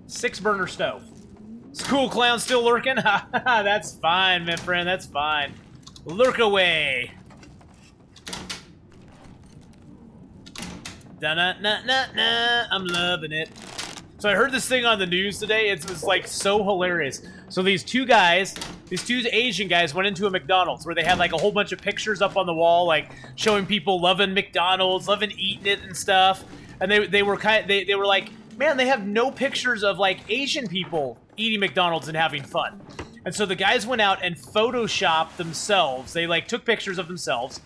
6-burner stove. School clown still lurking? That's fine, my friend. That's fine. Lurk away. Da-na-na-na-na. I'm loving it. So I heard this thing on the news today. It was like so hilarious. So these 2 guys, These two Asian guys went into a McDonald's where they had like a whole bunch of pictures up on the wall, like showing people loving McDonald's, loving eating it and stuff. And they were they were like, man, they have no pictures of like Asian people eating McDonald's and having fun. And so the guys went out and photoshopped themselves. They like took pictures of themselves,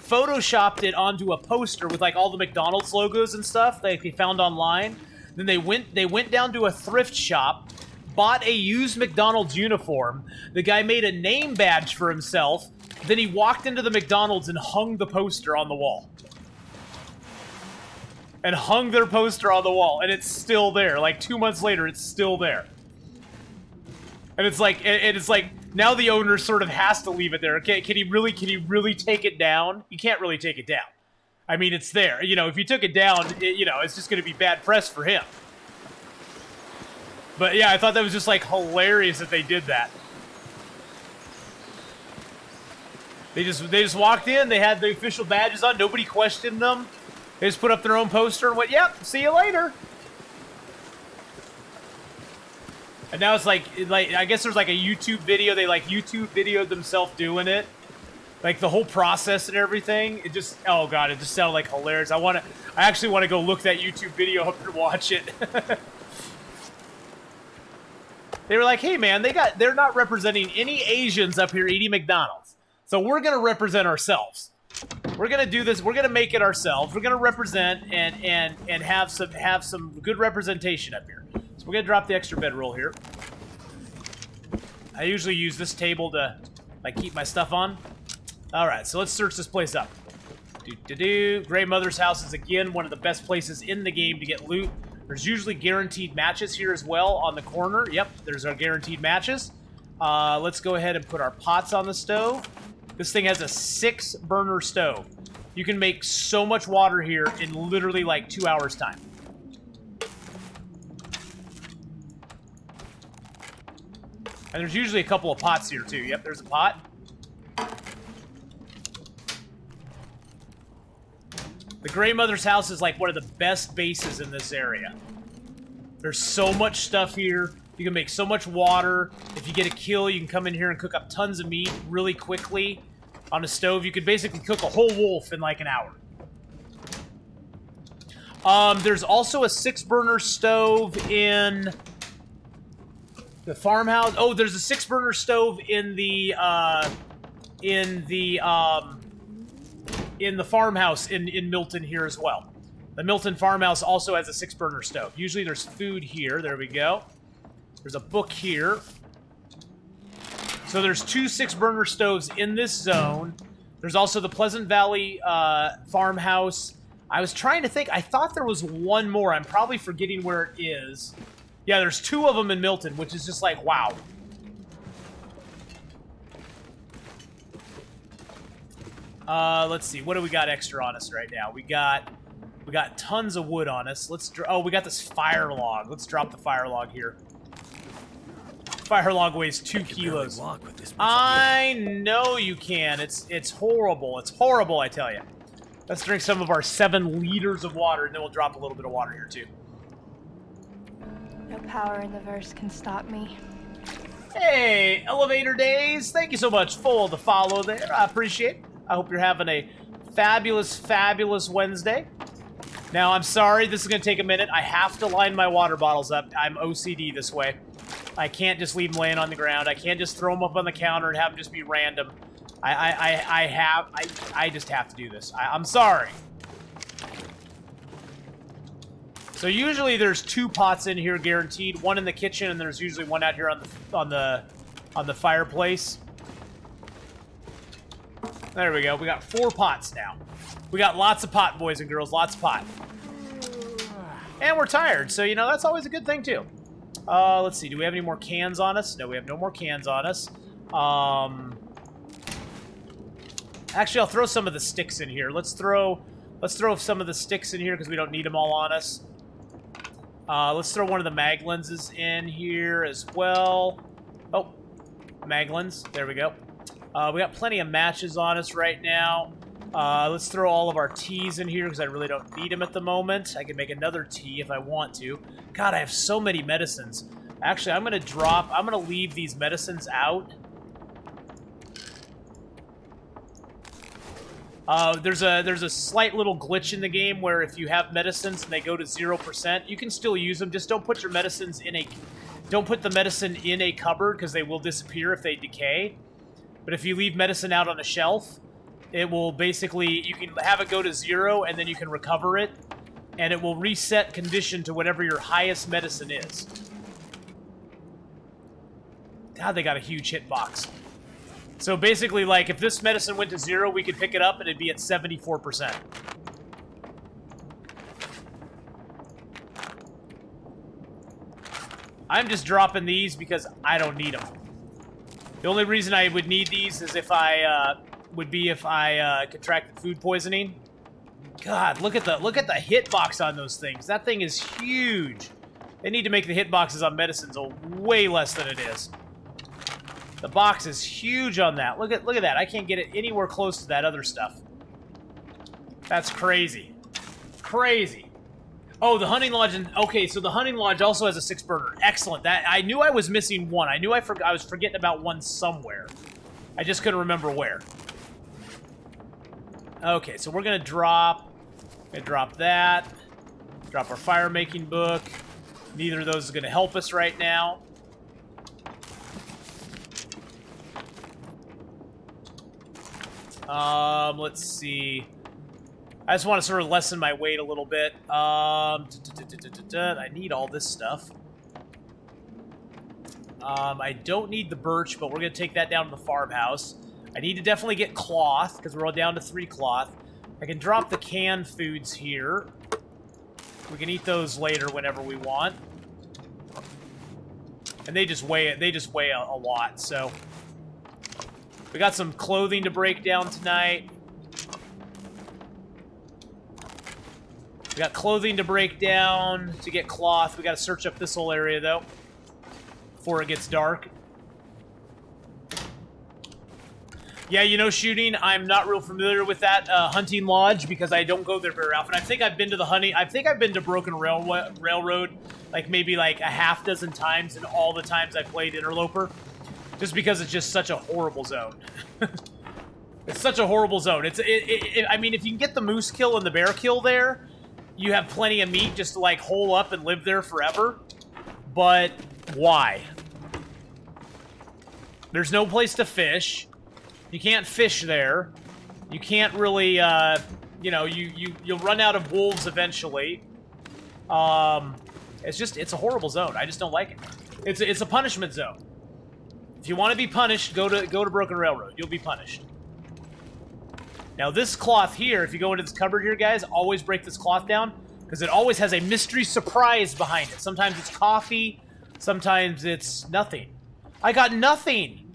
photoshopped it onto a poster with like all the McDonald's logos and stuff that they found online. Then they went down to a thrift shop, bought a used McDonald's uniform. The guy made a name badge for himself. Then he walked into the McDonald's and hung the poster on the wall. And hung their poster on the wall, and it's still there. Like 2 months later, it's still there. And it's like now the owner sort of has to leave it there. Okay, can he really take it down? You can't really take it down. I mean, it's there. You know, if you took it down, it's just going to be bad press for him. But yeah, I thought that was just like hilarious that they did that. They just walked in. They had the official badges on. Nobody questioned them. They just put up their own poster and went, "Yep, see you later." And now it's like I guess there's like a YouTube video. They like YouTube videoed themselves doing it, like the whole process and everything. It just, oh god, it just sounded like hilarious. I actually want to go look that YouTube video up and watch it. They were like, "Hey man, they're not representing any Asians up here eating McDonald's, so we're gonna represent ourselves. We're gonna do this. We're gonna make it ourselves. We're gonna represent and have some good representation up here." So we're gonna drop the extra bedroll here. I usually use this table to like keep my stuff on. All right, so let's search this place up. Grey Mother's house is again one of the best places in the game to get loot. There's usually guaranteed matches here as well on the corner. Yep, there's our guaranteed matches. Let's go ahead and put our pots on the stove. This thing has a 6-burner stove. You can make so much water here in literally like 2 hours time. And there's usually a couple of pots here too. Yep, there's a pot. The Grey Mother's house is like one of the best bases in this area. There's so much stuff here. You can make so much water. If you get a kill, you can come in here and cook up tons of meat really quickly on a stove. You could basically cook a whole wolf in like an hour. There's also a 6-burner stove in the farmhouse. Oh, there's a 6-burner stove in the farmhouse in Milton here as well. The Milton farmhouse also has a 6-burner stove. Usually there's food here. There we go. There's a book here. So there's 2 6-burner stoves in this zone. There's also the Pleasant Valley farmhouse. I was trying to think. I thought there was one more. I'm probably forgetting where it is. Yeah, there's 2 of them in Milton, which is just like, wow. Let's see. What do we got extra on us right now? We got tons of wood on us. Oh, we got this fire log. Let's drop the fire log here. Fire log weighs 2 kilos. Walk with this I know you can. It's horrible. It's horrible, I tell you. Let's drink some of our 7 liters of water, and then we'll drop a little bit of water here too. No power in the verse can stop me. Hey, Elevator Days. Thank you so much for the follow there. I appreciate it. I hope you're having a fabulous, fabulous Wednesday. Now, I'm sorry, this is going to take a minute. I have to line my water bottles up. I'm OCD this way. I can't just leave them laying on the ground. I can't just throw them up on the counter and have them just be random. I just have to do this. I'm sorry. So usually there's 2 pots in here guaranteed. One in the kitchen, and there's usually one out here on the fireplace. There we go. We got 4 pots now. We got lots of pot, boys and girls. Lots of pot. And we're tired, so, you know, that's always a good thing, too. Let's see. Do we have any more cans on us? No, we have no more cans on us. Actually, I'll throw some of the sticks in here. Let's throw some of the sticks in here because we don't need them all on us. Let's throw one of the mag lenses in here as well. Oh, mag lens. There we go. We got plenty of matches on us right now. Let's throw all of our teas in here because I really don't need them at the moment. I can make another tea if I want to. God, I have so many medicines. Actually, I'm going to leave these medicines out There's a slight little glitch in the game where if you have medicines and they go to 0%, you can still use them. Just don't put your medicines in a... Don't put the medicine in a cupboard because they will disappear if they decay. But if you leave medicine out on a shelf, it will basically... You can have it go to 0 and then you can recover it. And it will reset condition to whatever your highest medicine is. God, they got a huge hitbox. So basically, like, if this medicine went to 0, we could pick it up and it'd be at 74%. I'm just dropping these because I don't need them. The only reason I would need these is if I, contracted food poisoning. God, look at the hitbox on those things. That thing is huge. They need to make the hitboxes on medicines way less than it is. The box is huge on that. Look at that. I can't get it anywhere close to that other stuff. That's crazy. Crazy. Oh, the hunting lodge. Okay, so the hunting lodge also has a 6-burner. Excellent. That I knew I was missing one. I knew I was forgetting about one somewhere. I just couldn't remember where. Okay, so we're gonna drop that. Drop our fire making book. Neither of those is gonna help us right now. Let's see. I just want to sort of lessen my weight a little bit. I need all this stuff. I don't need the birch, but we're going to take that down to the farmhouse. I need to definitely get cloth, because we're all down to 3 cloth. I can drop the canned foods here. We can eat those later whenever we want. And they just weigh a lot, so... We got some clothing to break down tonight. We got clothing to break down to get cloth. We got to search up this whole area, though, before it gets dark. Yeah, you know, shooting, I'm not real familiar with that hunting lodge because I don't go there very often. I think I've been to the hunting... I think I've been to Broken Railroad like maybe like a half dozen times in all the times I played Interloper. Just because it's just such a horrible zone. It's such a horrible zone. I mean, if you can get the moose kill and the bear kill there, you have plenty of meat just to, like, hole up and live there forever. But why? There's no place to fish. You can't fish there. You can't really, you know, you'll run out of wolves eventually. It's a horrible zone. I just don't like it. It's a punishment zone. If you want to be punished, go to Broken Railroad. You'll be punished. Now, this cloth here, if you go into this cupboard here, guys, always break this cloth down, because it always has a mystery surprise behind it. Sometimes it's coffee, sometimes it's nothing. I got nothing!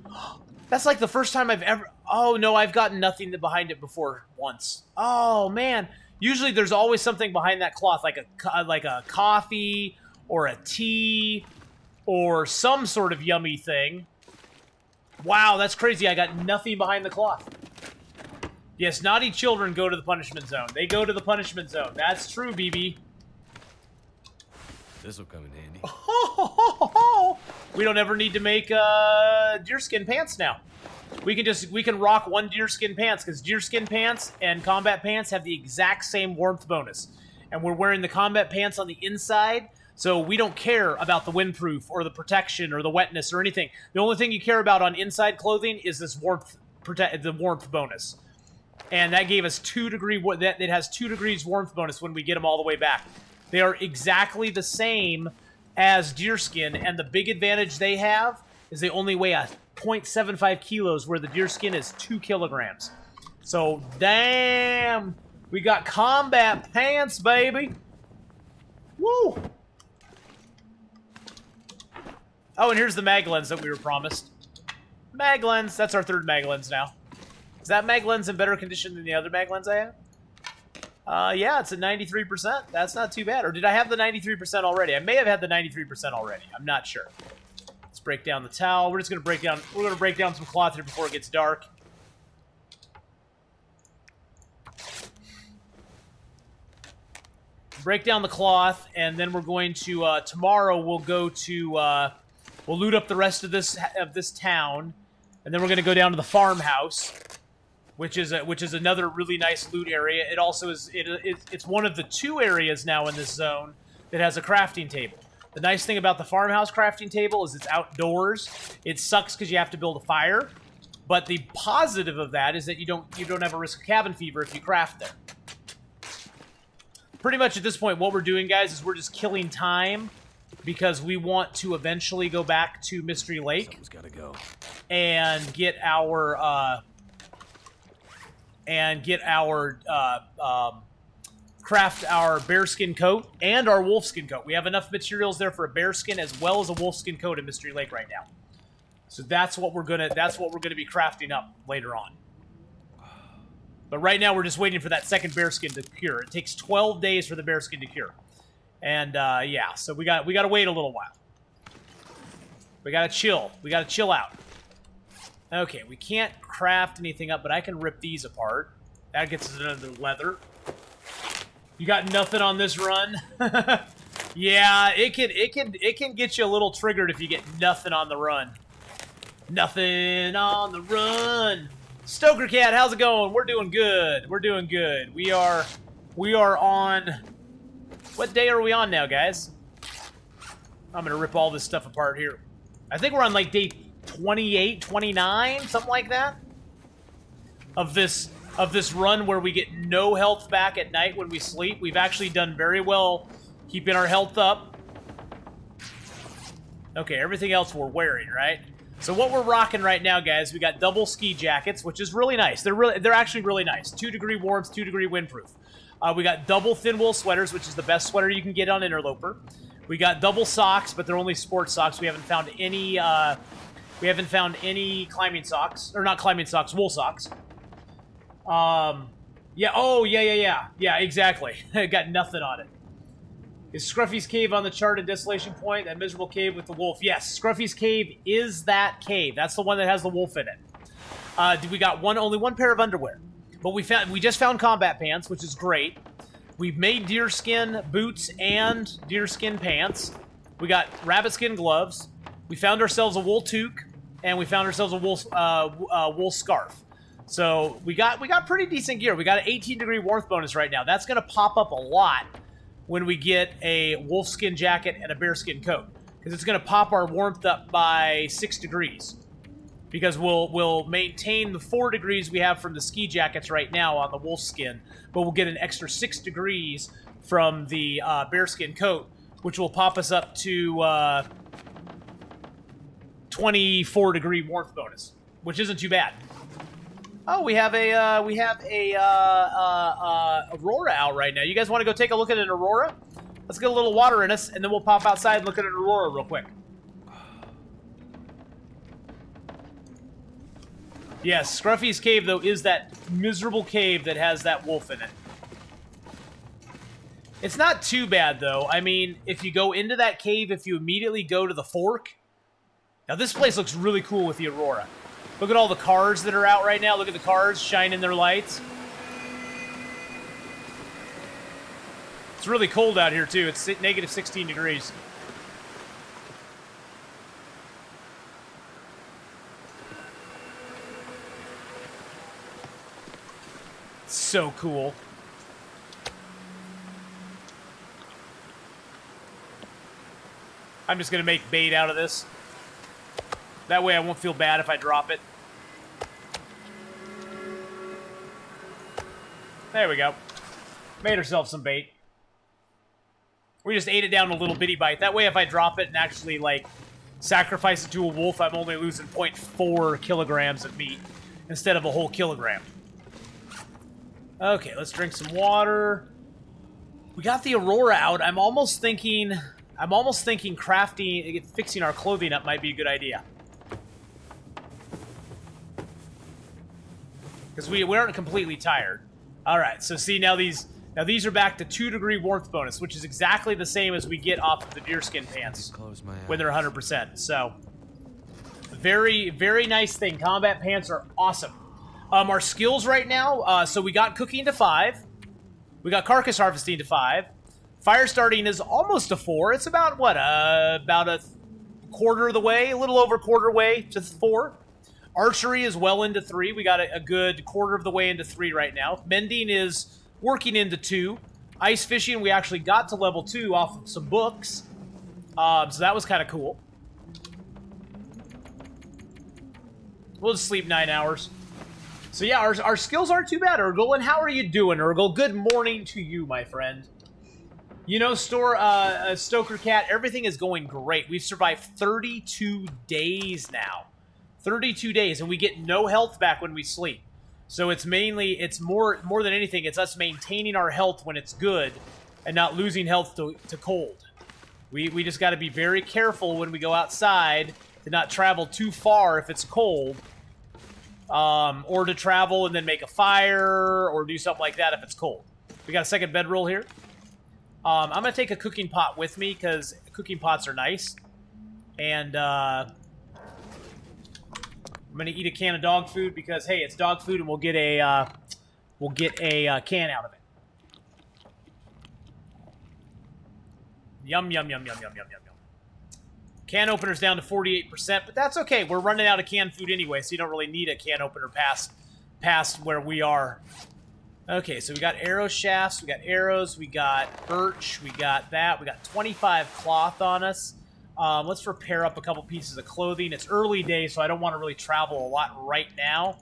That's like the first time I've ever... Oh, no, I've gotten nothing behind it before once. Oh, man. Usually there's always something behind that cloth, like a coffee, or a tea, or some sort of yummy thing. Wow, that's crazy. I got nothing behind the cloth. Yes, naughty children go to the punishment zone. They go to the punishment zone. That's true, BB. This'll come in handy. We don't ever need to make deerskin pants now. We can rock one deerskin pants, because deerskin pants and combat pants have the exact same warmth bonus. And we're wearing the combat pants on the inside, so we don't care about the windproof or the protection or the wetness or anything. The only thing you care about on inside clothing is this the warmth bonus. And that gave us 2 degree... It has 2 degrees warmth bonus when we get them all the way back. They are exactly the same as deerskin, and the big advantage they have is they only weigh 0.75 kilos, where the deerskin is 2 kilograms. So, damn! We got combat pants, baby! Woo! Oh, and here's the mag lens that we were promised. Mag lens. That's our 3rd mag lens now. Is that mag lens in better condition than the other mag lens I have? Yeah, it's at 93%. That's not too bad. Or did I have the 93% already? I may have had the 93% already. I'm not sure. Let's break down the towel. We're just gonna break down some cloth here before it gets dark. Break down the cloth, and then we're going to tomorrow we'll go to we'll loot up the rest of this town, and then we're gonna go down to the farmhouse. which is another really nice loot area. It also is it's one of the 2 areas now in this zone that has a crafting table. The nice thing about the farmhouse crafting table is it's outdoors. It sucks because you have to build a fire, but the positive of that is that you don't have a risk of cabin fever if you craft there. Pretty much at this point, what we're doing, guys, is we're just killing time because we want to eventually go back to Mystery Lake. Someone's gotta go. And get our craft our bearskin coat and our wolfskin coat. We have enough materials there for a bearskin as well as a wolfskin coat in Mystery Lake right now. So that's what we're gonna be crafting up later on. But right now we're just waiting for that second bearskin to cure. It takes 12 days for the bearskin to cure. And yeah, so we got to wait a little while. We gotta chill. We gotta chill out. Okay, we can't craft anything up, but I can rip these apart. That gets us another leather. You got nothing on this run? Yeah, it can get you a little triggered if you get nothing on the run. Nothing on the run. Stoker Cat, how's it going? We're doing good. We're doing good. We are on... What day are we on now, guys? I'm gonna rip all this stuff apart here. I think we're on like day 28, 29, something like that. Of this run where we get no health back at night when we sleep. We've actually done very well keeping our health up. Okay, everything else we're wearing, right? So what we're rocking right now, guys, we got double ski jackets, which is really nice. They're actually really nice. 2-degree warmth, 2-degree windproof. We got double thin wool sweaters, which is the best sweater you can get on Interloper. We got double socks, but they're only sports socks. We haven't found any climbing socks, or not climbing socks, wool socks. Yeah. Oh, yeah, exactly. Got nothing on it. Is Scruffy's Cave on the chart in Desolation Point? That miserable cave with the wolf? Yes, Scruffy's Cave is that cave. That's the one that has the wolf in it. We got only one pair of underwear, but we just found combat pants, which is great. We've made deerskin boots and deerskin pants. We got rabbit skin gloves. We found ourselves a wool toque, and we found ourselves a wool scarf. So we got pretty decent gear. We got an 18-degree warmth bonus right now. That's going to pop up a lot when we get a wolfskin jacket and a bearskin coat, because it's going to pop our warmth up by 6 degrees. Because we'll maintain the 4 degrees we have from the ski jackets right now on the wolfskin, but we'll get an extra 6 degrees from the bearskin coat, which will pop us up to 24-degree warmth bonus, which isn't too bad. Oh, we have a aurora out right now. You guys want to go take a look at an aurora? Let's get a little water in us, and then we'll pop outside and look at an aurora real quick. Yes, Scruffy's Cave, though, is that miserable cave that has that wolf in it. It's not too bad, though. I mean, if you go into that cave, if you immediately go to the fork... Now, this place looks really cool with the aurora. Look at all the cars that are out right now. Look at the cars shining their lights. It's really cold out here, too. It's negative 16 degrees. So cool. I'm just going to make bait out of this. That way I won't feel bad if I drop it. There we go. Made ourselves some bait. We just ate it down a little bitty bite. That way if I drop it and actually, like, sacrifice it to a wolf, I'm only losing 0.4 kilograms of meat instead of a whole kilogram. Okay, let's drink some water. We got the aurora out. I'm almost thinking crafting, fixing our clothing up might be a good idea. Because we aren't completely tired. All right, so see, now these are back to 2-degree warmth bonus, which is exactly the same as we get off of the deerskin pants when they're 100%. So, very, very nice thing. Combat pants are awesome. Our skills right now, so we got cooking to 5. We got carcass harvesting to 5. Fire starting is almost a 4. It's about, what, about a quarter of the way, a little over quarter way to 4. Archery is well into 3. We got a good quarter of the way into 3 right now. Mending is working into 2. Ice fishing, we actually got to level 2 off of some books. So that was kind of cool. We'll just sleep 9 hours. So yeah, our skills aren't too bad, Urgel. And how are you doing, Urgel? Good morning to you, my friend. You know, Stoker Cat, everything is going great. We've survived 32 days now. 32 days, and we get no health back when we sleep. So it's more than anything, it's us maintaining our health when it's good and not losing health to cold. We just got to be very careful when we go outside to not travel too far if it's cold. Or to travel and then make a fire or do something like that if it's cold. We got a second bedroll here. I'm going to take a cooking pot with me because cooking pots are nice. And I'm going to eat a can of dog food because, hey, it's dog food and we'll get a can out of it. Yum, yum, yum, yum, yum, yum, yum, yum. Can opener's down to 48%, but that's okay. We're running out of canned food anyway, so you don't really need a can opener past where we are. Okay, so we got arrow shafts, we got arrows, we got birch, we got that. We got 25 cloth on us. Let's repair up a couple pieces of clothing. It's early day, so I don't want to really travel a lot right now.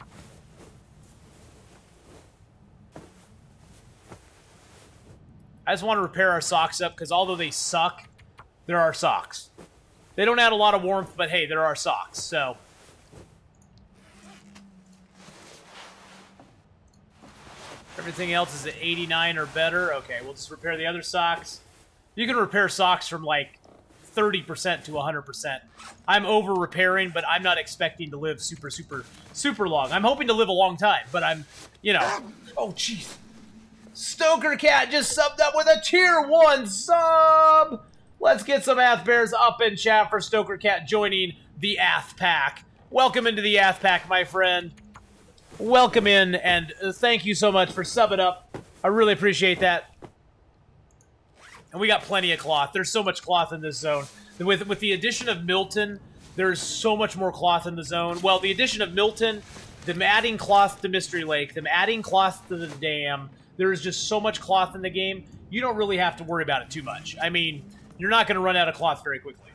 I just want to repair our socks up, because although they suck, they're our socks. They don't add a lot of warmth, but hey, they're our socks, so. Everything else is at 89 or better. Okay, we'll just repair the other socks. You can repair socks from like 30% to 100%. I'm over repairing, but I'm not expecting to live super, super, super long. I'm hoping to live a long time, but I'm, you know. Oh, jeez. Stoker Cat just subbed up with a tier 1 sub. Let's get some Ath Bears up in chat for Stoker Cat joining the Ath Pack. Welcome into the Ath Pack, my friend. Welcome in, and thank you so much for subbing up. I really appreciate that. And we got plenty of cloth. There's so much cloth in this zone. With the addition of Milton, there's so much more cloth in the zone. Well, the addition of Milton, them adding cloth to Mystery Lake, them adding cloth to the dam, there is just so much cloth in the game, you don't really have to worry about it too much. I mean, you're not going to run out of cloth very quickly.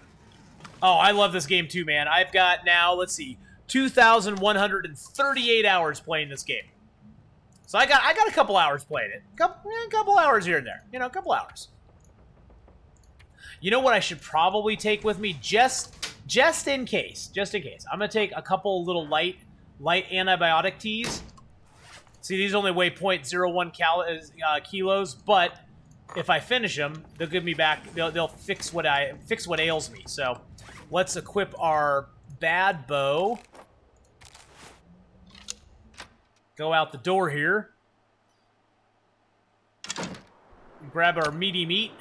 Oh, I love this game too, man. I've got now, let's see, 2,138 hours playing this game. So I got a couple hours playing it. Couple hours here and there. You know, a couple hours. You know what I should probably take with me just in case. Just in case. I'm going to take a couple little light antibiotic teas. See, these only weigh 0.01 kilos, but if I finish them, they'll give me back. They'll fix what ails me. So, let's equip our bad bow. Go out the door here. Grab our meaty meat.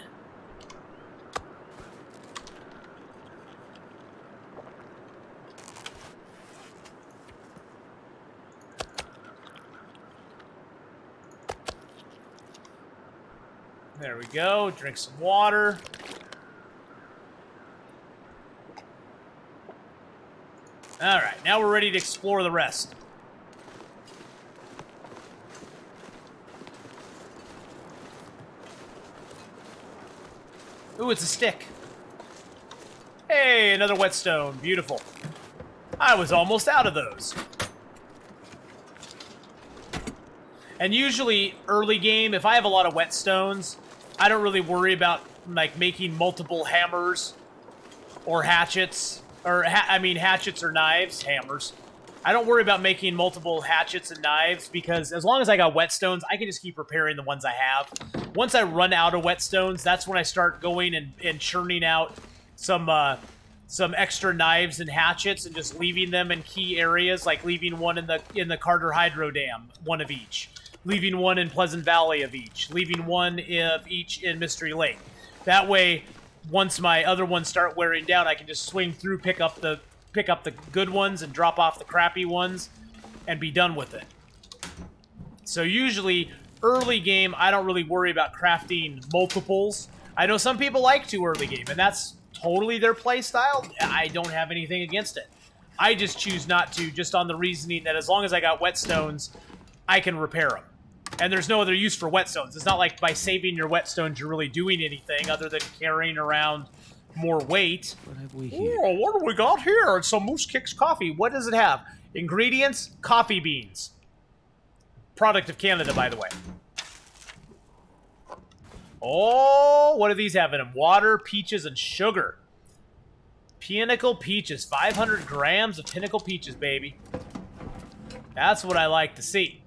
There we go. Drink some water. Alright, now we're ready to explore the rest. Ooh, it's a stick. Hey, another whetstone. Beautiful. I was almost out of those. And usually, early game, if I have a lot of whetstones, I don't really worry about, like, making multiple hammers or hatchets. Or, hatchets or knives. Hammers. I don't worry about making multiple hatchets and knives because as long as I got whetstones, I can just keep repairing the ones I have. Once I run out of whetstones, that's when I start going and churning out some extra knives and hatchets and just leaving them in key areas, like leaving one in the Carter Hydro Dam, one of each. Leaving one in Pleasant Valley of each. Leaving one of each in Mystery Lake. That way, once my other ones start wearing down, I can just swing through, pick up the good ones and drop off the crappy ones and be done with it. So usually, early game, I don't really worry about crafting multiples. I know some people like to early game, and that's totally their play style. I don't have anything against it. I just choose not to, just on the reasoning that as long as I got whetstones, I can repair them. And there's no other use for whetstones. It's not like by saving your whetstones you're really doing anything other than carrying around more weight. What have we here? Oh, what do we got here? It's some Moose Kicks coffee. What does it have? Ingredients, coffee beans. Product of Canada, by the way. Oh, what do these have in them? Water, peaches, and sugar. Pinnacle peaches. 500 grams of Pinnacle peaches, baby. That's what I like to see.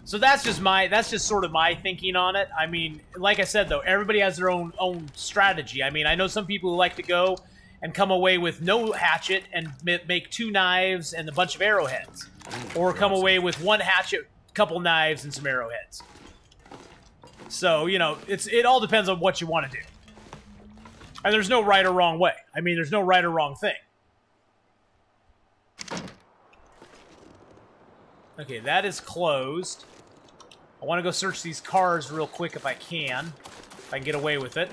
So that's just sort of my thinking on it. I mean, like I said though, everybody has their own strategy. I mean, I know some people who like to go and come away with no hatchet and make 2 knives and a bunch of arrowheads, or come away with 1 hatchet, couple knives, and some arrowheads. So, you know, it all depends on what you want to do. And there's no right or wrong way. I mean, there's no right or wrong thing. Okay, that is closed. I want to go search these cars real quick if I can. If I can get away with it.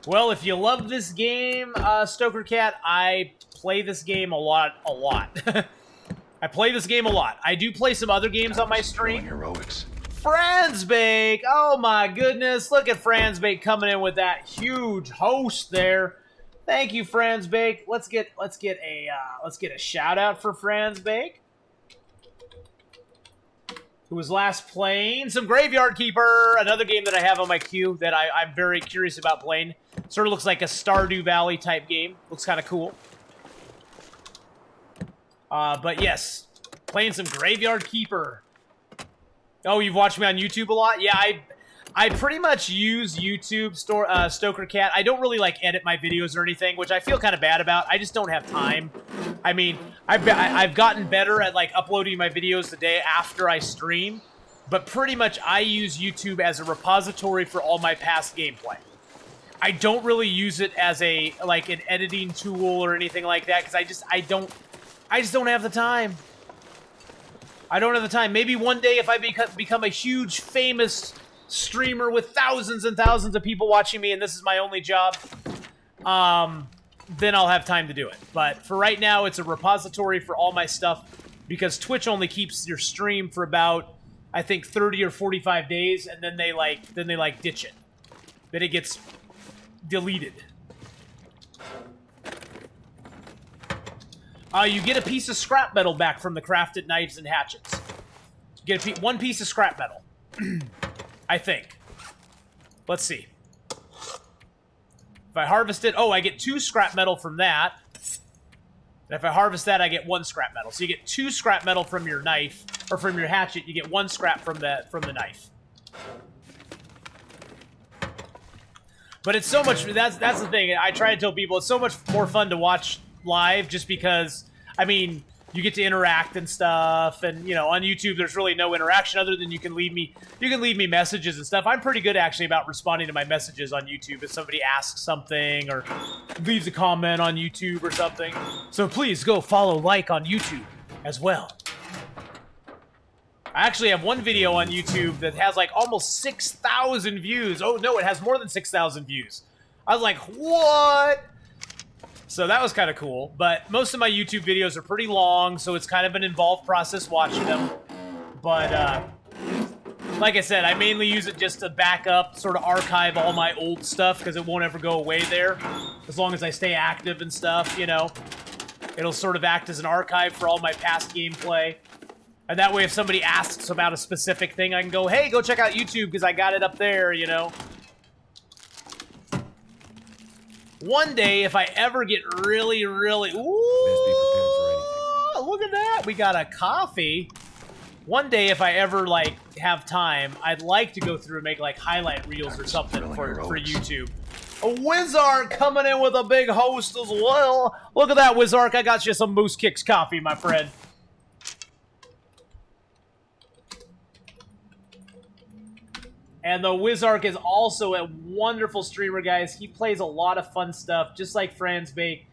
Well, if you love this game, Stoker Cat, I play this game a lot. I play this game a lot. I do play some other games on my stream. Heroics. Franzbake! Oh my goodness, look at Franzbake coming in with that huge host there. Thank you, Franzbake. Let's get a shout out for Franzbake, who was last playing some Graveyard Keeper, another game that I have on my queue that I'm very curious about playing. Sort of looks like a Stardew Valley type game. Looks kind of cool. But yes, playing some Graveyard Keeper. Oh, you've watched me on YouTube a lot? Yeah, I pretty much use YouTube, Stoker Cat. I don't really, like, edit my videos or anything, which I feel kind of bad about. I just don't have time. I mean, I've gotten better at, like, uploading my videos the day after I stream, but pretty much I use YouTube as a repository for all my past gameplay. I don't really use it as an editing tool or anything like that, because I just don't have the time. I don't have the time. Maybe one day if I become a huge, famous streamer with thousands and thousands of people watching me and this is my only job, then I'll have time to do it. But for right now, it's a repository for all my stuff because Twitch only keeps your stream for about, I think, 30 or 45 days, and then they ditch it. Then it gets deleted. You get a piece of scrap metal back from the crafted knives and hatchets. You get one piece of scrap metal. I think. Let's see. If I harvest it... Oh, I get 2 scrap metal from that. And if I harvest that, I get 1 scrap metal. So you get 2 scrap metal from your knife, or from your hatchet. You get 1 scrap from the knife. But it's so much... That's the thing. I try to tell people it's so much more fun to watch live just because, I mean, you get to interact and stuff, and, you know, on YouTube there's really no interaction other than you can leave me messages and stuff. I'm pretty good, actually, about responding to my messages on YouTube if somebody asks something or leaves a comment on YouTube or something. So please go follow, like on YouTube as well. I actually have one video on YouTube that has like almost 6,000 views. Oh no, it has more than 6,000 views. I was like, what? So that was kind of cool, but most of my YouTube videos are pretty long, so it's kind of an involved process watching them. But, like I said, I mainly use it just to back up, sort of archive all my old stuff, because it won't ever go away there, as long as I stay active and stuff, you know. It'll sort of act as an archive for all my past gameplay. And that way, if somebody asks about a specific thing, I can go, hey, go check out YouTube, because I got it up there, you know. One day, if I ever get really, really... Ooh, look at that. We got a coffee. One day, if I ever, like, have time, I'd like to go through and make, like, highlight reels or something for YouTube. A Wizark coming in with a big host as well. Look at that, Wizark. I got you some Moose Kicks coffee, my friend. And the Wizark is also a wonderful streamer, guys. He plays a lot of fun stuff, just like Franzbake.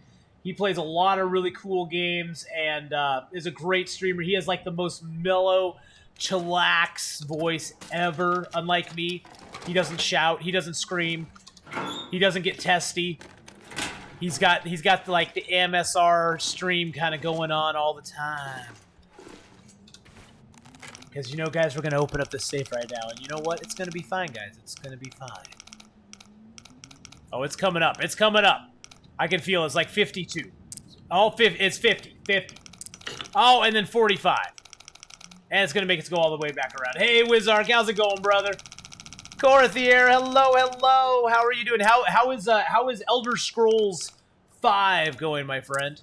He plays a lot of really cool games and is a great streamer. He has like the most mellow, chillax voice ever. Unlike me, he doesn't shout, he doesn't scream, he doesn't get testy. He's got like the MSR stream kind of going on all the time. Because, you know, guys, we're going to open up the safe right now. And you know what? It's going to be fine, guys. It's going to be fine. Oh, it's coming up. It's coming up. I can feel it's like 52. Oh, it's 50. 50. Oh, and then 45. And it's going to make us go all the way back around. Hey, Wizark. How's it going, brother? Corathier, hello, hello. How are you doing? How is Elder Scrolls 5 going, my friend?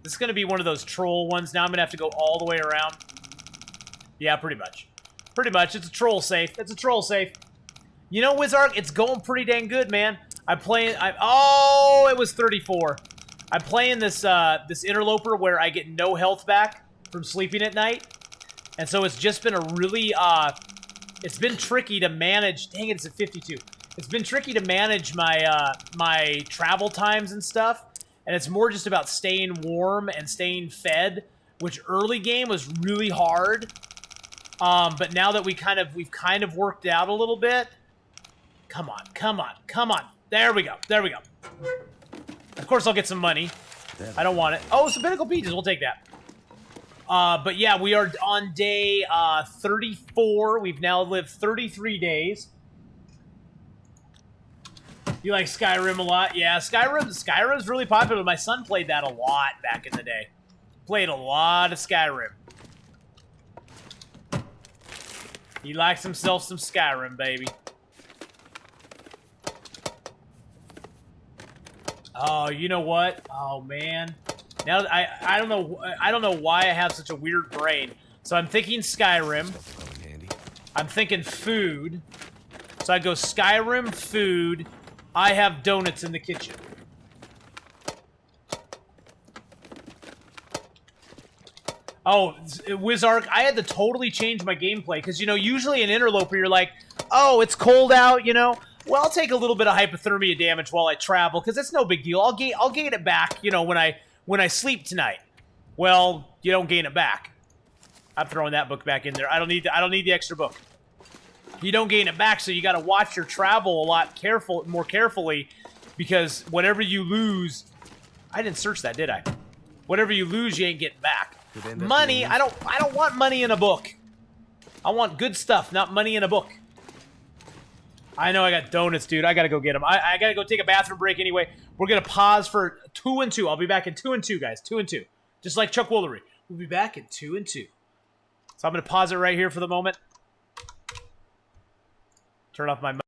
This is going to be one of those troll ones. Now I'm going to have to go all the way around. Yeah, pretty much. Pretty much. It's a troll safe. It's a troll safe. You know, Wizark, it's going pretty dang good, man. Oh, it was 34. I'm playing this this Interloper where I get no health back from sleeping at night. And so it's just been a really, it's been tricky to manage. Dang it, it's at 52. It's been tricky to manage my, my travel times and stuff. And it's more just about staying warm and staying fed, which early game was really hard. But now that we've kind of worked it out a little bit. Come on, come on, come on. There we go, there we go. Of course I'll get some money. I don't want it. Oh, Sabbatical Peaches, we'll take that. But yeah, we are on day 34. We've now lived 33 days. You like Skyrim a lot? Yeah, Skyrim's really popular. My son played that a lot back in the day. Played a lot of Skyrim. He likes himself some Skyrim, baby. Oh, you know what? Oh man. Now I don't know why I have such a weird brain. So I'm thinking Skyrim. I'm thinking food. So I go Skyrim, food. I have donuts in the kitchen. Oh, Wizark, I had to totally change my gameplay because, you know, usually in Interloper you're like, oh, it's cold out, you know. Well, I'll take a little bit of hypothermia damage while I travel because it's no big deal. I'll gain it back, you know, when I sleep tonight. Well, you don't gain it back. I'm throwing that book back in there. I don't need the extra book. You don't gain it back, so you got to watch your travel a lot more carefully, because whatever you lose, I didn't search that, did I? Whatever you lose, you ain't getting back. Money, I don't want money in a book. I want good stuff, not money in a book. I know I got donuts, dude. I gotta go get them. I gotta go take a bathroom break anyway. We're gonna pause for 2 and 2. I'll be back in 2 and 2, guys. 2 and 2. Just like Chuck Woolery. We'll be back in 2 and 2. So I'm gonna pause it right here for the moment. Turn off my mic.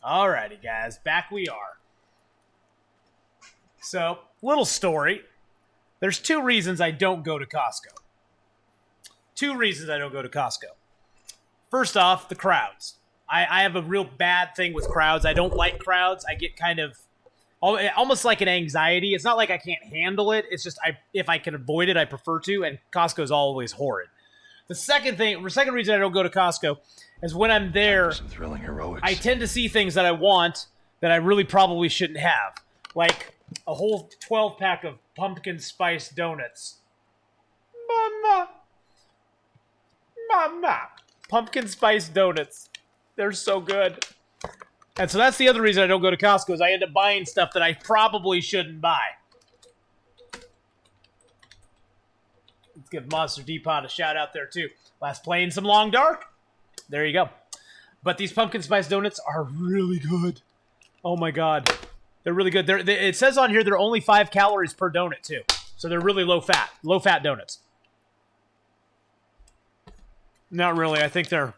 Alrighty, guys, back we are. So, little story. There's 2 reasons I don't go to Costco. 2 reasons I don't go to Costco. First off, the crowds. I have a real bad thing with crowds. I don't like crowds. I get kind of almost like an anxiety. It's not like I can't handle it. It's just if I can avoid it, I prefer to, and Costco's always horrid. The second reason I don't go to Costco is when I'm there, Some thrilling heroics. I tend to see things that I want that I really probably shouldn't have. Like a whole 12-pack of pumpkin spice donuts. Mama. Pumpkin spice donuts. They're so good. And so that's the other reason I don't go to Costco is I end up buying stuff that I probably shouldn't buy. Let's give Monster Depot a shout out there too. Last playing some Long Dark. There you go. But these pumpkin spice donuts are really good. Oh my god. They're really good. It says on here they're only 5 calories per donut too. So they're really low fat. Low fat donuts. Not really. I think they're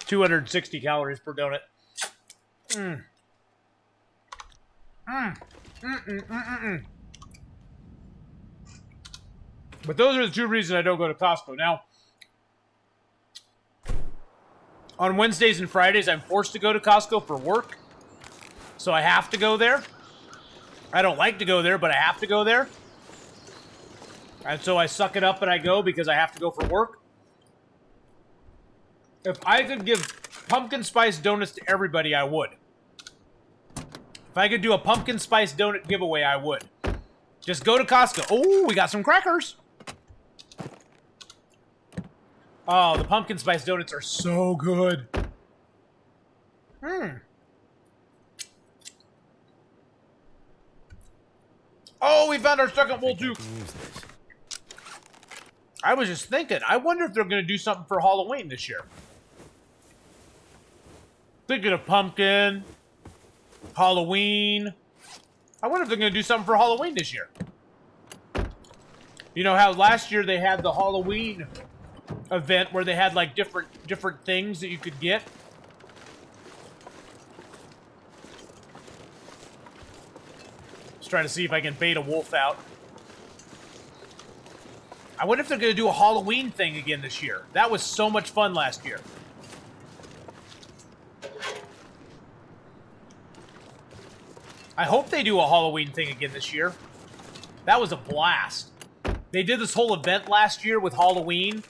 260 calories per donut. But those are the 2 reasons I don't go to Costco. Now, on Wednesdays and Fridays, I'm forced to go to Costco for work. So I have to go there. I don't like to go there, but I have to go there. And so I suck it up and I go because I have to go for work. If I could give pumpkin spice donuts to everybody, I would. If I could do a pumpkin spice donut giveaway, I would. Just go to Costco. Oh, we got some crackers. Oh, the pumpkin spice donuts are so good. Oh, we found our second wool too. I was just thinking, I wonder if they're going to do something for Halloween this year. Thinking of pumpkin, Halloween. I wonder if they're going to do something for Halloween this year. You know how last year they had the Halloween event where they had like different things that you could get? Just trying to see if I can bait a wolf out. I wonder if they're going to do a Halloween thing again this year. That was so much fun last year. I hope they do a Halloween thing again this year. That was a blast. They did this whole event last year with Halloween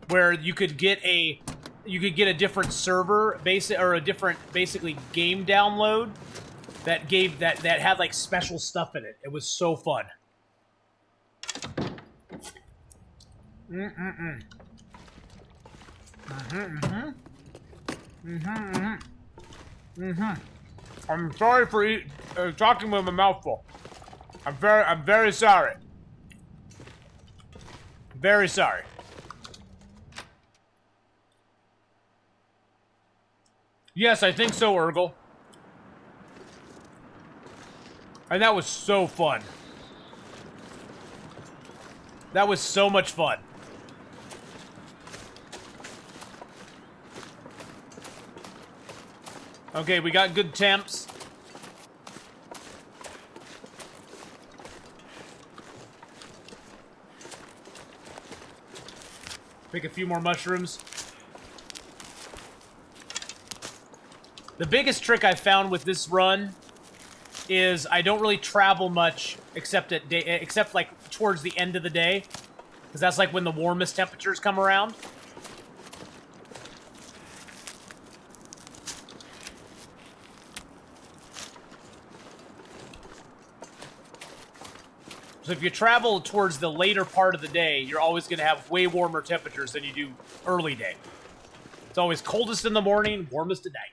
where you could get a different server or a different basically game download that had like special stuff in it. It was so fun. I'm sorry for talking with my mouth full. I'm very sorry. Very sorry. Yes, I think so, Urgle. And that was so fun. That was so much fun. Okay, we got good temps. Pick a few more mushrooms. The biggest trick I found with this run is I don't really travel much except like towards the end of the day, because that's like when the warmest temperatures come around. So if you travel towards the later part of the day, you're always going to have way warmer temperatures than you do early day. It's always coldest in the morning, warmest at night.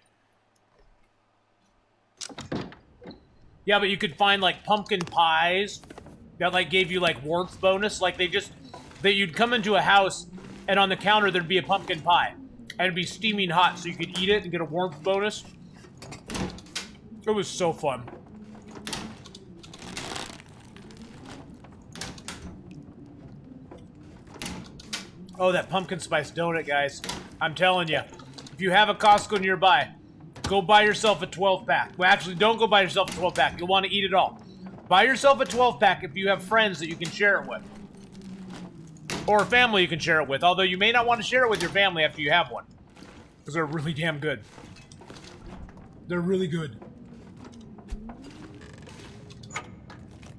Yeah, but you could find like pumpkin pies that like gave you like warmth bonus. Like you'd come into a house and on the counter there'd be a pumpkin pie. And it'd be steaming hot so you could eat it and get a warmth bonus. It was so fun. Oh, that pumpkin spice donut, guys. I'm telling you. If you have a Costco nearby, go buy yourself a 12-pack. Well, actually, don't go buy yourself a 12-pack. You'll want to eat it all. Buy yourself a 12-pack if you have friends that you can share it with. Or a family you can share it with. Although you may not want to share it with your family after you have one. Because they're really damn good. They're really good.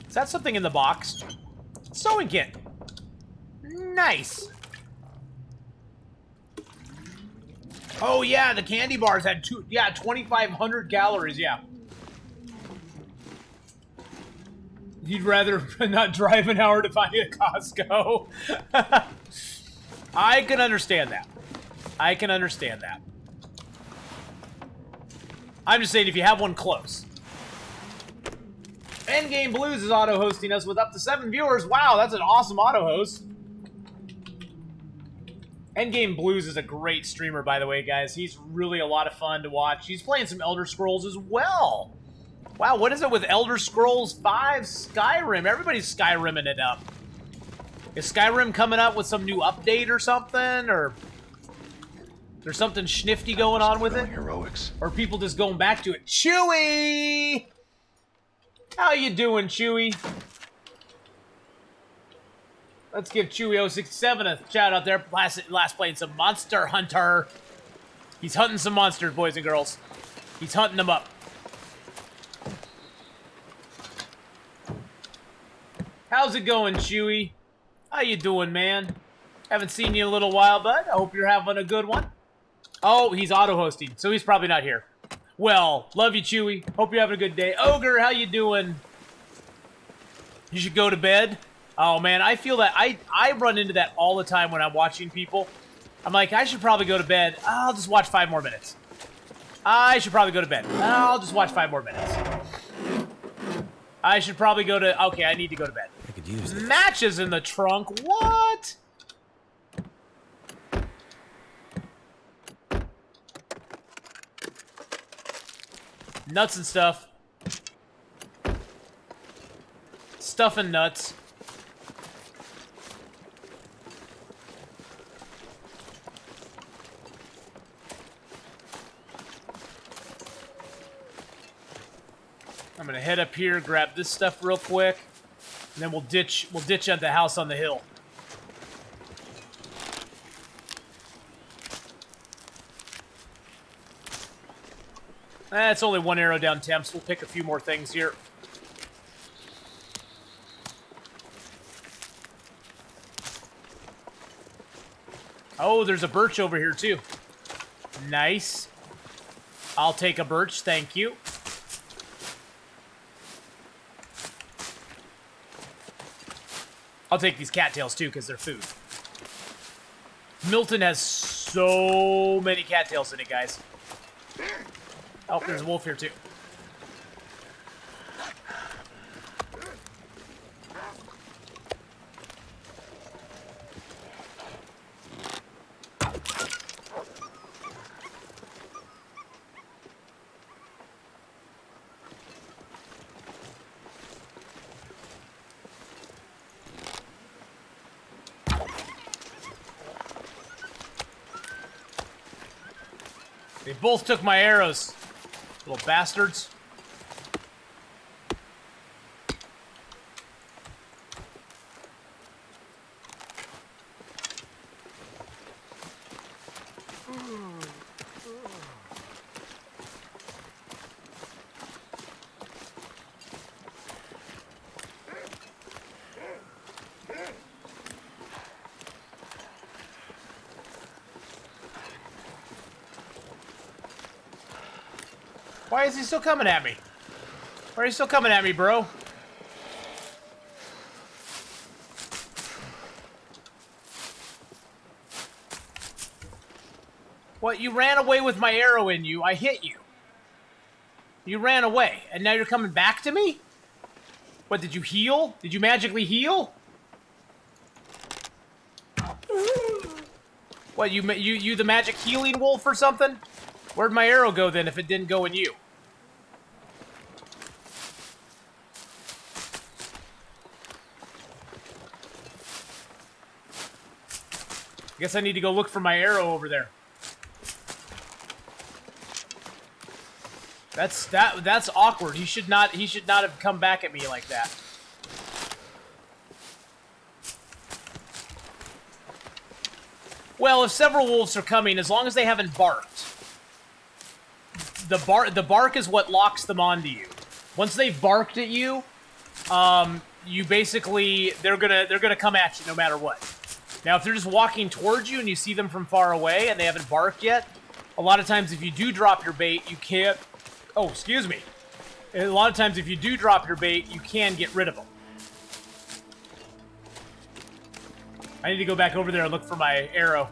Is that something in the box? Sewing kit. Nice. Oh yeah, the candy bars had 2,500 calories, yeah. You'd rather not drive an hour to find a Costco. I can understand that. I can understand that. I'm just saying if you have one close. Endgame Blues is auto-hosting us with up to 7 viewers. Wow, that's an awesome auto-host. Endgame Blues is a great streamer, by the way, guys. He's really a lot of fun to watch. He's playing some Elder Scrolls as well. Wow, what is it with Elder Scrolls 5 Skyrim? Everybody's Skyrimming it up. Is Skyrim coming up with some new update or something? Or there's something schnifty going on with it? Heroics. Or people just going back to it? Chewie! How you doing, Chewie? Let's give Chewie067 a shout out there. Last playing some Monster Hunter. He's hunting some monsters, boys and girls. He's hunting them up. How's it going, Chewie? How you doing, man? Haven't seen you in a little while, bud. I hope you're having a good one. Oh, he's auto-hosting, so he's probably not here. Well, love you, Chewie. Hope you're having a good day. Ogre, how you doing? You should go to bed. Oh, man, I feel that. I run into that all the time when I'm watching people. I'm like, I should probably go to bed. I'll just watch 5 more minutes. I should probably go to bed. I'll just watch 5 more minutes. I should probably go to... Okay, I need to go to bed. I could use this. Matches in the trunk. What? Nuts and stuff. Stuff and nuts. I'm gonna head up here, grab this stuff real quick, and then we'll ditch at the house on the hill. It's only 1 arrow down temps. We'll pick a few more things here. Oh, there's a birch over here too. Nice. I'll take a birch, thank you. I'll take these cattails too, because they're food. Milton has so many cattails in it, guys. Oh, there's a wolf here too. They both took my arrows. Little bastards. Why is he still coming at me? Why are you still coming at me, bro? What? You ran away with my arrow in you. I hit you. You ran away, and now you're coming back to me? What, did you heal? Did you magically heal? What, you the magic healing wolf or something? Where'd my arrow go then if it didn't go in you? I guess I need to go look for my arrow over there. That's awkward. He should not have come back at me like that. Well, if several wolves are coming, as long as they haven't barked. The bark is what locks them onto you. Once they've barked at you, you basically they're gonna come at you no matter what. Now, if they're just walking towards you and you see them from far away and they haven't barked yet, a lot of times if you do drop your bait, you can't... Oh, excuse me. A lot of times if you do drop your bait, you can get rid of them. I need to go back over there and look for my arrow.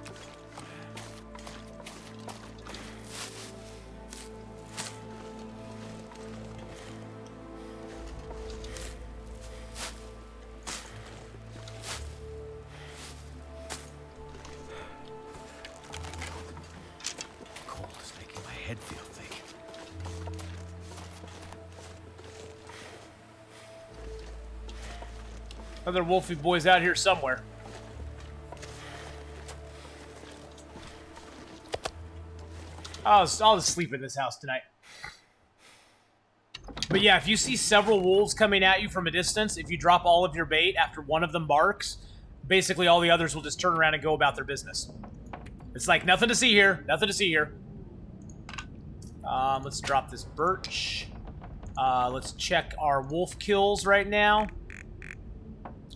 Cold is making my head feel thick. Other Wolfie boys out here somewhere. I'll just sleep in this house tonight. But yeah, if you see several wolves coming at you from a distance, if you drop all of your bait after one of them barks, basically all the others will just turn around and go about their business. It's like, nothing to see here. Nothing to see here. Let's drop this birch. Let's check our wolf kills right now.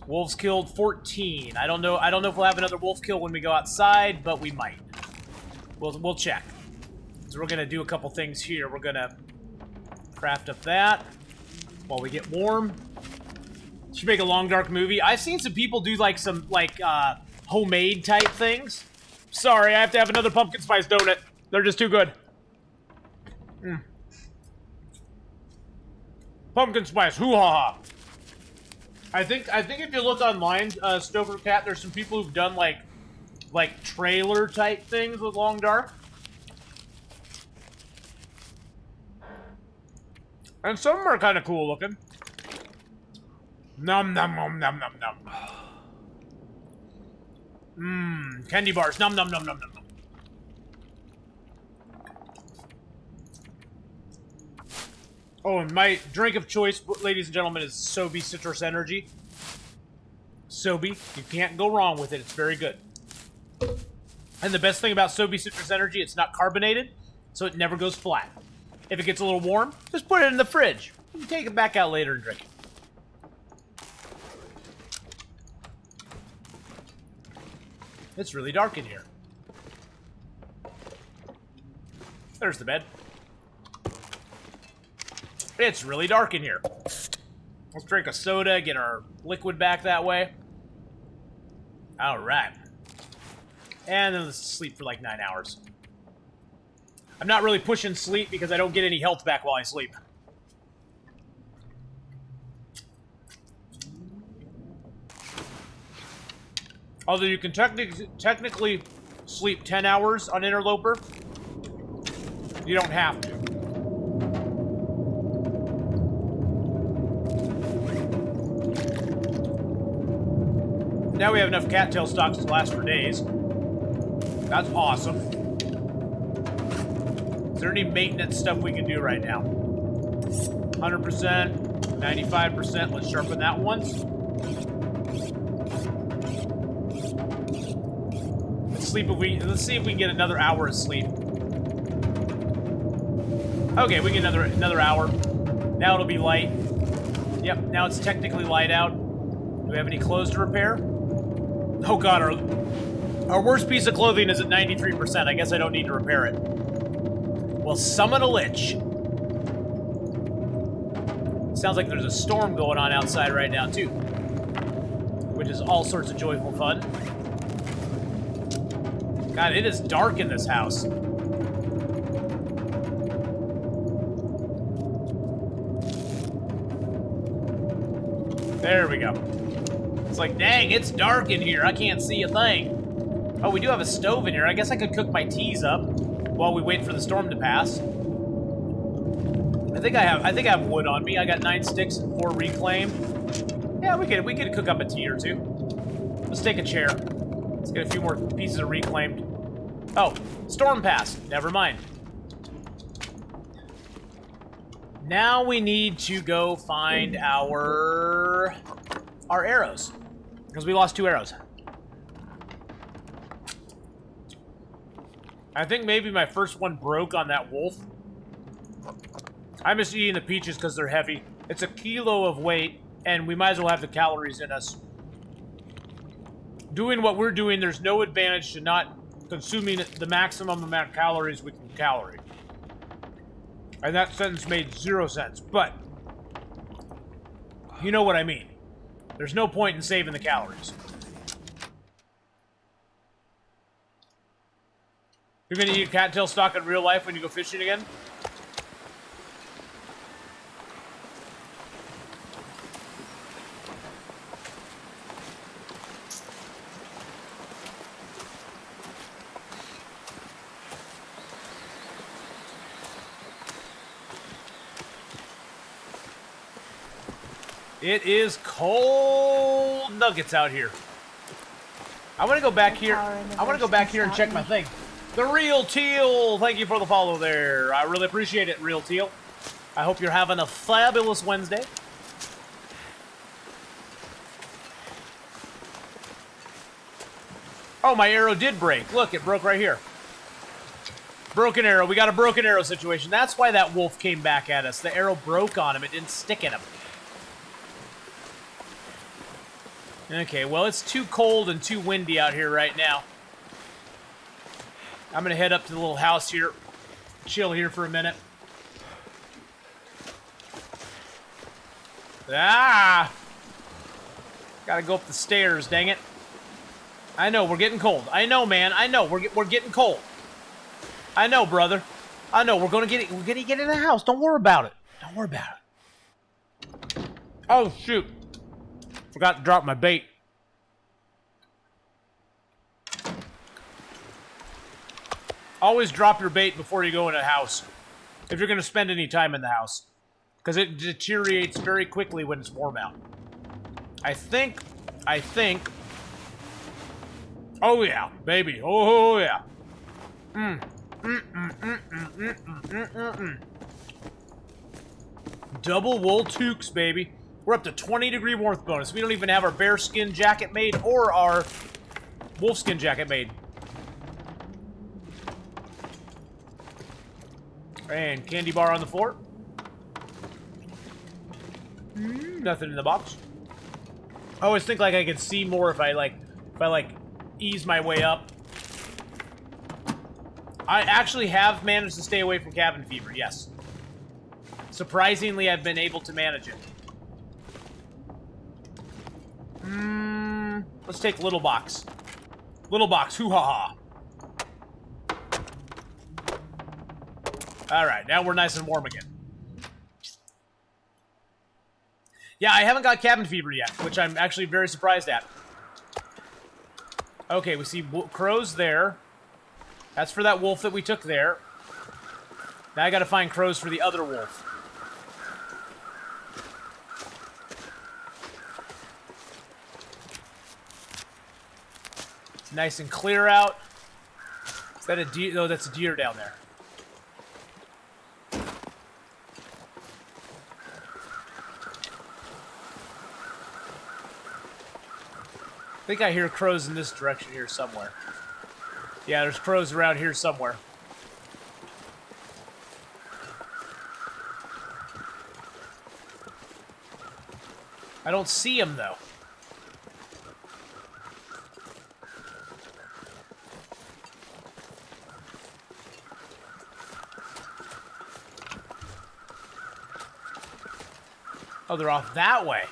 Wolves killed 14. I don't know if we'll have another wolf kill when we go outside, but we might. We'll check. So we're gonna do a couple things here. We're gonna craft up that while we get warm. Should make a long dark movie. I've seen some people do like some homemade type things. Sorry, I have to have another pumpkin spice donut. They're just too good. Pumpkin spice, hoo-ha-ha. I think if you look online, Stoker Cat, there's some people who've done like trailer type things with long dark. And some are kind of cool looking. Nom nom nom nom nom nom. Mmm, candy bars. Nom nom nom nom nom nom. Oh, and my drink of choice, ladies and gentlemen, is Sobe Citrus Energy. Sobe, you can't go wrong with it. It's very good. And the best thing about Sobe Citrus Energy, it's not carbonated, so it never goes flat. If it gets a little warm, just put it in the fridge. You can take it back out later and drink it. It's really dark in here. There's the bed. It's really dark in here. Let's drink a soda, get our liquid back that way. Alright. And then let's sleep for like 9 hours. I'm not really pushing sleep because I don't get any health back while I sleep. Although you can technically sleep 10 hours on Interloper, you don't have to. Now we have enough cattail stocks to last for days. That's awesome. Is there any maintenance stuff we can do right now? 100%, 95%. Let's sharpen that once. Let's see if we can get another hour of sleep. Okay, we get another hour. Now it'll be light. Yep, now it's technically light out. Do we have any clothes to repair? Oh god, our worst piece of clothing is at 93%. I guess I don't need to repair it. Well, summon a lich. Sounds like there's a storm going on outside right now, too. Which is all sorts of joyful fun. God, it is dark in this house. There we go. It's like, dang, it's dark in here. I can't see a thing. Oh, we do have a stove in here. I guess I could cook my teas up while we wait for the storm to pass. I think I have wood on me. I got 9 sticks and 4 reclaimed. Yeah, we could cook up a tea or two. Let's take a chair. Let's get a few more pieces of reclaimed. Oh, storm passed. Never mind. Now we need to go find our arrows. Because we lost 2 arrows. I think maybe my first one broke on that wolf. I'm just eating the peaches because they're heavy. It's a kilo of weight, and we might as well have the calories in us. Doing what we're doing, there's no advantage to not consuming the maximum amount of calories we can calorie. And that sentence made 0 sense, but you know what I mean. There's no point in saving the calories. You're gonna eat cattail stock in real life when you go fishing again? It is cold nuggets out here. I want to go back here. I want to go back here and check my thing. The Real Teal, thank you for the follow there. I really appreciate it, Real Teal. I hope you're having a fabulous Wednesday. Oh, my arrow did break. Look, it broke right here. Broken arrow. We got a broken arrow situation. That's why that wolf came back at us. The arrow broke on him. It didn't stick in him. Okay, well, it's too cold and too windy out here right now. I'm gonna head up to the little house here. Chill here for a minute. Ah! Gotta go up the stairs, dang it. I know, we're getting cold. I know, man. I know, we're getting cold. I know, brother. I know, we're gonna get it. We're gonna get in the house. Don't worry about it. Don't worry about it. Oh, shoot. Forgot to drop my bait. Always drop your bait before you go in a house. If you're going to spend any time in the house. Because it deteriorates very quickly when it's warm out. I think... Oh yeah, baby. Oh yeah. Double wool toques, baby. We're up to 20-degree warmth bonus. We don't even have our bear skin jacket made or our wolf skin jacket made. And candy bar on the floor. Nothing in the box. I always think like I could see more if I ease my way up. I actually have managed to stay away from cabin fever, yes. Surprisingly, I've been able to manage it. Let's take little box. Little box, hoo-ha-ha. Alright, now we're nice and warm again. Yeah, I haven't got cabin fever yet, which I'm actually very surprised at. Okay, we see crows there. That's for that wolf that we took there. Now I gotta find crows for the other wolf. Nice and clear out. Is that a deer? No, that's a deer down there. I think I hear crows in this direction here somewhere. Yeah, there's crows around here somewhere. I don't see them, though. Oh, they're off that way.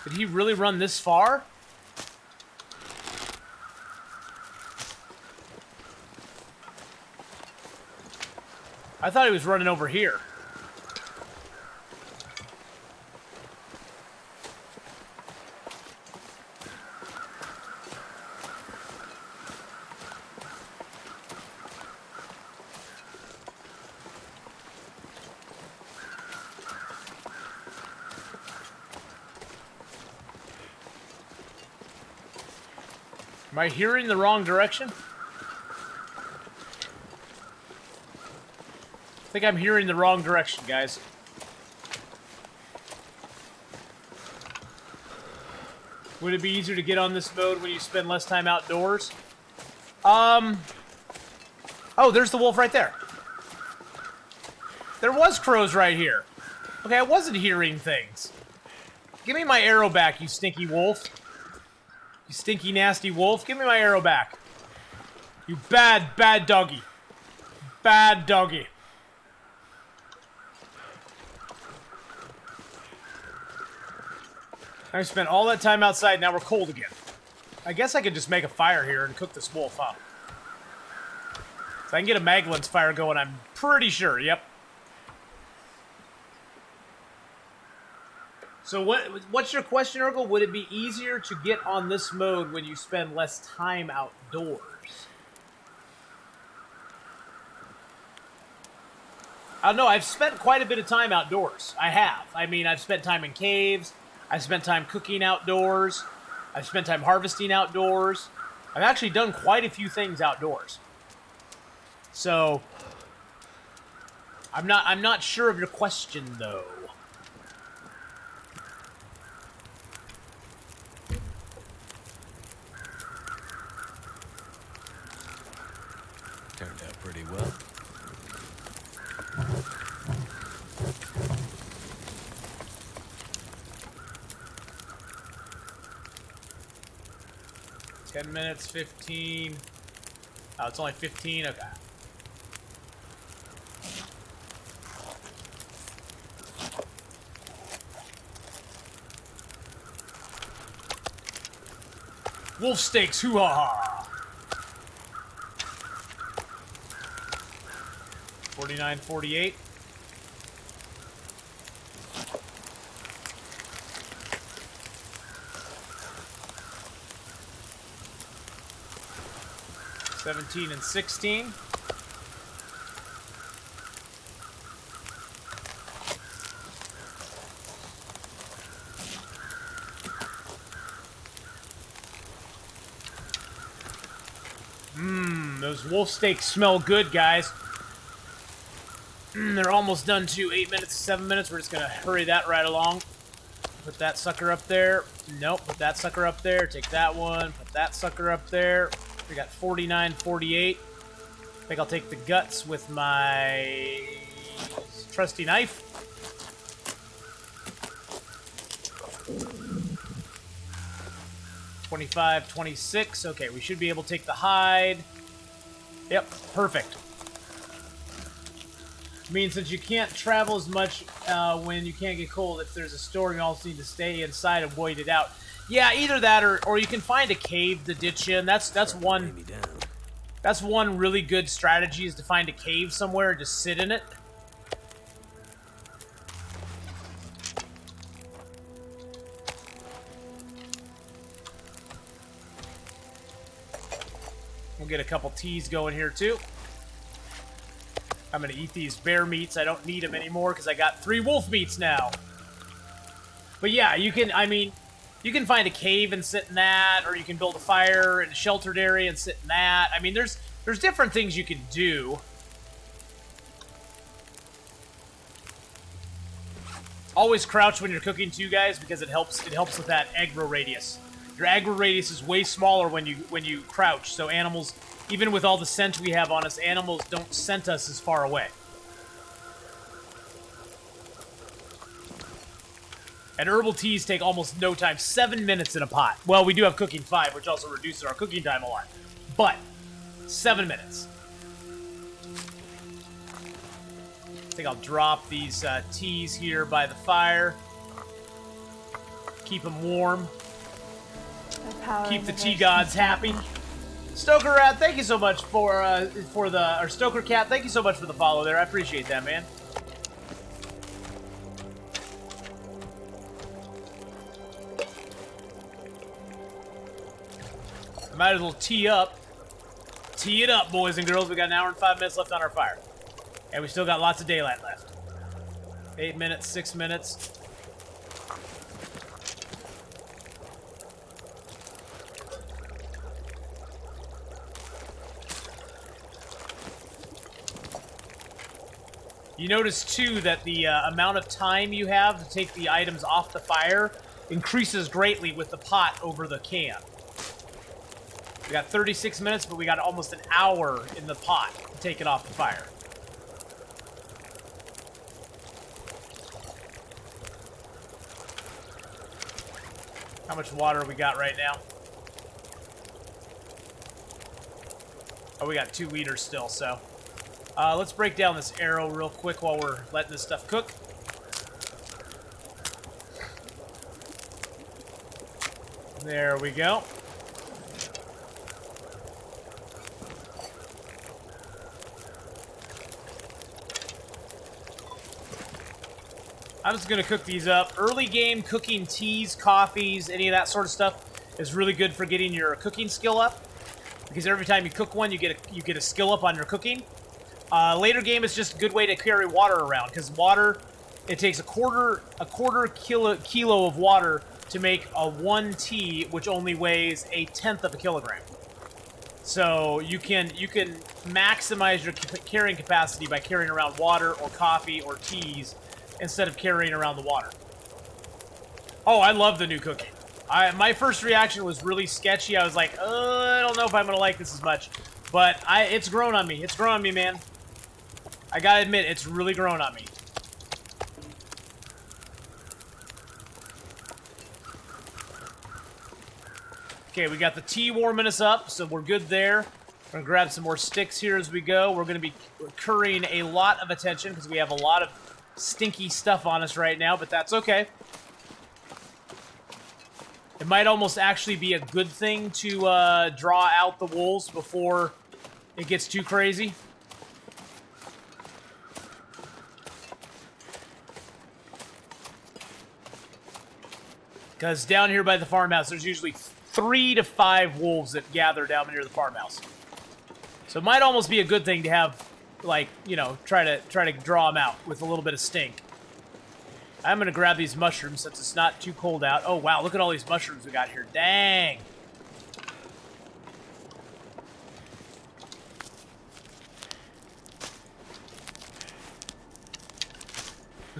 Did he really run this far? I thought he was running over here. Am I hearing the wrong direction? I think I'm hearing the wrong direction, guys. Would it be easier to get on this mode when you spend less time outdoors? Oh, there's the wolf right there. There was crows right here. Okay, I wasn't hearing things. Give me my arrow back, you stinky wolf. You stinky, nasty wolf. Give me my arrow back. You bad, bad doggy. Bad doggy. I spent all that time outside, now we're cold again. I guess I could just make a fire here and cook this wolf, huh? If I can get a Maglin's fire going, I'm pretty sure, yep. So what's your question, Urkel? Would it be easier to get on this mode when you spend less time outdoors? I don't know, I've spent quite a bit of time outdoors. I have. I mean, I've spent time in caves. I've spent time cooking outdoors. I've spent time harvesting outdoors. I've actually done quite a few things outdoors. So, I'm not sure of your question, though. Turned out pretty well. $10 minutes, 15. Oh, it's only 15? Okay. Wolf steaks, hoo-ha-ha! 49.48. $17 and $16. Those wolf steaks smell good, guys. They're almost done too. 8 minutes, 7 minutes. We're just gonna hurry that right along. Put that sucker up there. Nope, put that sucker up there. Take that one. Put that sucker up there. We got 49.48. I think I'll take the guts with my trusty knife. $25.26. Okay, we should be able to take the hide. Yep, perfect. Means that you can't travel as much when you can't get cold. If there's a storm, you also need to stay inside and wait it out. Yeah, either that or you can find a cave to ditch in. That's one really good strategy, is to find a cave somewhere and just sit in it. We'll get a couple teas going here too. I'm gonna eat these bear meats. I don't need them anymore because I got 3 wolf meats now. But yeah, you can find a cave and sit in that, or you can build a fire in a sheltered area and sit in that. I mean, there's different things you can do. Always crouch when you're cooking too, guys, because it helps with that aggro radius. Your aggro radius is way smaller when you crouch, so animals, even with all the scent we have on us, animals don't scent us as far away. And herbal teas take almost no time. 7 minutes in a pot. Well, we do have cooking 5, which also reduces our cooking time a lot. But 7 minutes. I think I'll drop these teas here by the fire. Keep them warm. Keep the tea gods happy. Stoker Rat, thank you so much for the, or Stoker Cat, thank you so much for the follow there. I appreciate that, man. I might as well tee up. Tee it up, boys and girls. We got an hour and 5 minutes left on our fire. And we still got lots of daylight left. 8 minutes, 6 minutes. You notice, too, that the amount of time you have to take the items off the fire increases greatly with the pot over the can. We got 36 minutes, but we got almost an hour in the pot to take it off the fire. How much water we got right now? Oh, we got 2 liters still, so Let's break down this arrow real quick while we're letting this stuff cook. There we go. I'm just going to cook these up. Early game cooking teas, coffees, any of that sort of stuff is really good for getting your cooking skill up. Because every time you cook one, you get a skill up on your cooking. Later game is just a good way to carry water around, because water, it takes a quarter kilo of water to make a 1 tea, which only weighs 1/10 of a kilogram. So you can maximize your carrying capacity by carrying around water or coffee or teas instead of carrying around the water. Oh, I love the new cooking. My first reaction was really sketchy. I was like, I don't know if I'm gonna like this as much, but it's grown on me. It's grown on me, man. I gotta admit, it's really grown on me. Okay, we got the tea warming us up, so we're good there. We're gonna grab some more sticks here as we go. We're gonna be currying a lot of attention because we have a lot of stinky stuff on us right now, but that's okay. It might almost actually be a good thing to draw out the wolves before it gets too crazy. Because down here by the farmhouse, there's usually 3 to 5 wolves that gather down near the farmhouse. So it might almost be a good thing to have, like, you know, try to draw them out with a little bit of stink. I'm gonna grab these mushrooms since it's not too cold out. Oh wow, look at all these mushrooms we got here. Dang.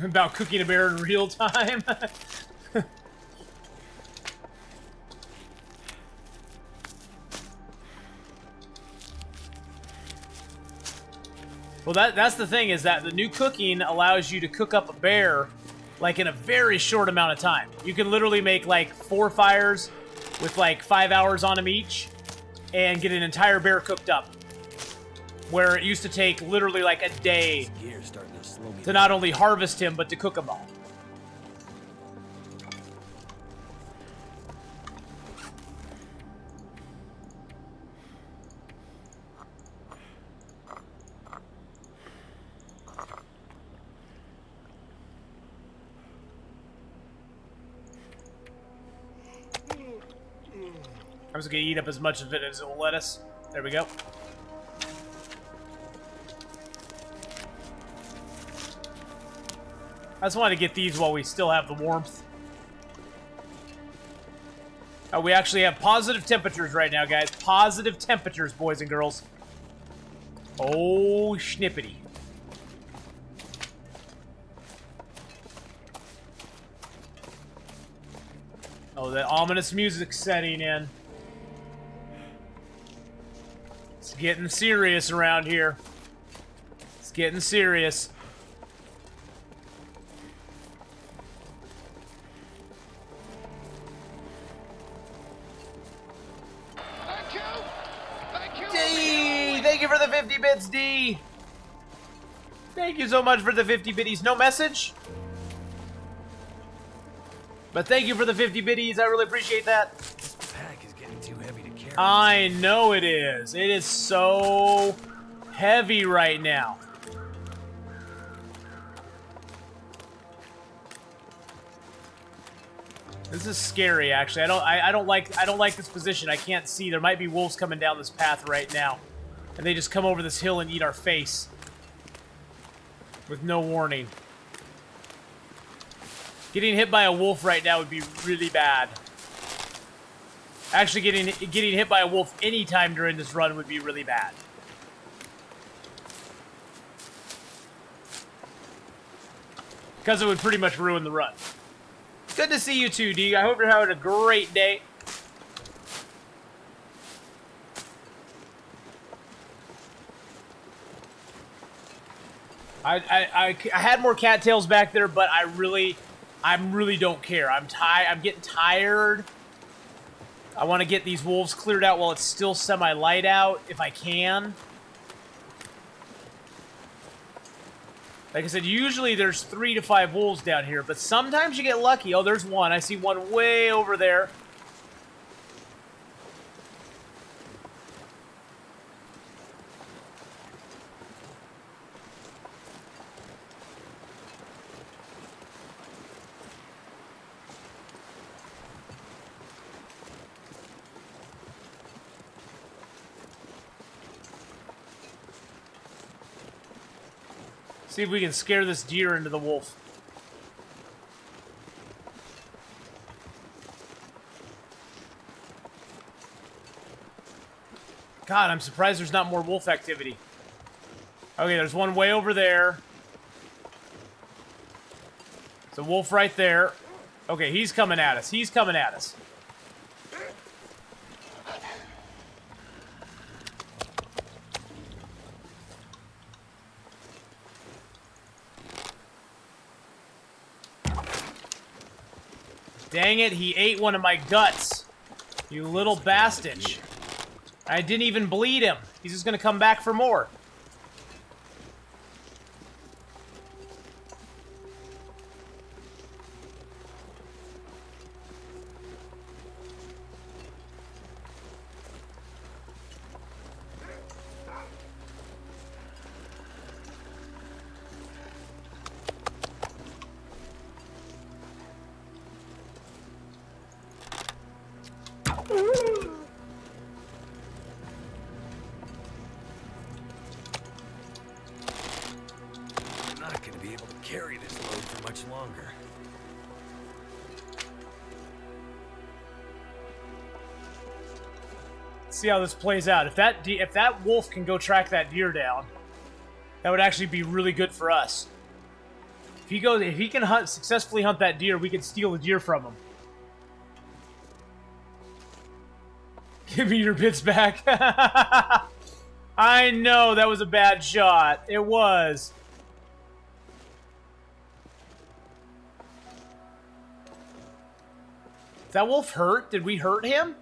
About cooking a bear in real time. Well, that's the thing, is that the new cooking allows you to cook up a bear, like, in a very short amount of time. You can literally make, like, 4 fires with, like, 5 hours on them each and get an entire bear cooked up. Where it used to take literally, like, a day to not only harvest him, but to cook him all. I'm just gonna eat up as much of it as it will let us. There we go. I just wanted to get these while we still have the warmth. We actually have positive temperatures right now, guys. Positive temperatures, boys and girls. Oh, schnippity. Oh, that ominous music setting in. It's getting serious around here. It's getting serious. D! Thank you for the 50 bits, D! Thank you so much for the 50 bitties. No message? But thank you for the 50 bitties. I really appreciate that. This pack is getting too heavy to carry. I know it is. It is so heavy right now. This is scary, actually. I don't like this position. I can't see. There might be wolves coming down this path right now, and they just come over this hill and eat our face with no warning. Getting hit by a wolf right now would be really bad. Actually, getting hit by a wolf anytime during this run would be really bad. Because it would pretty much ruin the run. Good to see you too, D. I hope you're having a great day. I had more cattails back there, but I really don't care. I'm getting tired. I want to get these wolves cleared out while it's still semi-light out, if I can. Like I said, usually there's 3 to 5 wolves down here, but sometimes you get lucky. Oh, there's one. I see one way over there. See if we can scare this deer into the wolf. God, I'm surprised there's not more wolf activity. Okay, there's one way over there. There's a wolf right there. Okay, he's coming at us. He's coming at us. Dang it, he ate one of my guts. You little bastard. I didn't even bleed him. He's just gonna come back for more. I'm not gonna be able to carry this load for much longer. See how this plays out. If that wolf can go track that deer down, that would actually be really good for us. If he can successfully hunt that deer, we can steal the deer from him. Give me your bits back. I know that was a bad shot. It was. Is that wolf hurt? Did we hurt him?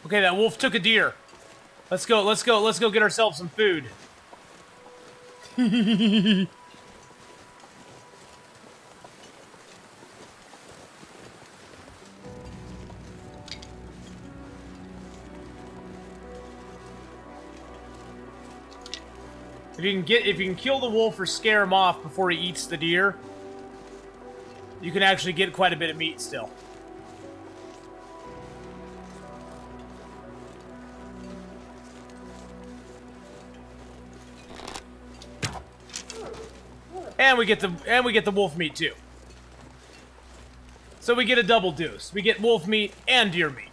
Okay, that wolf took a deer. Let's go get ourselves some food. If you can kill the wolf or scare him off before he eats the deer, you can actually get quite a bit of meat still. And we get the wolf meat too. So we get a double deuce. We get wolf meat and deer meat.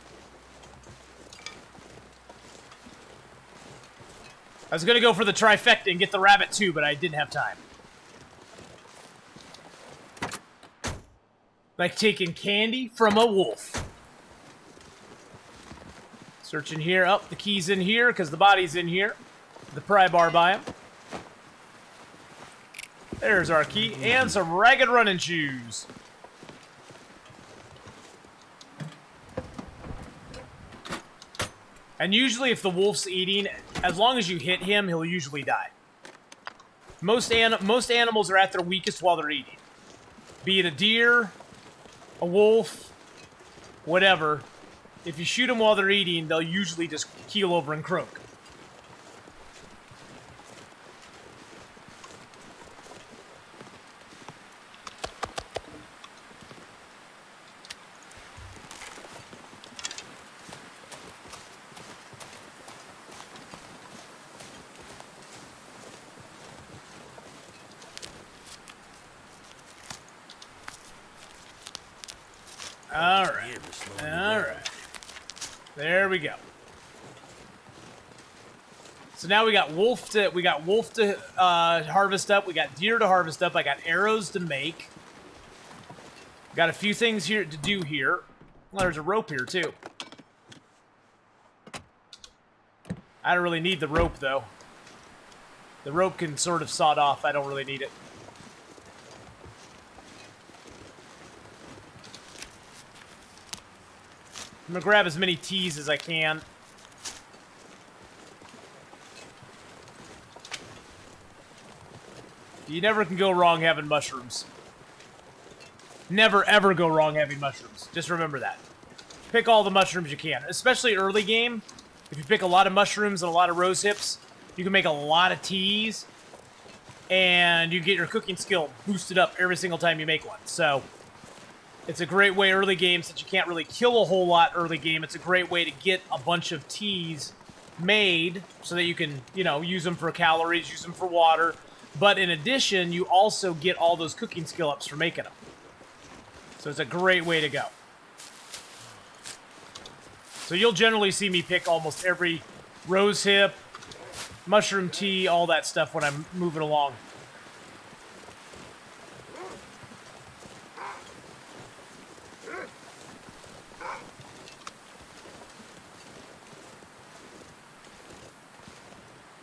I was gonna go for the trifecta and get the rabbit too, but I didn't have time. Like taking candy from a wolf. Searching here. Oh, the key's in here because the body's in here. The pry bar by him. There's our key and some ragged running shoes. And usually if the wolf's eating, as long as you hit him, he'll usually die. Most animals are at their weakest while they're eating. Be it a deer, a wolf, whatever. If you shoot them while they're eating, they'll usually just keel over and croak. Alright. There we go. So now we got wolf to harvest up. We got deer to harvest up. I got arrows to make. Got a few things here to do here. Well, there's a rope here too. I don't really need the rope though. The rope can sort of sawed off. I don't really need it. I'm gonna grab as many teas as I can. You never can go wrong having mushrooms. Never, ever go wrong having mushrooms. Just remember that. Pick all the mushrooms you can. Especially early game. If you pick a lot of mushrooms and a lot of rose hips, you can make a lot of teas. And you get your cooking skill boosted up every single time you make one. So, it's a great way early game, since you can't really kill a whole lot early game. It's a great way to get a bunch of teas made so that you can, you know, use them for calories, use them for water. But in addition, you also get all those cooking skill ups for making them. So it's a great way to go. So you'll generally see me pick almost every rose hip, mushroom tea, all that stuff when I'm moving along.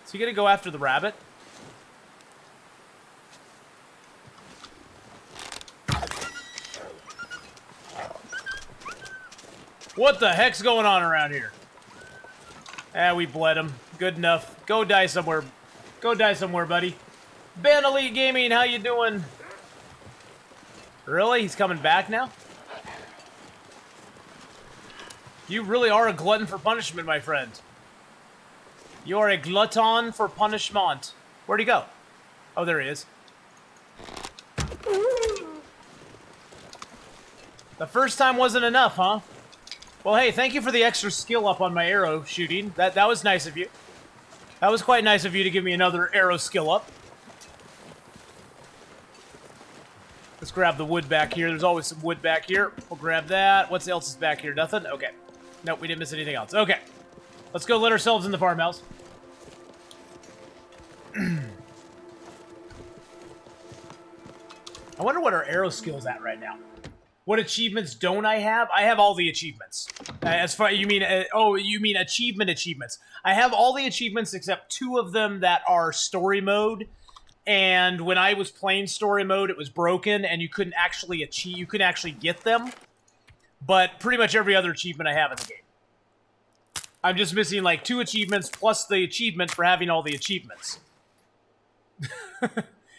So you gonna go after the rabbit? What the heck's going on around here? Ah, we bled him. Good enough. Go die somewhere. Go die somewhere, buddy. Ben Elite Gaming, how you doing? Really? He's coming back now? You really are a glutton for punishment, my friend. You are a glutton for punishment. Where'd he go? Oh, there he is. The first time wasn't enough, huh? Well, hey, thank you for the extra skill up on my arrow shooting. That was nice of you. That was quite nice of you to give me another arrow skill up. Let's grab the wood back here. There's always some wood back here. We'll grab that. What else is back here? Nothing? Okay. Nope, we didn't miss anything else. Okay. Let's go let ourselves in the farmhouse. I wonder what our arrow skill's at right now. What achievements don't I have? I have all the achievements. As far you mean, oh, you mean achievements? I have all the achievements except 2 of them that are story mode. And when I was playing story mode, it was broken, and you couldn't actually achieve. You couldn't actually get them. But pretty much every other achievement I have in the game. I'm just missing like 2 achievements plus the achievement for having all the achievements.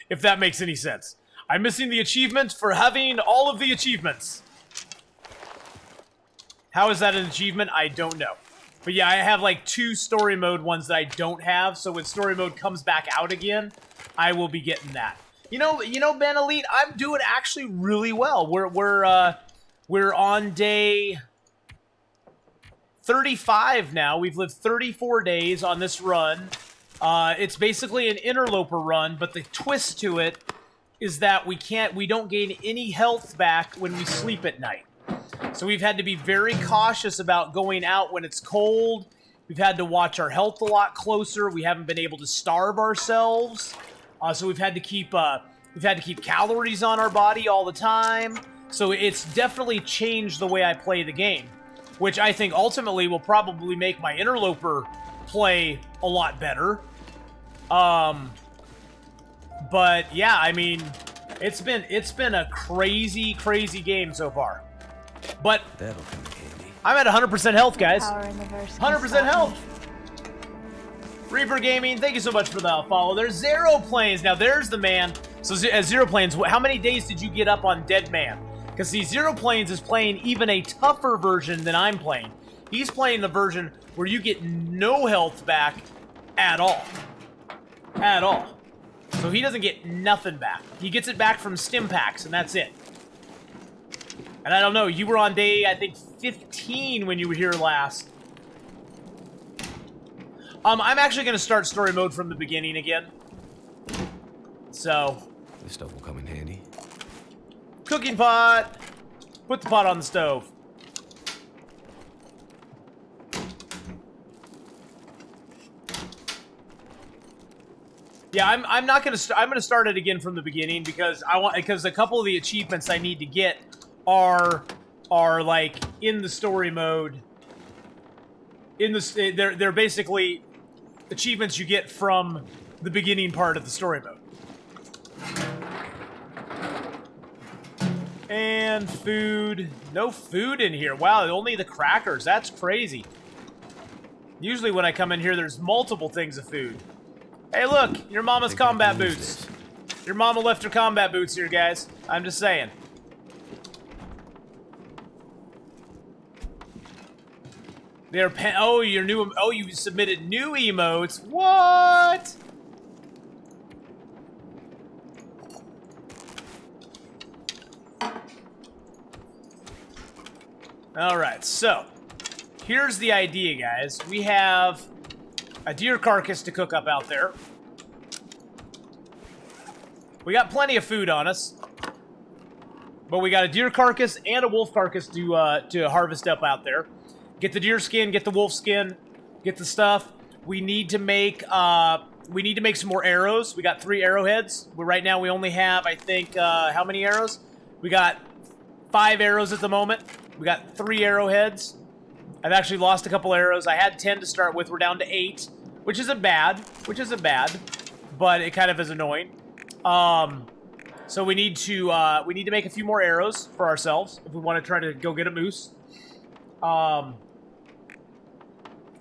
If that makes any sense. I'm missing the achievement for having all of the achievements. How is that an achievement? I don't know. But yeah, I have like 2 story mode ones that I don't have, so when story mode comes back out again, I will be getting that. You know, Ben Elite, I'm doing actually really well. We're on day 35 now. We've lived 34 days on this run. It's basically an interloper run, but the twist to it is that we don't gain any health back when we sleep at night. So we've had to be very cautious about going out when it's cold. We've had to watch our health a lot closer. We haven't been able to starve ourselves. So we've had to keep calories on our body all the time. So it's definitely changed the way I play the game, which I think ultimately will probably make my interloper play a lot better. But yeah, I mean, it's been a crazy game so far. But That'll come in handy. I'm at 100% health, guys. Power in the verse can 100% stop health. me. Reaper Gaming, thank you so much for the follow. There's Zero Planes. Now there's the man. So Zero Planes, how many days did you get up on Dead Man? Because see, Zero Planes is playing even a tougher version than I'm playing. He's playing the version where you get no health back at all. At all. So he doesn't get nothing back. He gets it back from stim packs, and that's it. And I don't know, you were on day, I think, 15 when you were here last. I'm actually going to start story mode from the beginning again. So. This stuff will come in handy. Cooking pot! Put the pot on the stove. Yeah, I'm not gonna. I'm gonna start it again from the beginning because because a couple of the achievements I need to get are like in the story mode. They're basically achievements you get from the beginning part of the story mode. And food. No food in here. Wow, only the crackers. That's crazy. Usually when I come in here, there's multiple things of food. Hey, look, your mama's combat boots. Your mama left her combat boots here, guys. I'm just saying. They're oh, your new. Oh, you submitted new emotes. What? All right, so here's the idea, guys. We have a deer carcass to cook up out there. We got plenty of food on us, but we got a deer carcass and a wolf carcass to harvest up out there. Get the deer skin, get the wolf skin, get the stuff. We need to make some more arrows. We got 3 arrowheads. But right now we only have, I think, how many arrows? We got 5 arrows at the moment. We got 3 arrowheads. I've actually lost a couple arrows. I had 10 to start with. We're down to 8, which isn't bad. But it kind of is annoying. So we need to make a few more arrows for ourselves if we want to try to go get a moose.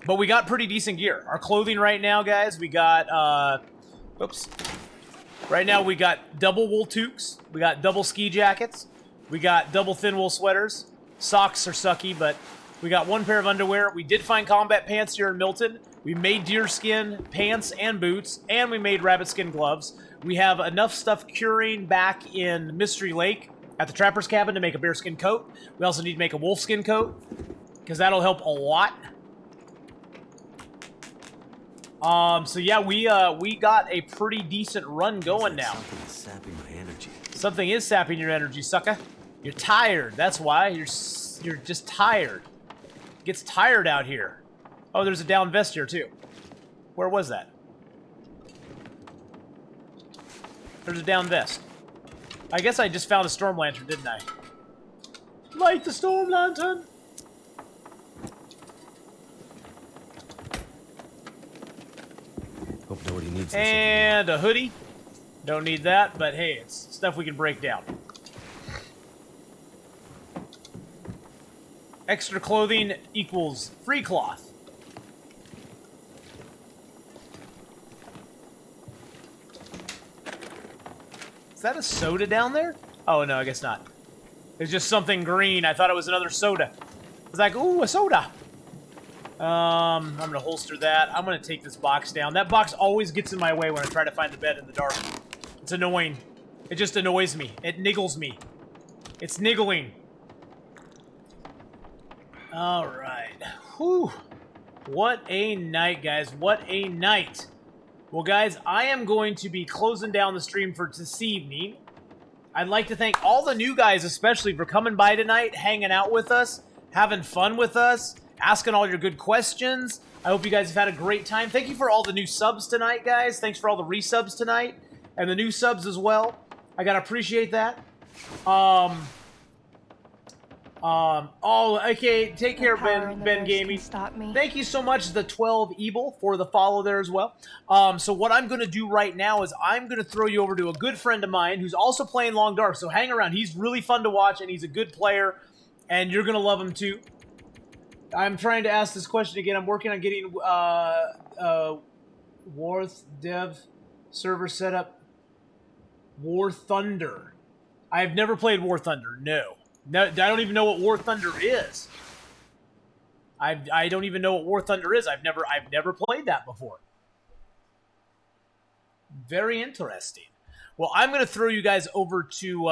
But we got pretty decent gear. Our clothing right now, guys, we got right now we got double wool toques. We got double ski jackets. We got double thin wool sweaters. Socks are sucky, but we got 1 pair of underwear. We did find combat pants here in Milton. We made deer skin pants and boots, and we made rabbit skin gloves. We have enough stuff curing back in Mystery Lake at the Trapper's Cabin to make a bearskin coat. We also need to make a wolfskin coat, because that'll help a lot. So yeah, we got a pretty decent run going now. Something is sapping my energy. Something is sapping your energy, sucker. You're tired. That's why. You're just tired. It gets tired out here. Oh, there's a down vest here, too. Where was that? There's a down vest. I guess I just found a storm lantern, didn't I? Light the storm lantern! Hope nobody needs this. And a hoodie. Don't need that, but hey, it's stuff we can break down. Extra clothing equals free cloth. Is that a soda down there? Oh, no, I guess not. It's just something green. I thought it was another soda. I was like, ooh, a soda. I'm going to holster that. I'm going to take this box down. That box always gets in my way when I try to find the bed in the dark. It's annoying. It just annoys me. It niggles me. It's niggling. All right. Whew. What a night, guys. What a night. Well, guys, I am going to be closing down the stream for this evening. I'd like to thank all the new guys, especially, for coming by tonight, hanging out with us, having fun with us, asking all your good questions. I hope you guys have had a great time. Thank you for all the new subs tonight, guys. Thanks for all the resubs tonight, and the new subs as well. I gotta appreciate that. Oh, okay, take care, Ben Gaming. Stop me. Thank you so much, the 12 Evil, for the follow there as well. So what I'm going to do right now is I'm going to throw you over to a good friend of mine who's also playing Long Dark, so hang around. He's really fun to watch, and he's a good player, and you're going to love him too. I'm trying to ask this question again. I'm working on getting Warth Dev server setup. War Thunder. I've never played War Thunder, no. No, I don't even know what War Thunder is. I don't even know what War Thunder is. I've never played that before. Very interesting. Well, I'm going to throw you guys over to